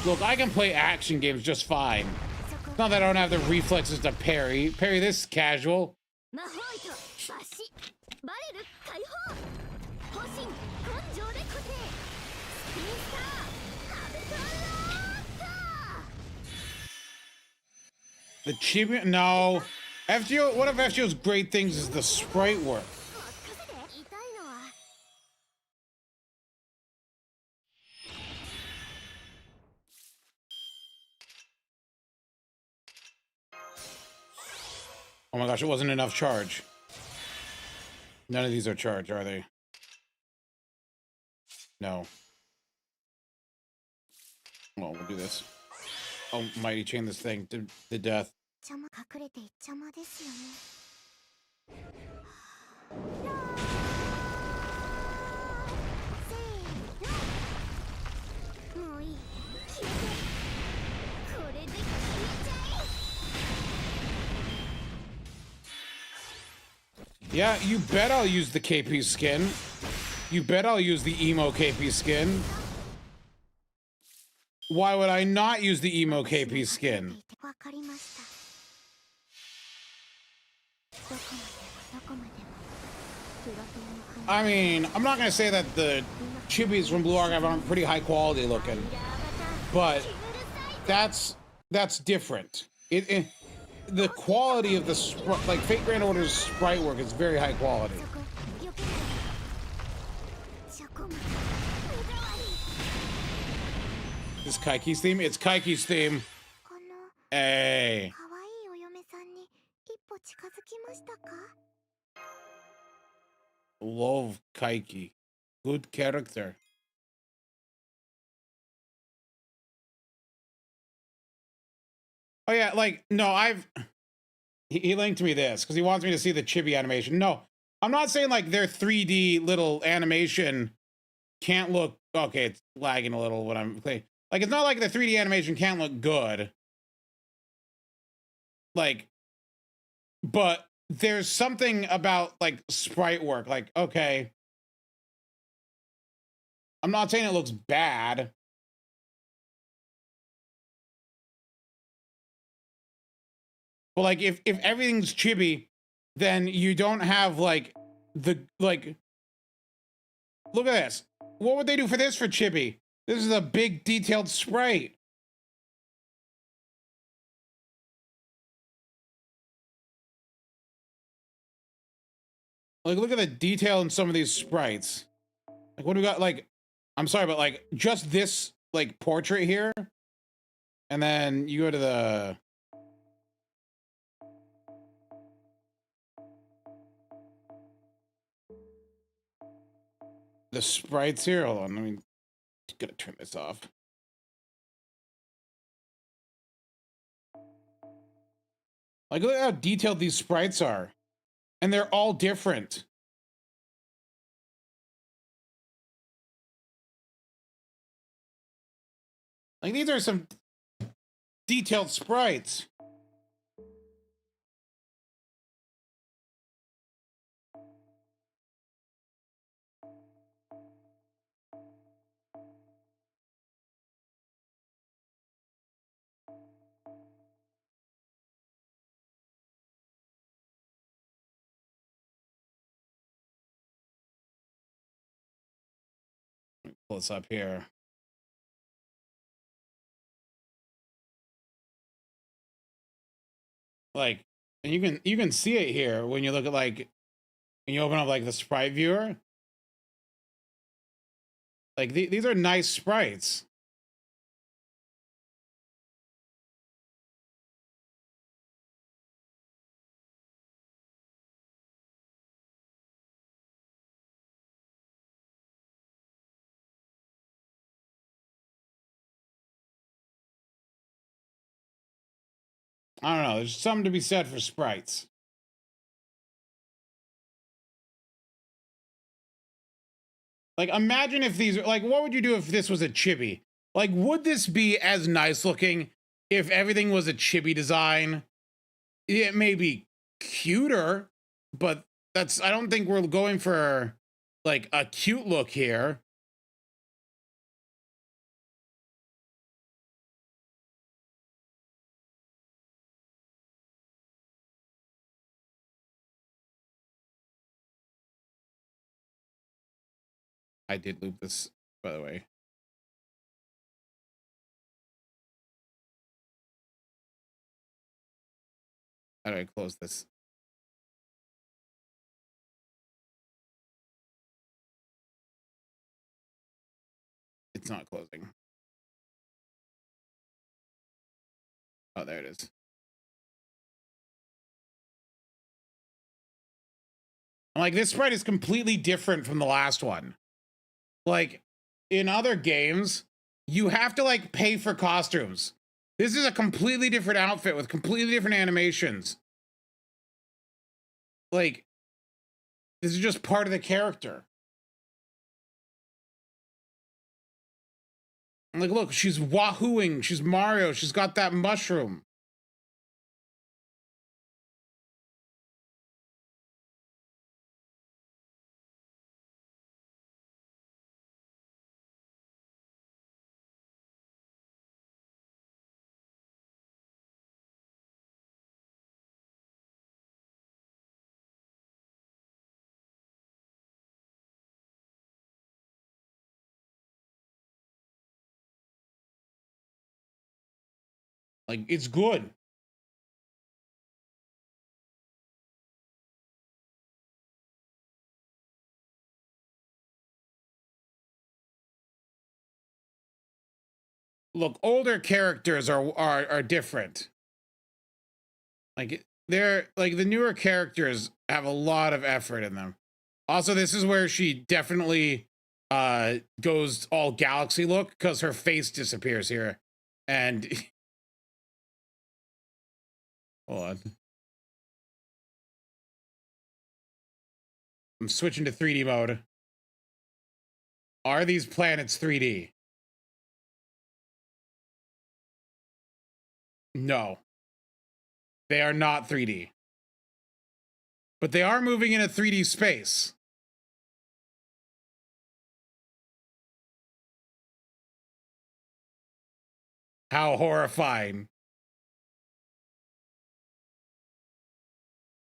Look, I can play action games just fine. It's not that I don't have the reflexes to parry. Parry this casual. The chibi, no. FGO, one of FGO's great things is the sprite work. Oh my gosh, it wasn't enough charge. None of these are charge, are they? No. Well, we'll do this. Oh, mighty chain this thing to death. Yeah, you bet I'll use the KP skin. You bet I'll use the emo KP skin. Why would I not use the emo KP skin? I mean, I'm not gonna say that the chibis from Blue Archive aren't pretty high quality looking, but that's different. The quality of the like Fate Grand Order's sprite work is very high quality. This Kaiki's theme? It's Kaiki's theme. Hey. Love Kaiki. Good character. Oh yeah, like, no, he linked me this because he wants me to see the chibi animation. No, I'm not saying like their 3D little animation can't look, okay, it's lagging a little when I'm playing. Like, it's not like the 3D animation can't look good. Like, but there's something about like sprite work. Like, okay, I'm not saying it looks bad. But like, if everything's chibi, then you don't have like look at this. What would they do for this for chibi? This is a big detailed sprite. Like, look at the detail in some of these sprites. Like, what do we got? Like, I'm sorry, but like just this like portrait here, and then you go to the sprites here. Hold on, let me gotta turn this off. Like, look at how detailed these sprites are, and they're all different. Like, these are some detailed sprites. close up here. Like, and you can see it here when you look at, like, when you open up like the sprite viewer. Like these are nice sprites. I don't know. There's something to be said for sprites. Like, imagine if these, like, what would you do if this was a chibi? Like, would this be as nice looking if everything was a chibi design? It may be cuter, but that's, I don't think we're going for like a cute look here. I did loop this, by the way. How do I close this? It's not closing. Oh, there it is. Like, this sprite is completely different from the last one. Like, in other games, you have to, like, pay for costumes. This is a completely different outfit with completely different animations. Like, this is just part of the character. Like, look, she's wahooing. She's Mario. She's got that mushroom. Like, it's good. Look, older characters are different. Like, they're like, the newer characters have a lot of effort in them. Also, this is where she definitely goes all galaxy look because her face disappears here. And hold on. I'm switching to 3D mode. Are these planets 3D? No. They are not 3D. But they are moving in a 3D space. How horrifying.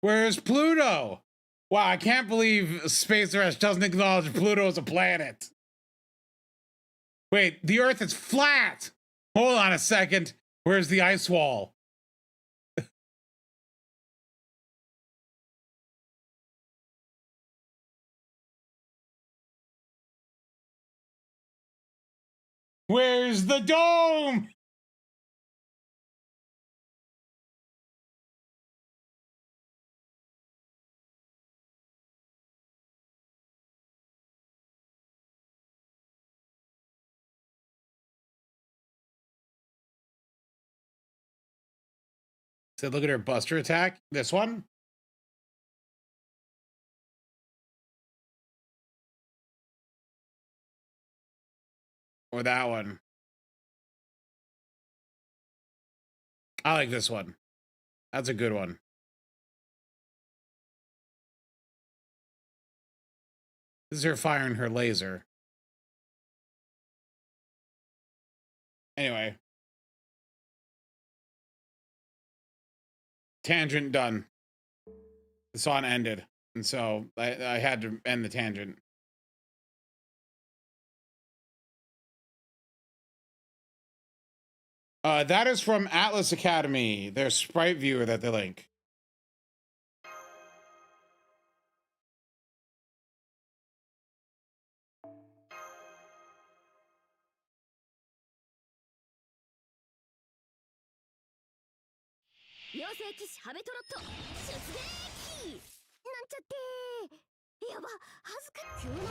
Where's Pluto? Wow, I can't believe Space Rush doesn't acknowledge Pluto as a planet. Wait, the Earth is flat. Hold on a second. Where's the ice wall? Where's the dome? So look at her Buster attack. This one? Or that one? I like this one. That's a good one. This is her firing her laser. Anyway. Tangent done. The song ended. And so I had to end the tangent. That is from Atlas Academy, their sprite viewer that they link.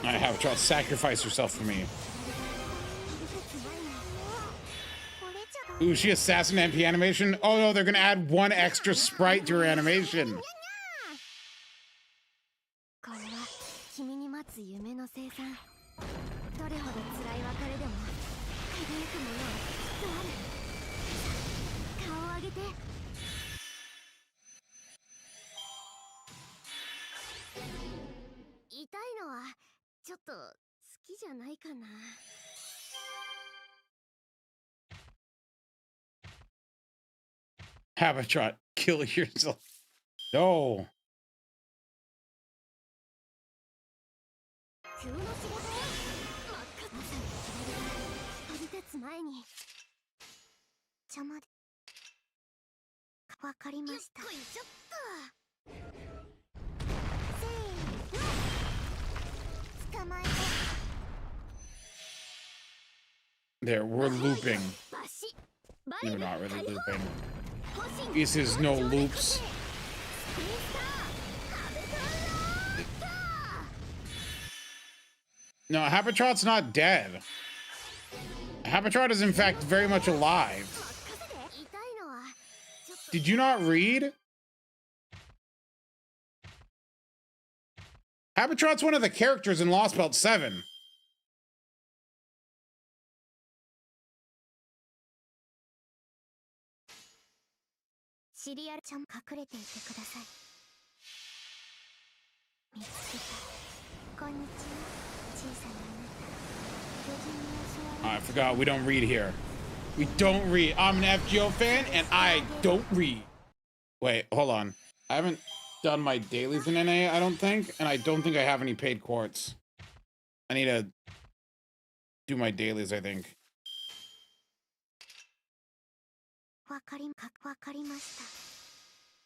I have tried to sacrifice herself for me. Ooh, she assassin MP animation? Oh no, they're gonna add one extra sprite to her animation. Habitrot, kill yourself. No. There, we're looping. We're not really looping. This is no loops. No, Habitrot's not dead. Habitrot is in fact very much alive. Did you not read? Habitrot's one of the characters in Lost Belt 7. Oh, I forgot, we don't read here. We don't read. I'm an FGO fan and I don't read. Wait, hold on. I haven't done my dailies in NA, I don't think, and I don't think I have any paid quartz. I need to do my dailies, I think.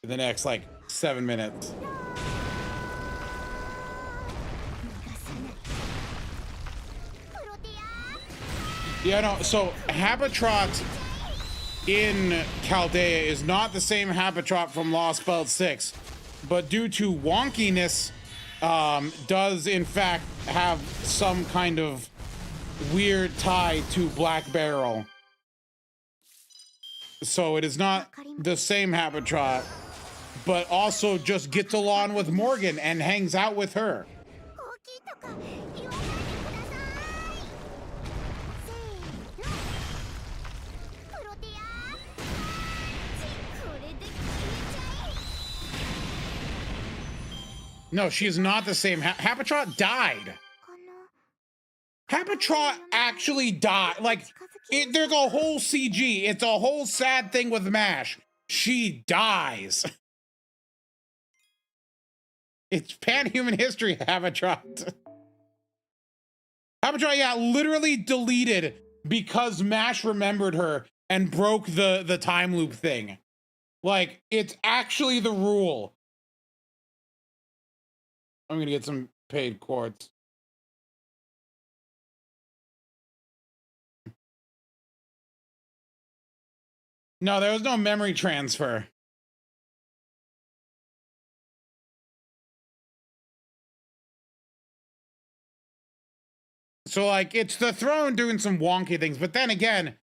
The next, like, 7 minutes. Yeah, no, so Habitrot in Chaldea is not the same Habitrot from Lost Belt 6, but due to wonkiness, does in fact have some kind of weird tie to Black Barrel. So it is not the same Habitrot, but also just gets along with Morgan and hangs out with her. No, she is not the same. Habitrot died. Habitrot actually died. Like, there's a whole CG. It's a whole sad thing with MASH. She dies. It's pan-human history, Habitrot. Habitrot, yeah, literally deleted because MASH remembered her and broke the time loop thing. Like, it's actually the rule. I'm gonna get some paid quartz. No, there was no memory transfer. So, like, it's the throne doing some wonky things, but then again,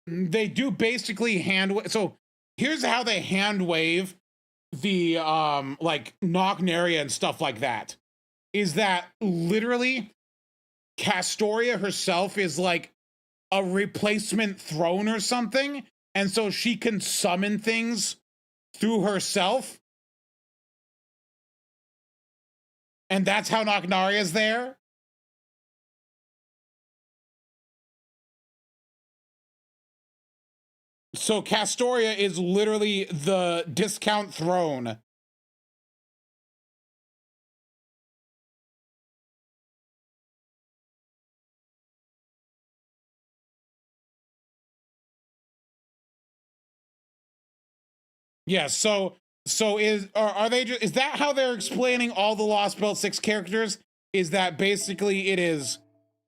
they do basically hand. So here's how they hand wave the like Nocnaria and stuff like that. Is that literally Castoria herself is like a replacement throne or something, and so she can summon things through herself, and that's how Nocnaria is there. So Castoria is literally the discount throne. Yeah, so are they just, is that how they're explaining all the Lost Belt 6 characters? Is that basically it is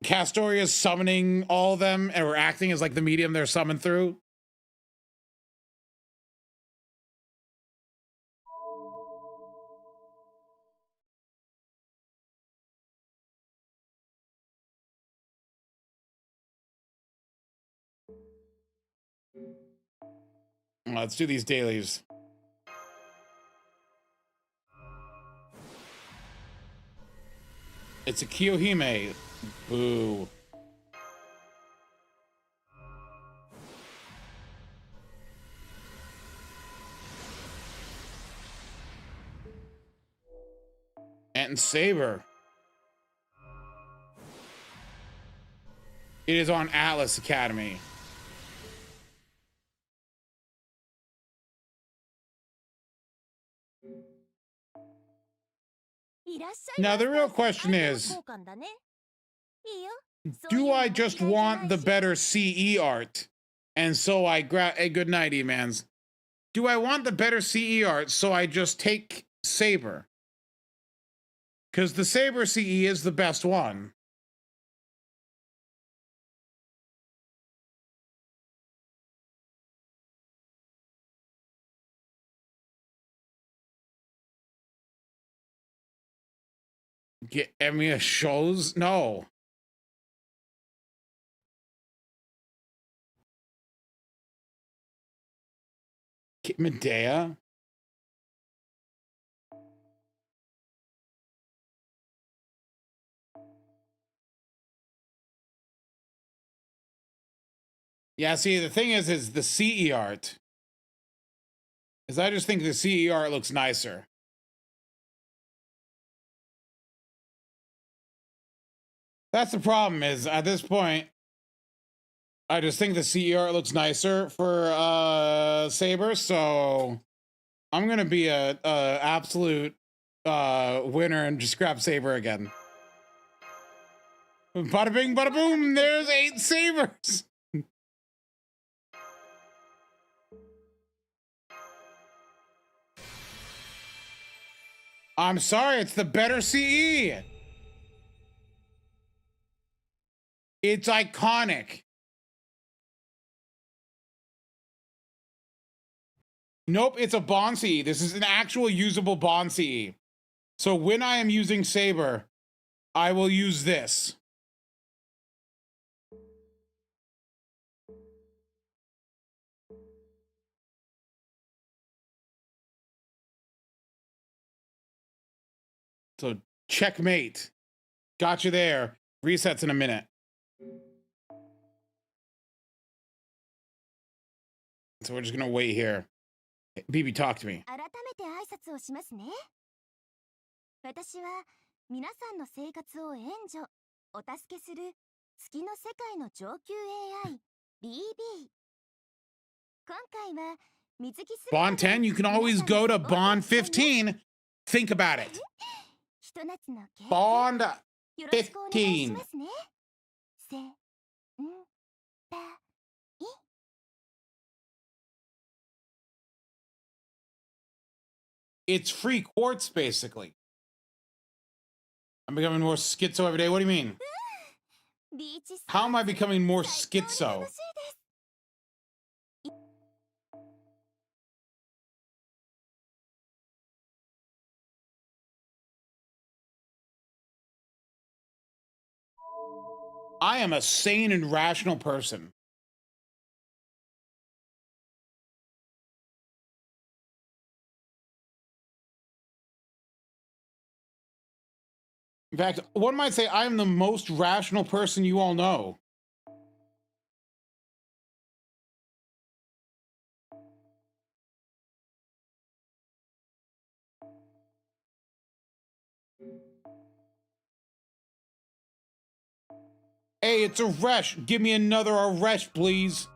Castoria summoning all of them and we're acting as like the medium they're summoned through? Let's do these dailies. It's a Kiyohime. Boo. And Saber. It is on Atlas Academy. Now the real question is, do I just want the better CE art? And so I grab a good night, E-Mans. Do I want the better CE art so I just take Saber? Because the Saber CE is the best one. Get Emiya shows? No. Get Medea? Yeah, see, the thing is the CE art. Is I just think the CE art looks nicer. That's the problem is, at this point, I just think the CE art looks nicer for Saber, so I'm gonna be a absolute winner and just grab Saber again. Bada bing, bada boom, there's 8 Sabers! I'm sorry, it's the better CE. It's iconic. Nope, it's a Bond CE. This is an actual usable Bond CE. So when I am using Saber, I will use this. So checkmate. Got you there. Resets in a minute. So we're just gonna wait here. BB, talk to me. 改めて挨拶をしますね。私は皆さんの生活を援助、お助けする月の世界の上級 AI BB。今回は水着姿 Bond 10, you can always go to Bond 15. Think about it. ひと夏の経験 Bond よろしくお願いしま15. すね。せんたい。It's free quartz, basically. I'm becoming more schizo every day. What do you mean? ビーチ How am I becoming more 最高に schizo? 楽しいです。I am a sane and rational person. In fact, one might say I am the most rational person you all know. Hey, it's a Resh. Give me another Resh, please.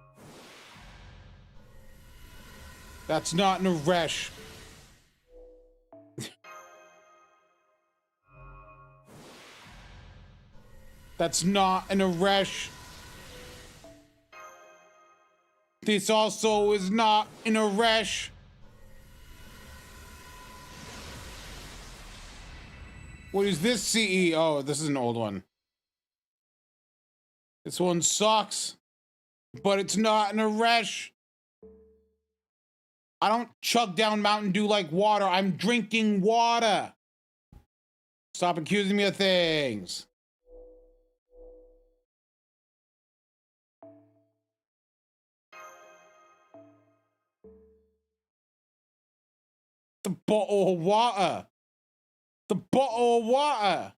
That's not an Resh. That's not an Aresh. This also is not an Aresh. What is this CE? Oh, this is an old one. This one sucks, but it's not an Aresh. I don't chug down Mountain Dew like water. I'm drinking water. Stop accusing me of things. The bottle of water. The bottle of water.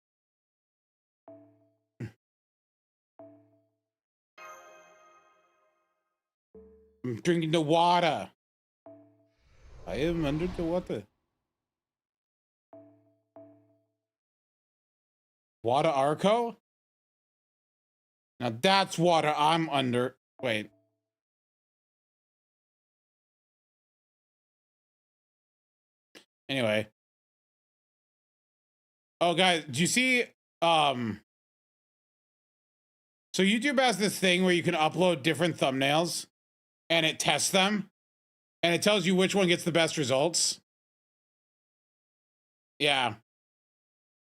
I'm drinking the water. I am under the water. Water Arco? Now that's water I'm under. Wait. Anyway. Oh, guys, do you see, so YouTube has this thing where you can upload different thumbnails and it tests them and it tells you which one gets the best results. Yeah.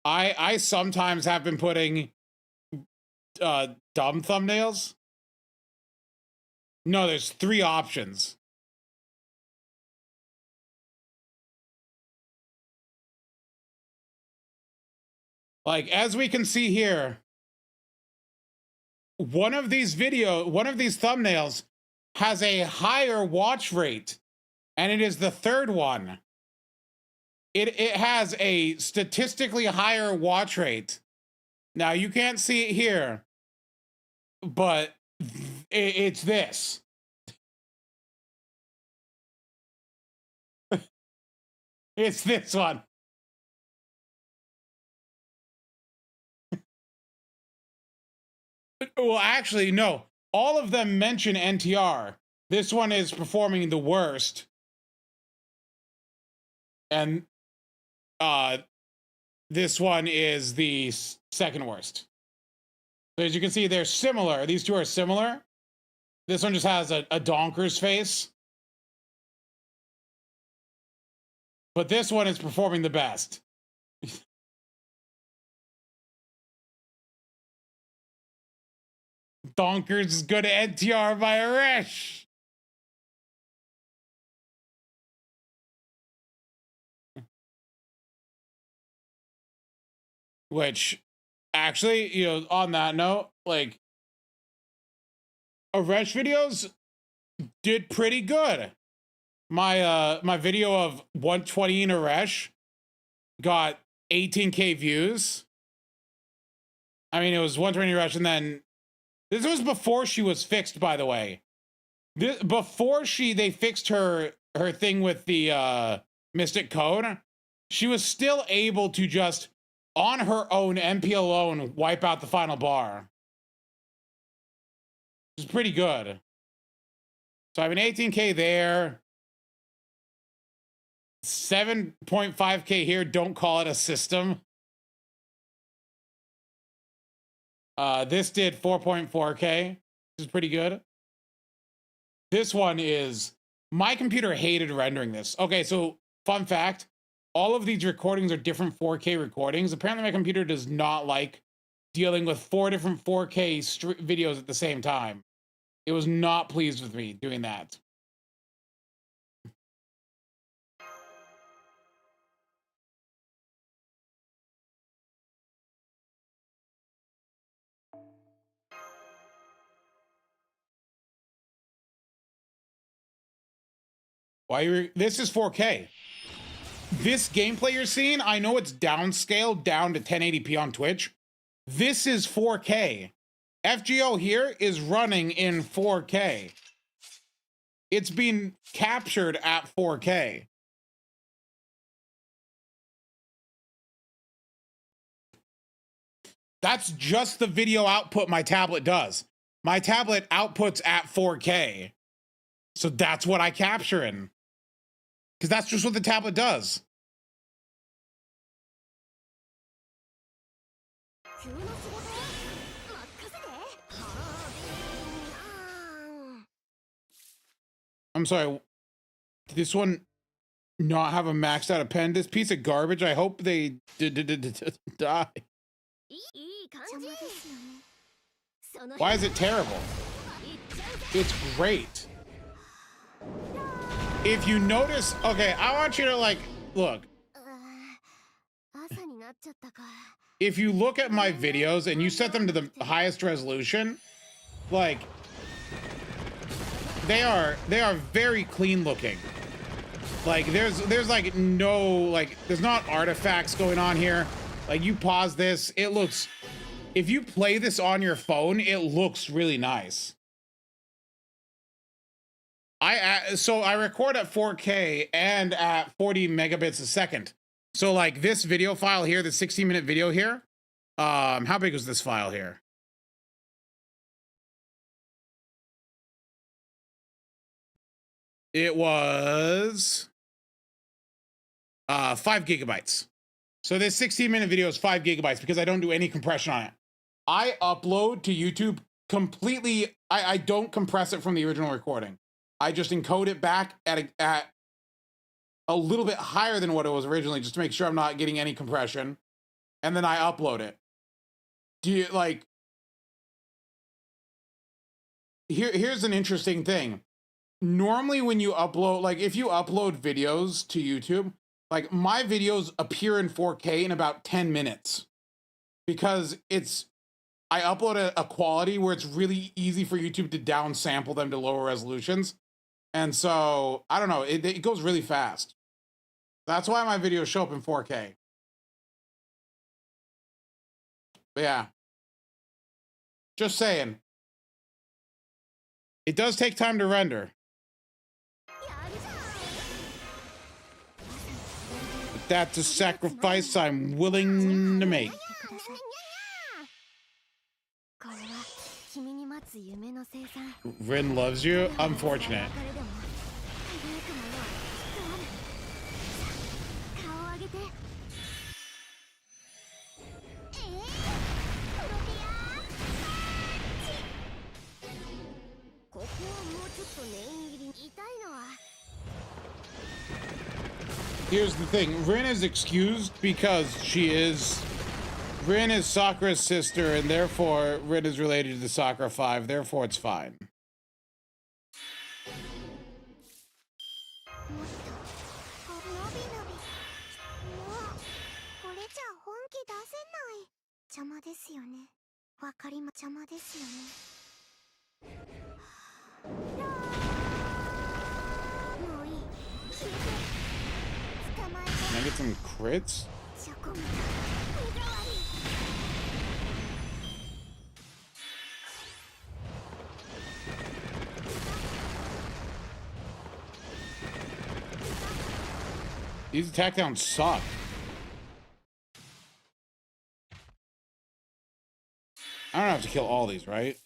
I sometimes have been putting dumb thumbnails. No, there's 3 options. Like, as we can see here, one of these thumbnails has a higher watch rate, and it is the 3rd one. It has a statistically higher watch rate. Now, you can't see it here, but it's this. It's this one. Well, actually, no. All of them mention NTR. This one is performing the worst. And this one is the 2nd worst. So as you can see, they're similar. These 2 are similar. This one just has a donker's face. But this one is performing the best. Donkers is good at NTR by Aresh. Which, actually, you know, on that note, like, Aresh videos did pretty good. My video of 120 in Aresh got 18K views. I mean, it was 120 Aresh, and then this was before she was fixed, by the way. Before they fixed her thing with the Mystic Code, she was still able to just, on her own MP alone, wipe out the final bar. Which is pretty good. So I have an 18K there. 7.5K here. Don't call it a system. This did 4.4K, which is pretty good. This one is, my computer hated rendering this. Okay, so fun fact, all of these recordings are different 4K recordings. Apparently my computer does not like dealing with 4 different 4K videos at the same time. It was not pleased with me doing that. This is 4K. This gameplay you're seeing, I know it's downscaled down to 1080p on Twitch. This is 4K. FGO here is running in 4K. It's being captured at 4K. That's just the video output my tablet does. My tablet outputs at 4K. So that's what I capture in. Because that's just what the tablet does. I'm sorry. This one not have a maxed out pen. This piece of garbage. I hope they die. Why is it terrible? It's great. If you notice, okay, I want you to like, look. If you look at my videos and you set them to the highest resolution, like, they are very clean looking. Like there's like no, like, there's not artifacts going on here. Like, you pause this, it looks, if you play this on your phone, it looks really nice. So I record at 4K and at 40 megabits a second. So like this video file here, the 16-minute video here, how big was this file here? It was 5 gigabytes. So this 16-minute video is 5 gigabytes because I don't do any compression on it. I upload to YouTube completely. I don't compress it from the original recording. I just encode it back at a little bit higher than what it was originally, just to make sure I'm not getting any compression. And then I upload it. Do you like, here's an interesting thing. Normally when you upload, like if you upload videos to YouTube, like my videos appear in 4K in about 10 minutes because I upload a quality where it's really easy for YouTube to downsample them to lower resolutions. And so, I don't know, it goes really fast. That's why my videos show up in 4K. But yeah. Just saying. It does take time to render. But that's a sacrifice I'm willing to make. Rin loves you? Unfortunate. Here's the thing, Rin is excused because Rin is Sakura's sister, and therefore Rin is related to Sakura 5, therefore it's fine. Can I get some crits? These attack downs suck. I don't have to kill all these, right?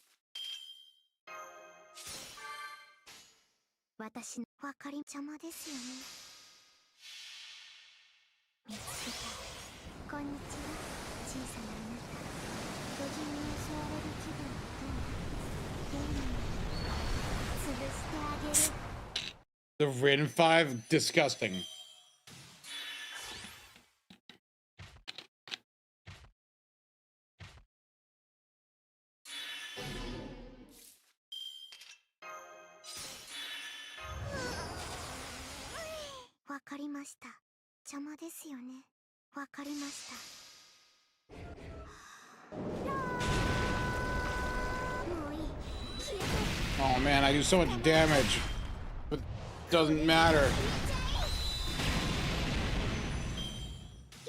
The Rin 5, disgusting. Oh man, I do so much damage, but it doesn't matter.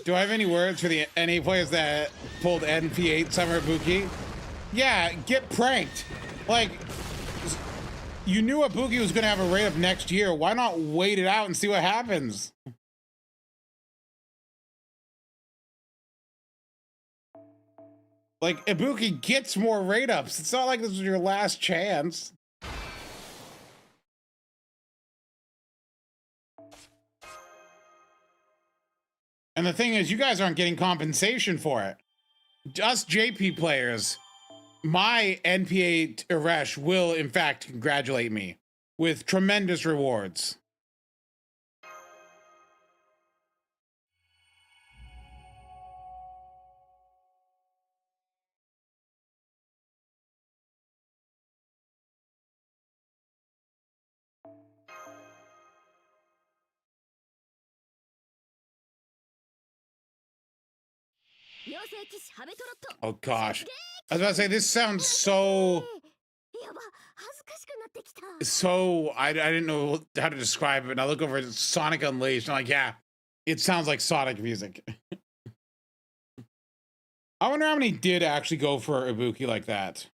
Do I have any words for the NA players that pulled NP8 Summer Ibuki? Yeah, get pranked. Like, you knew Ibuki was going to have a rate up next year. Why not wait it out and see what happens? Like, Ibuki gets more rate ups. It's not like this was your last chance. And the thing is, you guys aren't getting compensation for it. Us JP players, my NPA Irash will, in fact, congratulate me with tremendous rewards. Oh gosh. I was about to say, this sounds so... I didn't know how to describe it. And I look over at Sonic Unleashed. I'm like, yeah, it sounds like Sonic music. I wonder how many did actually go for Ibuki like that.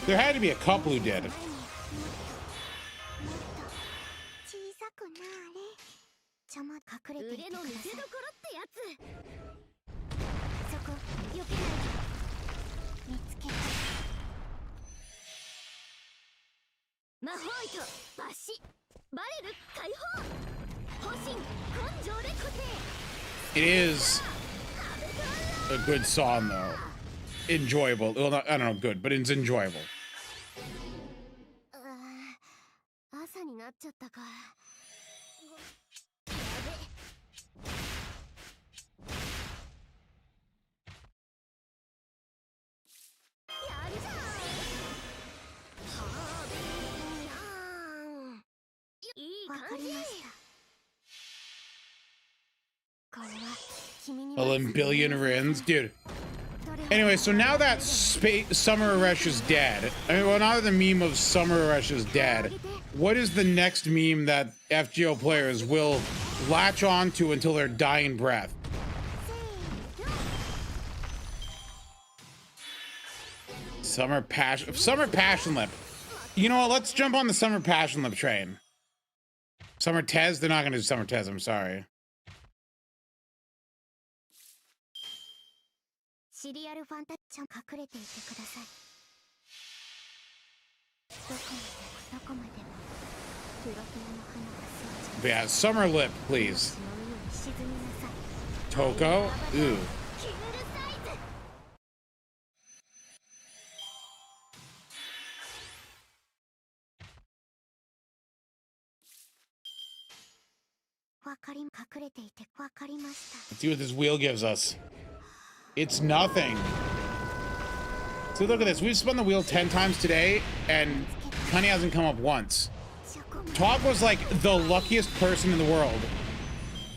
There had to be a couple who did. It is a good song, though. Enjoyable. Well, not, I don't know, good, but it's enjoyable. A billion rins, dude. Anyway, so now that Summer Rush is dead, I mean, well, now that the meme of Summer Rush is dead, what is the next meme that FGO players will latch on to until their dying breath? Summer Passion Lip. You know what? Let's jump on the Summer Passion Lip train. Summer Tez? They're not going to do Summer Tez. I'm sorry. But yeah, Summer Lip, please. Toko? Ooh. Let's see what this wheel gives us. It's nothing. So look at this. We've spun the wheel 10 times today, and Cunny hasn't come up once. Todd was like the luckiest person in the world.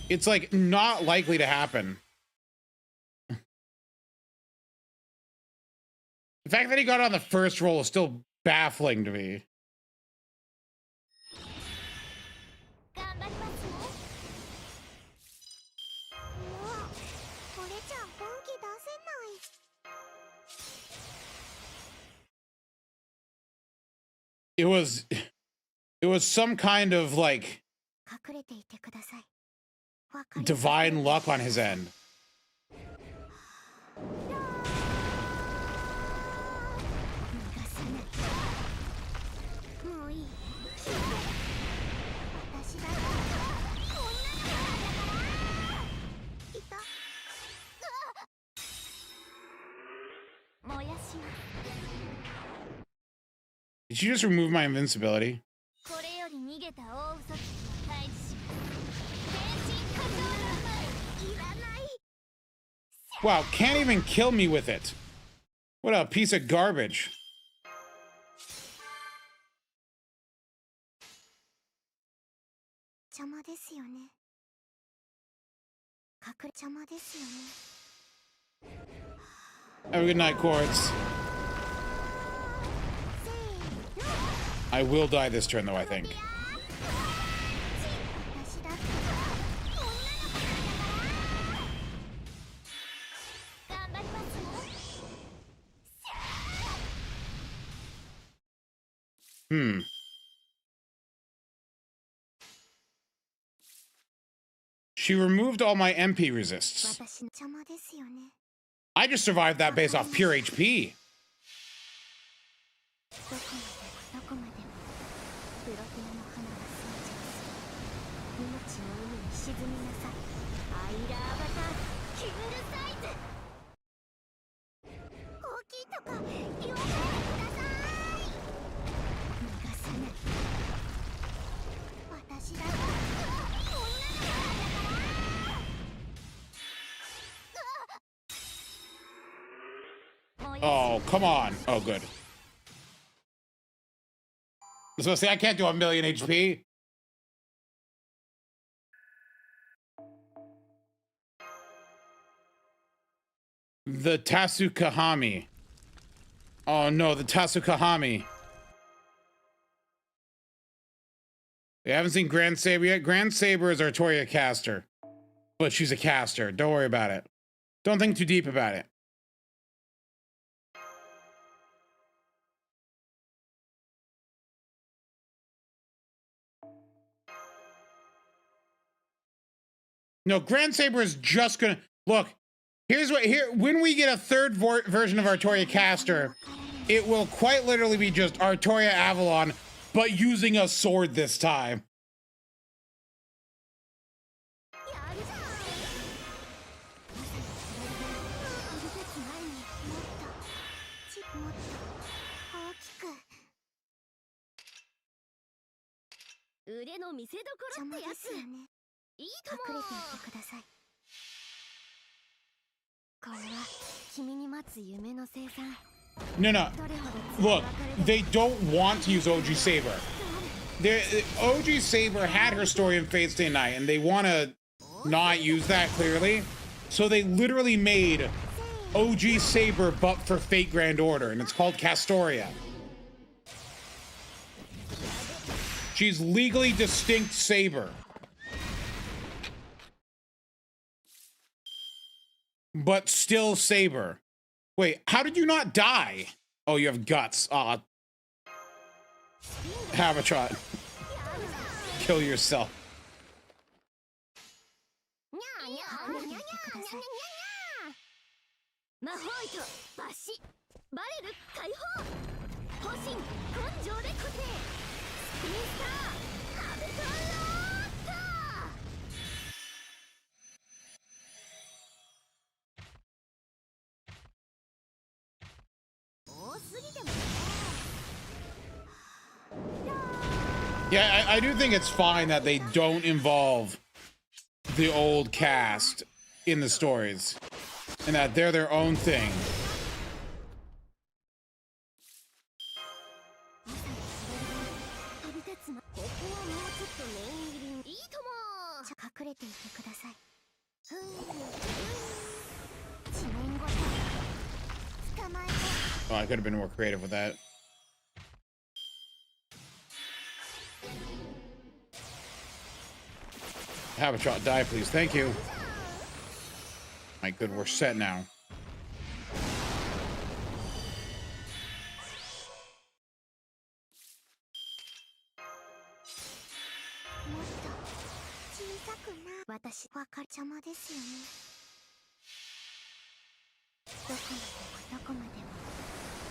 It's like not likely to happen. The fact that he got on the first roll is still baffling to me. It was some kind of like divine luck on his end. Did you just remove my invincibility? Wow, can't even kill me with it. What a piece of garbage. Have a good night, Quartz. I will die this turn, though, I think. She removed all my MP resists. I just survived that based off pure HP. Oh, come on. Oh, good. I was gonna say, I can't do 1,000,000 HP. The Tasukahami. Oh no, the Tasukahami. You haven't seen Grand Saber yet? Grand Saber is Artoria caster. But she's a caster. Don't worry about it. Don't think too deep about it. No, Grand Saber is just gonna look. Here's what when we get a third version of Artoria caster, it will quite literally be just Artoria Avalon, but using a sword this time. No. Look, they don't want to use OG Saber. OG Saber had her story in Fate Stay Night, and they want to not use that clearly. So they literally made OG Saber but for Fate Grand Order, and it's called Castoria. She's legally distinct Saber. But still Saber. Wait, how did you not die? Oh, you have guts. Habitrot. Kill yourself. Yeah, I do think it's fine that they don't involve the old cast in the stories, and that they're their own thing. Oh, I could have been more creative with that. Habitrot, die, please. Thank you. My good, we're set now.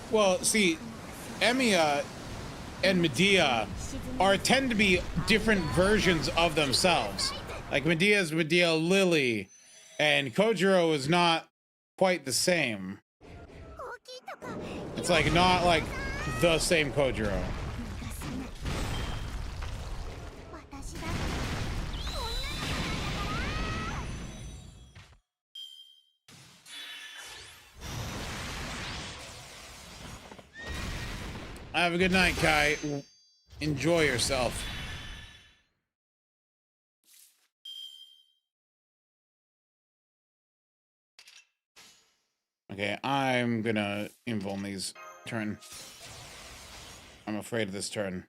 Well, see, Emiya and Medea tend to be different versions of themselves. Like Medea is Medea Lily, and Kojiro is not quite the same. It's like not like the same Kojiro. Have a good night, Kai. Enjoy yourself. Okay, I'm gonna invuln these turn. I'm afraid of this turn.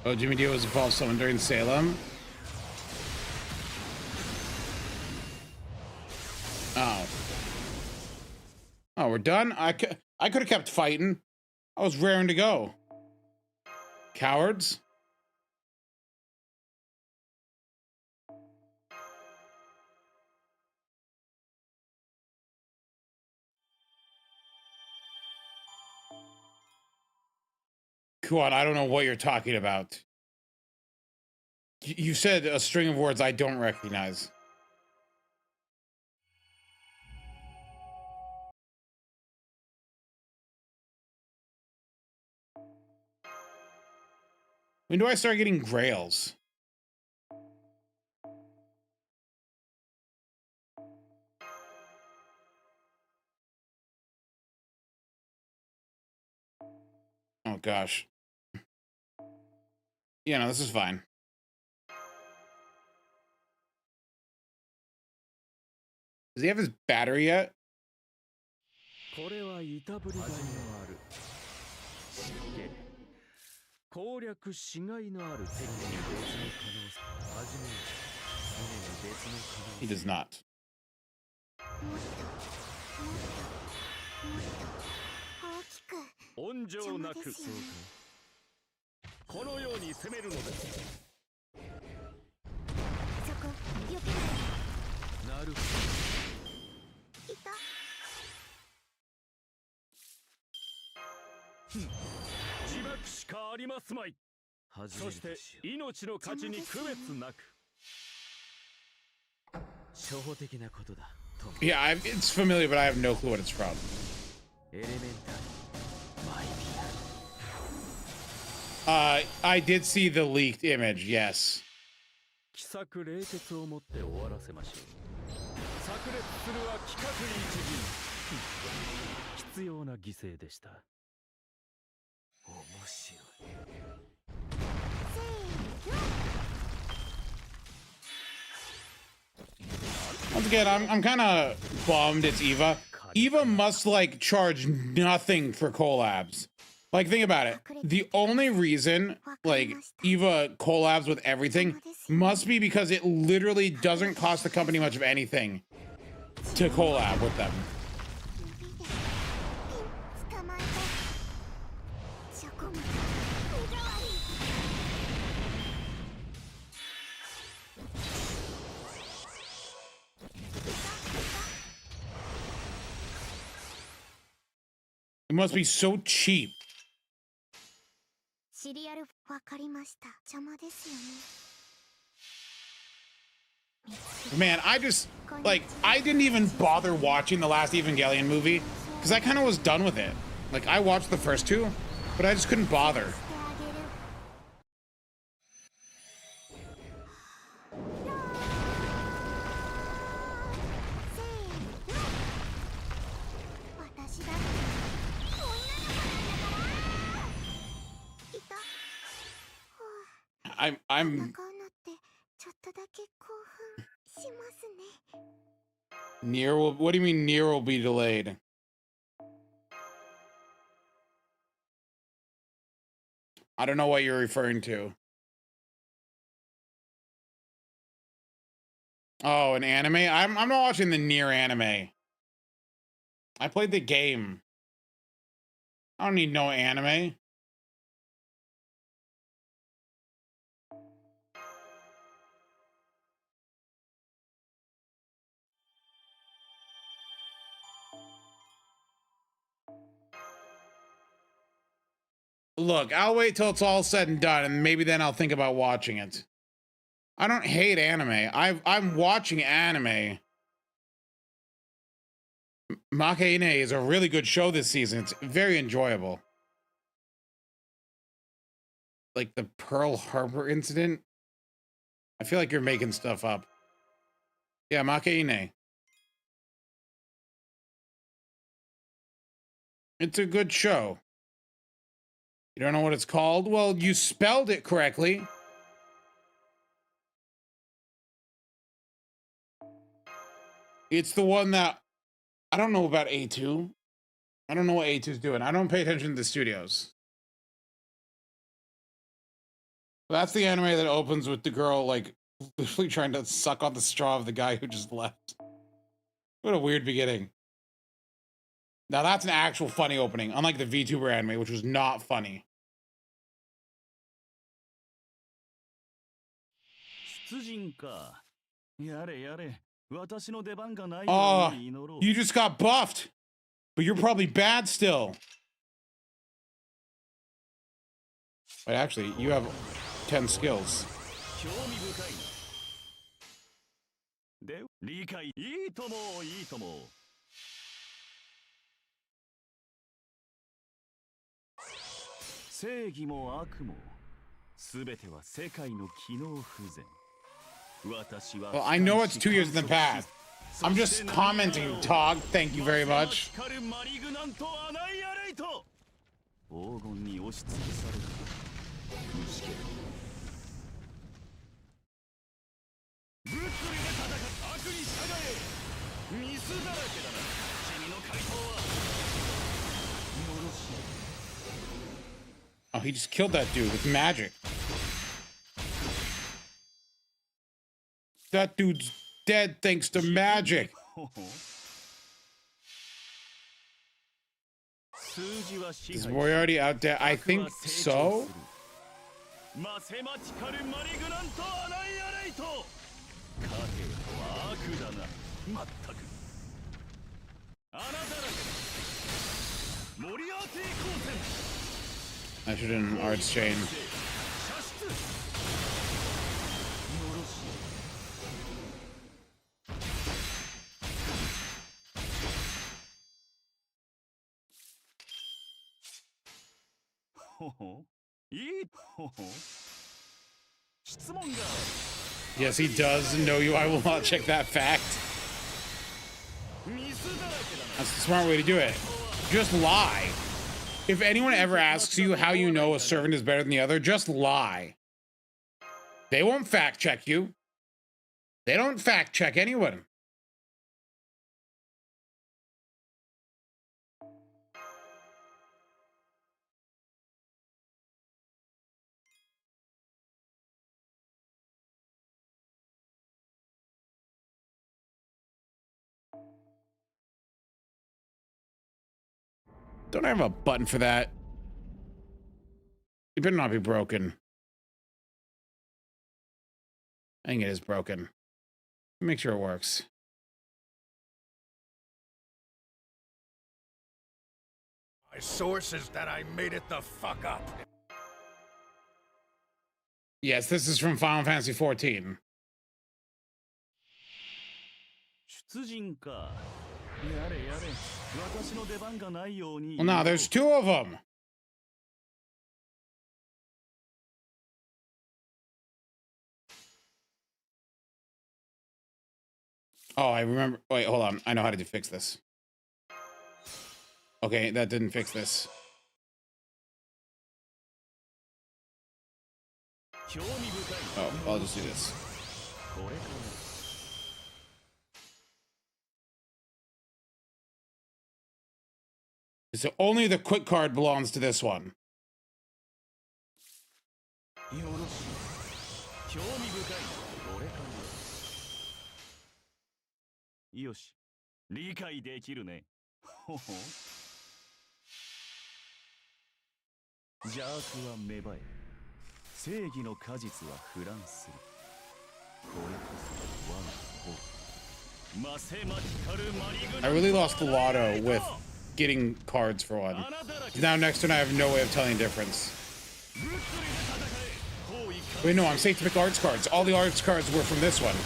Oh, Jimmy D was involved someone during Salem. Oh. Oh, we're done? I could have kept fighting. I was raring to go. Cowards. Quad, I don't know what you're talking about. You said a string of words I don't recognize. When do I start getting grails? Oh gosh. Yeah, no, this is fine. Does he have his battery yet? He does not. Yeah, it's familiar, but I have no clue what it's from. I did see the leaked image, yes. Once again, I'm kind of bummed it's Eva. Eva must like charge nothing for collabs. Like, think about it. The only reason like Eva collabs with everything must be because it literally doesn't cost the company much of anything to collab with them. It must be so cheap. Man, I just, like, I didn't even bother watching the last Evangelion movie because I kind of was done with it. Like, I watched the first two, but I just couldn't bother. I'm Nier will, what do you mean Nier will be delayed? I don't know what you're referring to. Oh, an anime? I'm not watching the Nier anime. I played the game. I don't need no anime. Look, I'll wait till it's all said and done, and maybe then I'll think about watching it. I don't hate anime. I'm watching anime. Makaine is a really good show this season. It's very enjoyable. Like the Pearl Harbor incident. I feel like you're making stuff up. Yeah, Makaine. It's a good show. You don't know what it's called? Well, you spelled it correctly. It's the one that I don't know about A2. I don't know what A2's doing. I don't pay attention to the studios. That's the anime that opens with the girl like literally trying to suck on the straw of the guy who just left. What a weird beginning. Now that's an actual funny opening, unlike the VTuber anime, which was not funny. Oh, you just got buffed, but you're probably bad still. But actually, you have 10 skills. Well, I know it's 2 years in the past. I'm just commenting, Tog. Thank you very much. Oh, he just killed that dude with magic. That dude's dead thanks to magic. Is Moriarty out there? I think so. I should have an arts chain. Yes, he does know you. I will not check that fact. That's the smart way to do it. Just lie. If anyone ever asks you how you know a servant is better than the other, just lie. They won't fact check you. They don't fact check anyone. Don't I have a button for that? It better not be broken. I think it is broken. Make sure it works. My source is that I made it the fuck up. Yes, this is from Final Fantasy XIV. Well, no, there's two of them. Oh, I remember. Wait, hold on. I know how to fix this. Okay, that didn't fix this. Oh, I'll just do this. So only the quick card belongs to this one. I really lost the lotto with getting cards for one. Now next turn I have no way of telling the difference. Wait, no, I'm safe to pick arts cards. All the arts cards were from this one.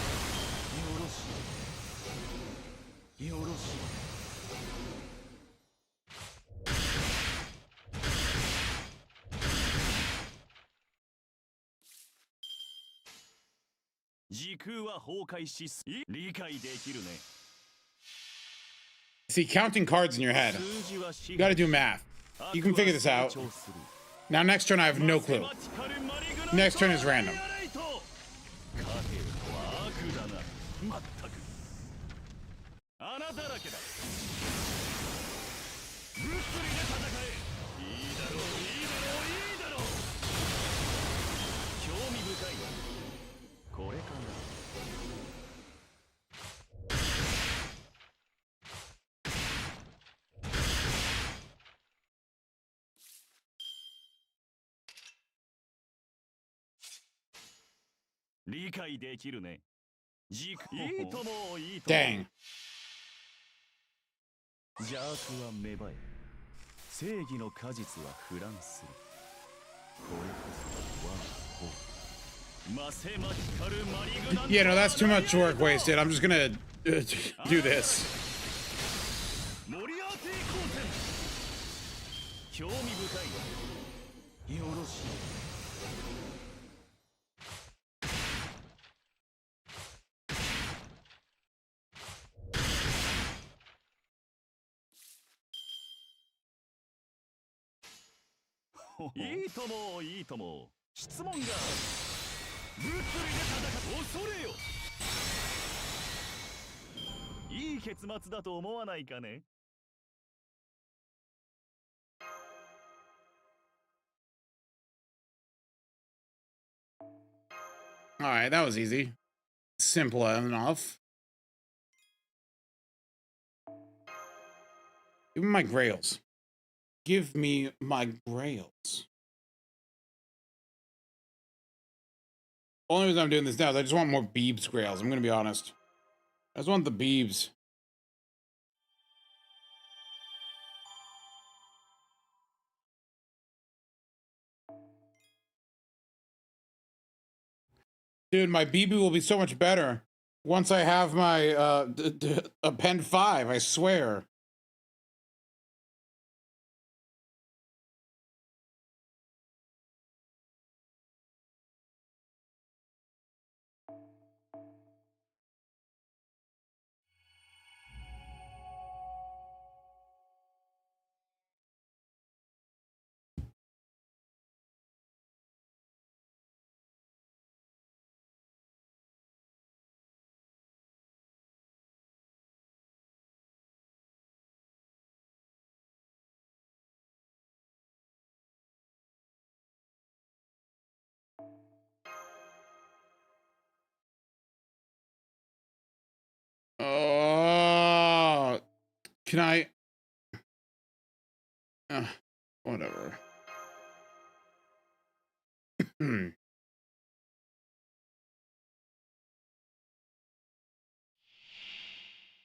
See, counting cards in your head. You gotta do math. You can figure this out. Now next turn I have no clue. Next turn is random. Dang. Yeah, no, that's too much work wasted. I'm just gonna do this. いいともいいとも質問が物理で戦う恐れよいい結末だと思わないかね All right, that was easy. Simple enough. Give me my grails. Give me my grails. Only reason I'm doing this now is I just want more Beebs grails. I'm gonna be honest. I just want the Beebs. Dude, my BB will be so much better once I have my append 5, I swear. Oh, can I? Whatever.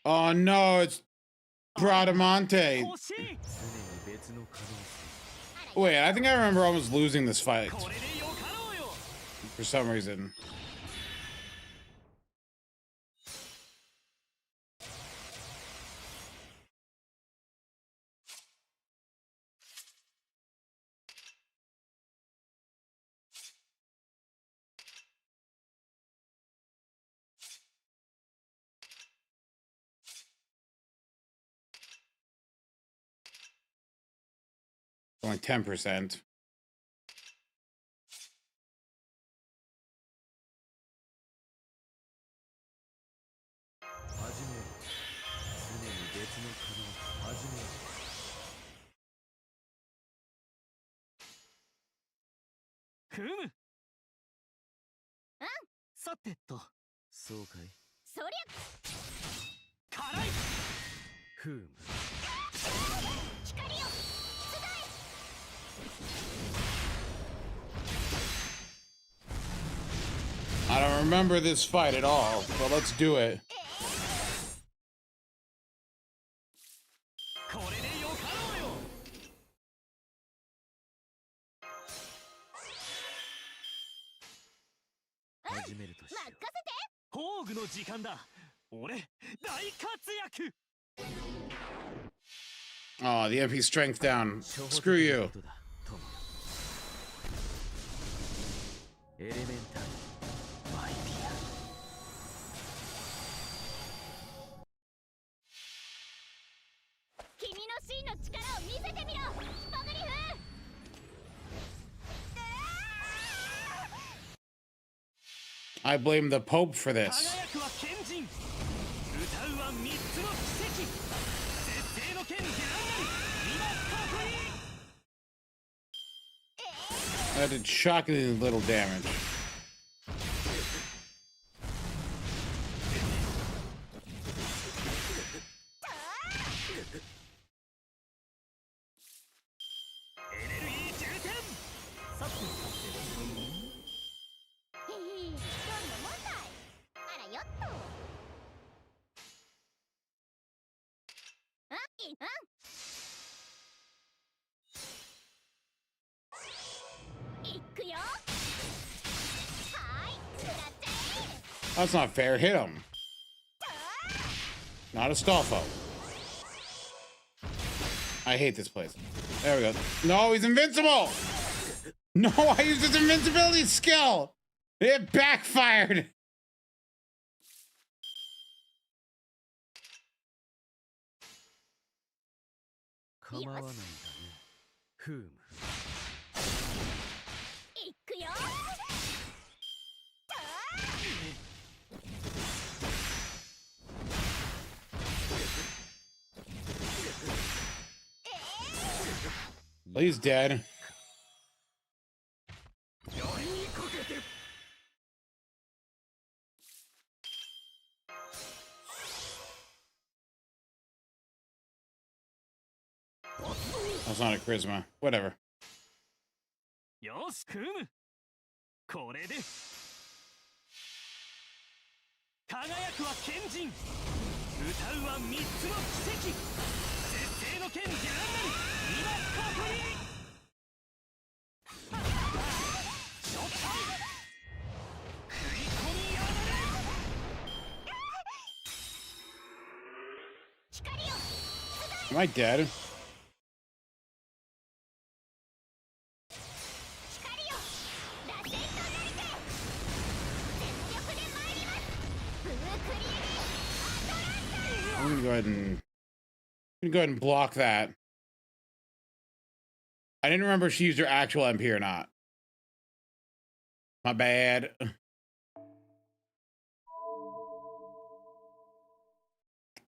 Oh no, it's Bradamante. Wait, I think I remember almost losing this fight for some reason. Only 10%. I don't remember this fight at all, but let's do it. Oh, the MP strength down. Screw you. I blame the Pope for this. That did shockingly little damage. That's not fair. Hit him. Not Astolfo. I hate this place. There we go. No, he's invincible. No, I used his invincibility skill. It backfired. くよ。Well, he's dead. That's not a charisma. Whatever. よし組むこれで輝くは賢人歌うは三つの奇跡絶世の剣デュランダル今ここにショット食い込みやがれ Am I dead? I'm gonna go ahead and block that. I didn't remember if she used her actual MP or not. My bad.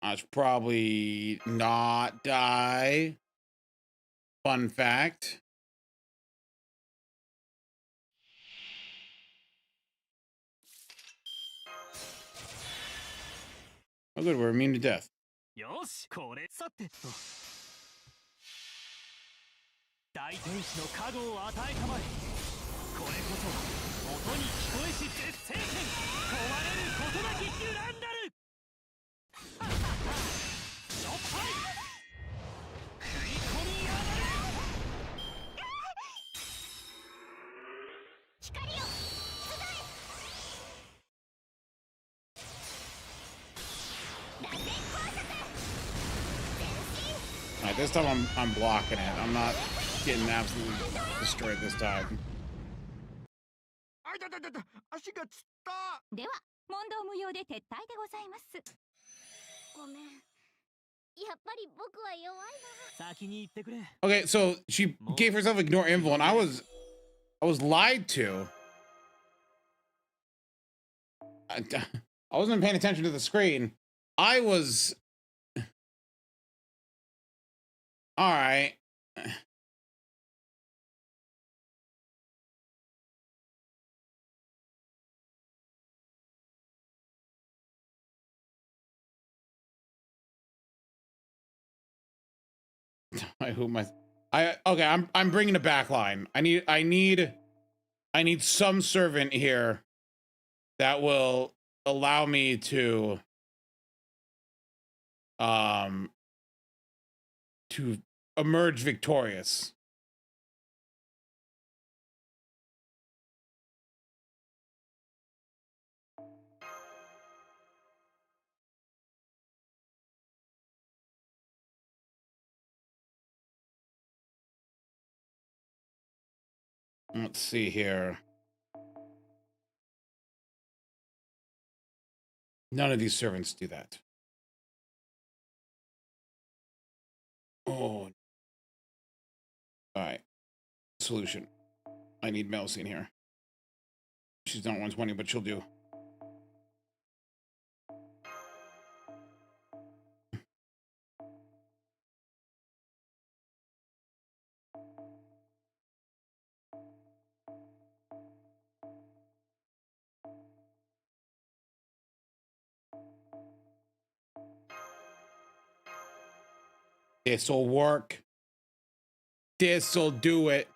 I should probably not die. Fun fact. Oh good, we're immune to death. よしこれさてと大天使の加護を与えたまえこれこそ音に聞こえし絶世剣壊れることなきデュランダルしょっぱい食い込みやがれ光よ Alright, this time I'm blocking it. I'm not getting absolutely destroyed this time. あいたたたた、足がつった。では問答無用で撤退でございます。ごめん。やっぱり僕は弱いな。先に言ってくれ。 Okay, so she gave herself ignore invul, and I was lied to. I wasn't paying attention to the screen. I was. All right. Who am I? Okay. I'm bringing a back line. I need some servant here that will allow me to emerge victorious. Let's see here. None of these servants do that. Oh. All right. Solution. I need Melcy in here. She's not 120, but she'll do. This'll work. This'll do it.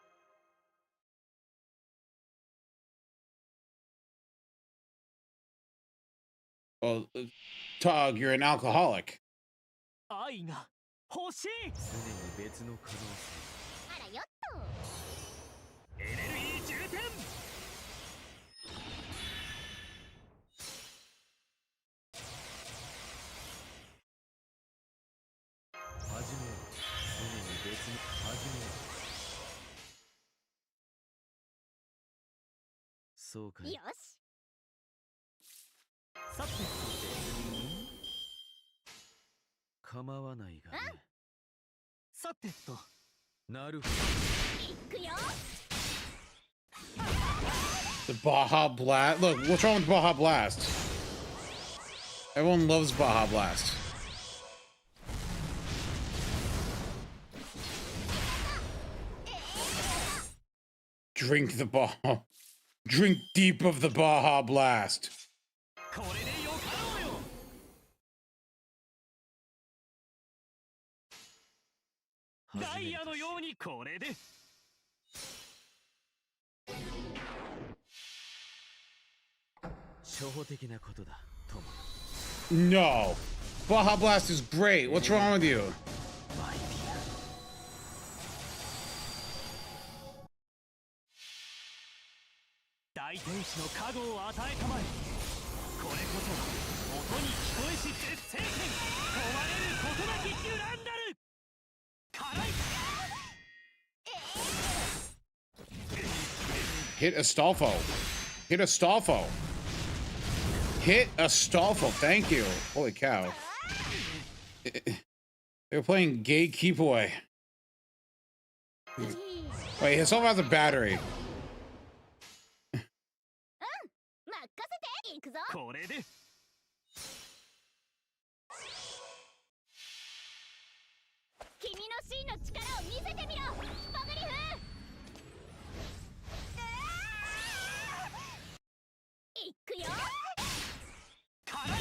Well, Tug, you're an alcoholic. 愛が欲しい常に別の可能性あらよっと。エネルギー充填始めよ常に別に始めよそうかいよし。さて構わないがねさてとなるほいくよ。ど The Baja Blast. Look, what's wrong with Baja Blast? Everyone loves Baja Blast. Drink the Baja. Drink deep of the Baja Blast. これでよかろうよ。ダイヤのようにこれで。初歩的なことだ、友。No. Baja Blast is great. What's wrong with you? 大天使の加護を与えたまえ。これこそ音に聞こえし絶世剣。壊れることなきデュランダル。辛い。Hit Astolfo. Hit Astolfo. Hit Astolfo. Thank you. Holy cow. They were playing Gay Keep Away. Wait, Astolfo has a battery. これで。君の真の力を見せてみろ、ポグリフ。いくよ。辛い。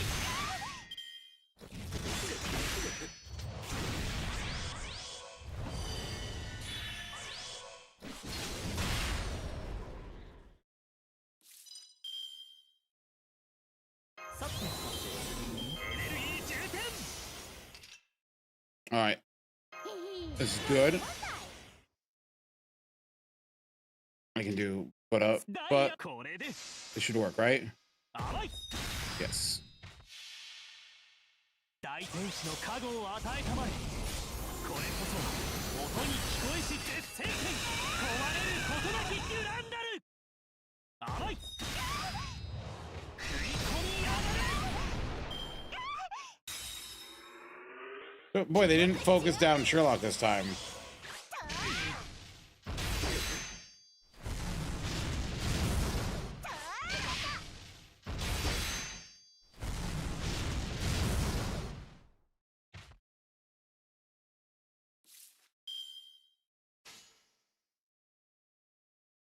All right. This is good. I can do but this should work, right? Yes. 大天使の加護を与えたまえ。これこそ音に聞こえし絶世剣。壊れることなきデュランダル。甘い。食い込みやがれ。Boy, they didn't focus down Sherlock this time.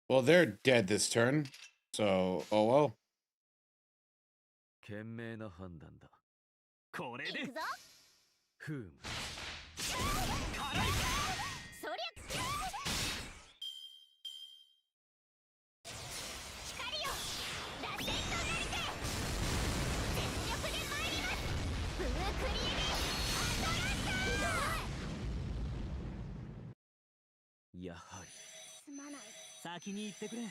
Well, they're dead this turn, so oh well. 賢明な判断だ。これで。ふむ。辛い。そりゃ。光よ、螺旋となりて。全力で参ります。ブルークリームアトランタ。やはり。すまない。先に行ってくれ。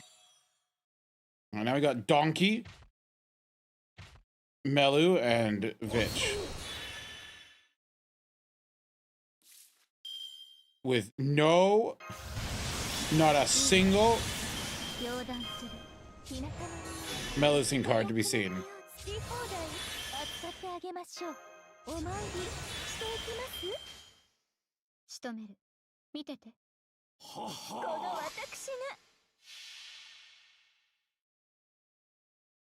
Now we got Donkey, Melu, and Vitch. With not a single Melusine card to be seen. お参りしていきます。仕留める。見てて。この私が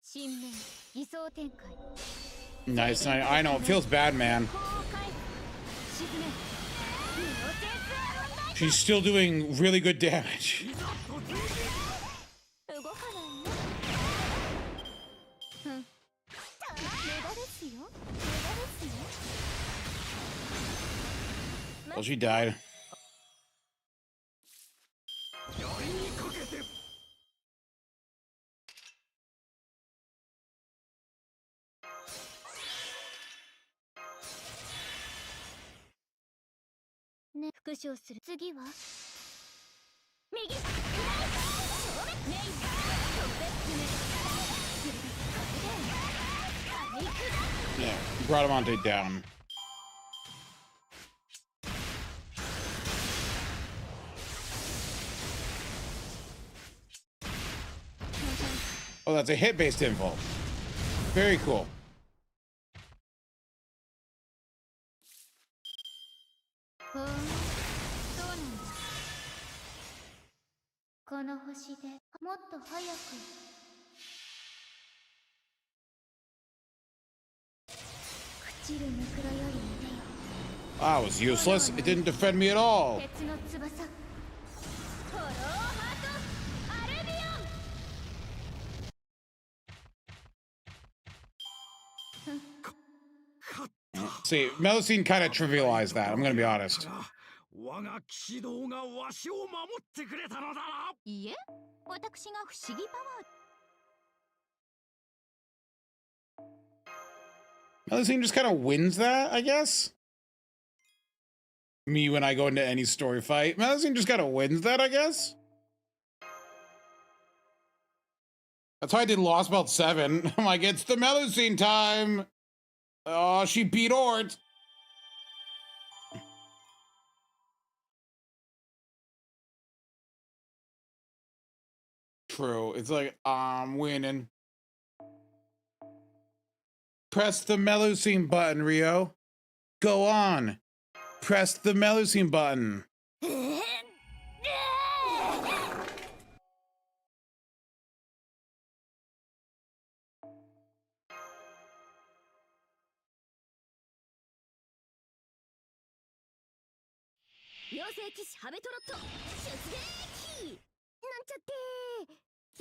新面偽装展開。 Nice. I know it feels bad, man. She's still doing really good damage. Well, she died. Ne, 復唱する。次は右。 Yeah, Bradamante down. Oh, that's a hit-based info. Very cool. この星でもっと早く朽ちるぬくろより見てよ Ah, it was useless. It didn't defend me at all. 鉄の翼フォローハートアルビオン See, Melusine kind of trivialized that. I'm gonna be honest. 我が騎士道がわしを守ってくれたのだな。いえ私が不思議パワー Melusine just kind of wins that, I guess. Me when I go into any story fight. Melusine just kind of wins that, I guess. That's how I did Lost Belt 7. I'm like, it's the Melusine time. Oh, she beat Ort. True. It's like, I'm winning. Press the Melusine button, Rio. Go on. Press the Melusine button. 妖精騎士ハベトロット出撃なんちゃって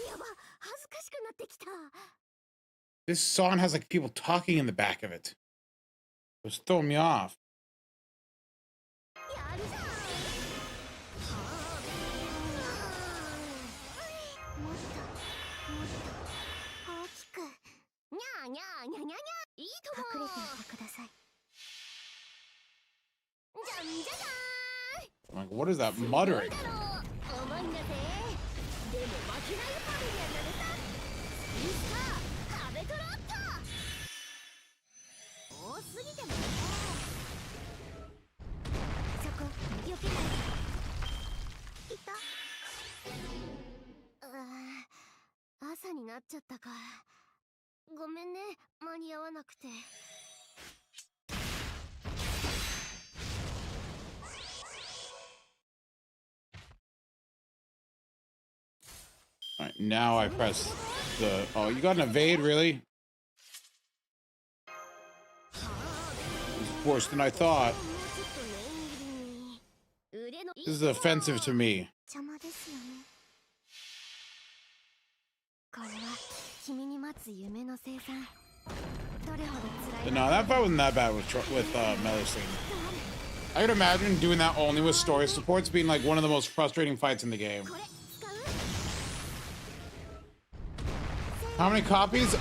やば恥ずかしくなってきた This song has like people talking in the back of it. It was throwing me off. やるじゃんもっと大きくにゃーにゃーにゃにゃにゃいいとも隠れていてくださいじゃんじゃじゃーん I'm like, what is that muttering? All right, now I press the... Oh, you got an evade, really? It's worse than I thought. This is offensive to me. But no, that fight wasn't that bad with Melusine. I could imagine doing that only with story supports being like one of the most frustrating fights in the game. How many copies?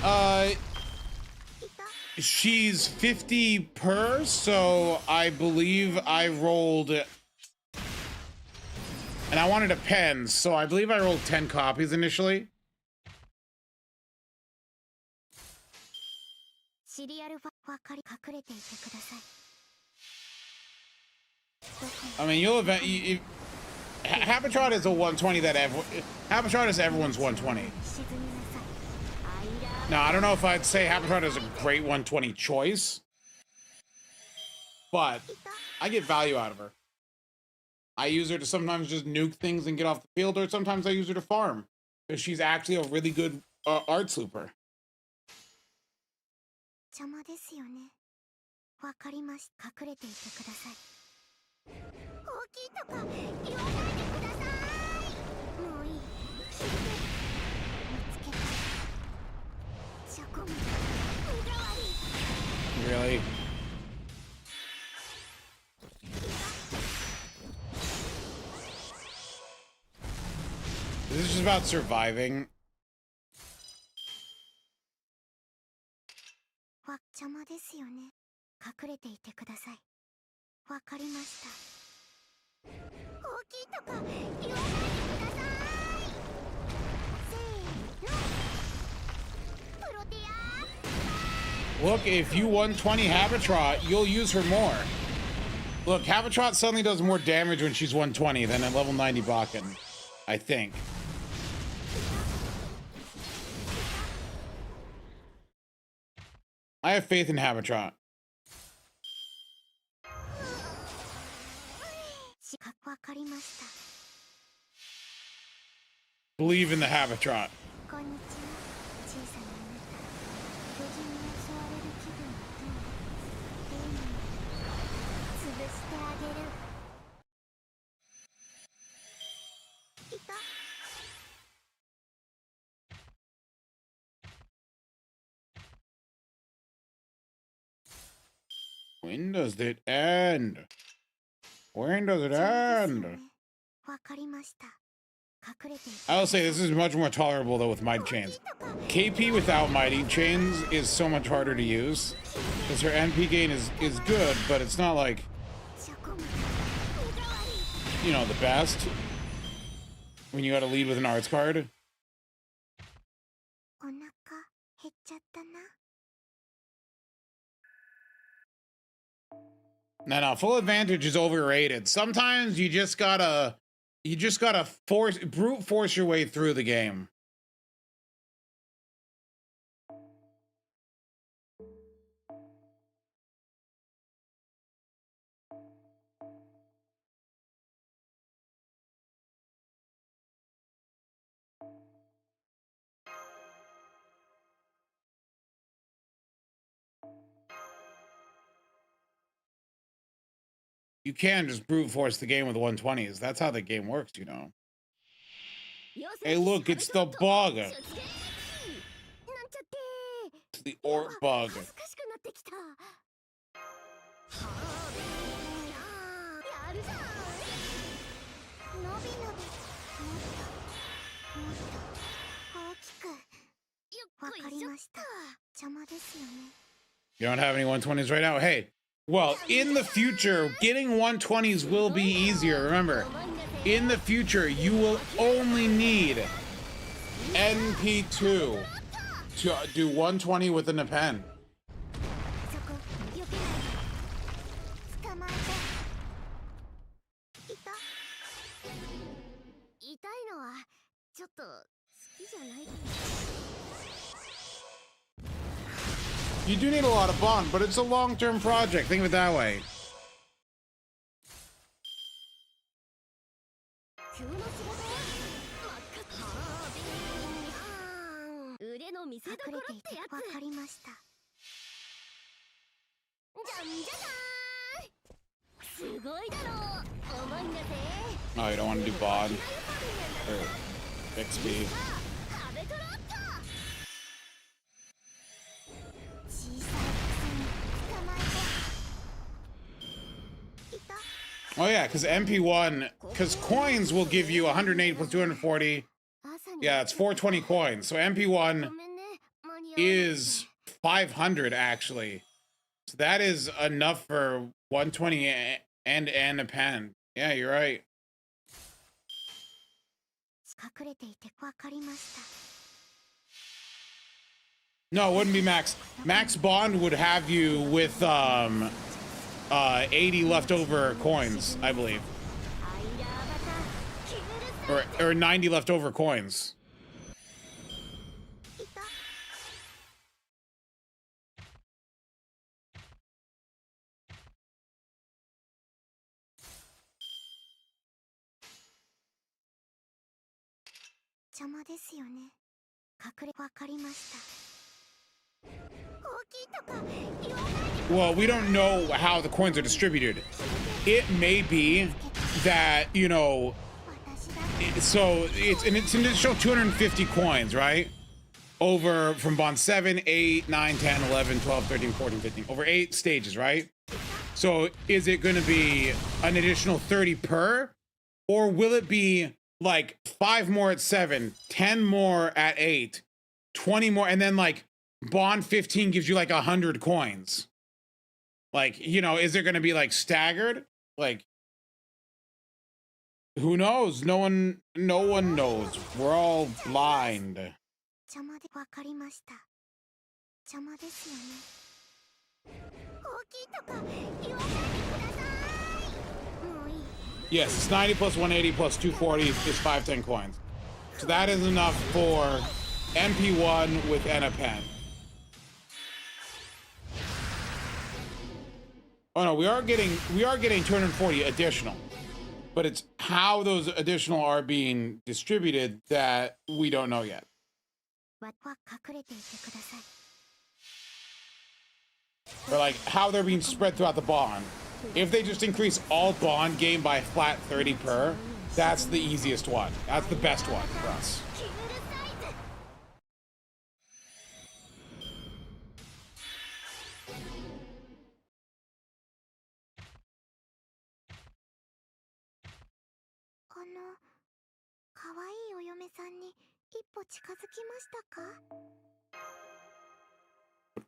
She's 50 per, so I believe I rolled... And I wanted a pen, so I believe I rolled 10 copies initially. I mean, you'll event... Habitrot is a 120 that Habitrot is everyone's 120. Now, I don't know if I'd say Habitrot is a great 120 choice, but I get value out of her. I use her to sometimes just nuke things and get off the field, or sometimes I use her to farm, because she's actually a really good art slooper. Really? This is just about surviving. Look, if you 120 Habitrot, you'll use her more. Look, Habitrot suddenly does more damage when she's 120 than at level 90 Bakken, I think. I have faith in Habitrot. Believe in the Habitat. こんにちは、小さなあなた。巨人に襲われる気分はどう？丁寧に潰してあげる。いた。 When does it end? When does it end? わかりました。隠れていて。 I'll say this is much more tolerable though with mighty chains. KP without mighty chains is so much harder to use because her NP gain is good, but it's not like, you know, the best when you got to lead with an arts card. お腹減っちゃったな。 No, full advantage is overrated. Sometimes you just gotta brute force your way through the game. You can just brute force the game with 120s. That's how the game works, you know. Hey, look, it's the bug. It's the orc bug. You don't have any 120s right now? Hey, well, in the future, getting 120s will be easier. Remember, in the future, you will only need NP2 to do 120 with an pen. You do need a lot of bond, but it's a long-term project. Think of it that way. Oh, you don't want to do bond or XP. Oh yeah, because MP1, because coins will give you 180 plus 240. Yeah, it's 420 coins. So MP1 is 500 actually. So that is enough for 120 and a pen. Yeah, you're right. No, it wouldn't be max. Max bond would have you with 80 leftover coins, I believe, or 90 leftover coins. Well, we don't know how the coins are distributed. It may be that, you know, so it's an additional 250 coins, right? Over from bond 7, 8, 9, 10, 11, 12, 13, 14, 15, over 8 stages, right? So is it going to be an additional 30 per, or will it be like 5 more at 7, 10 more at 8, 20 more, and then like bond 15 gives you like 100 coins? Like, you know, is it going to be like staggered? Like, who knows? No one knows. We're all blind. Yes, it's 90 plus 180 plus 240 is 510 coins. So that is enough for MP1 with N a pen. Oh no, we are getting 240 additional. but it's how those additional are being distributed that we don't know yet. Or like how they're being spread throughout the bond. If they just increase all bond game by a flat 30 per, that's the easiest one. That's the best one for us.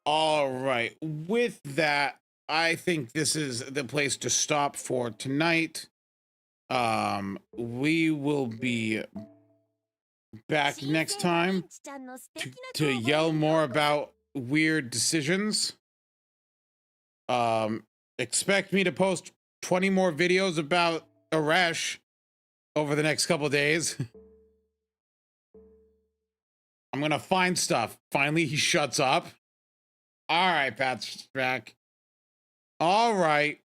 All right, with that, I think this is the place to stop for tonight. We will be back next time to yell more about weird decisions. Expect me to post 20 more videos about Aresh over the next couple days. I'm gonna find stuff. Finally, he shuts up. All right, Patrick. All right.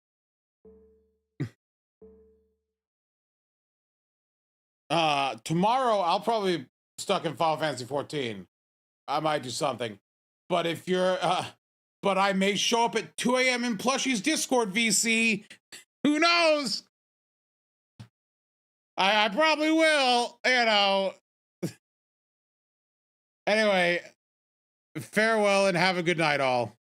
Tomorrow I'll probably be stuck in Final Fantasy 14. I might do something. But if you're but I may show up at 2 a.m. in Plushie's Discord, VC. Who knows? I probably will, you know. Anyway, farewell and have a good night, all.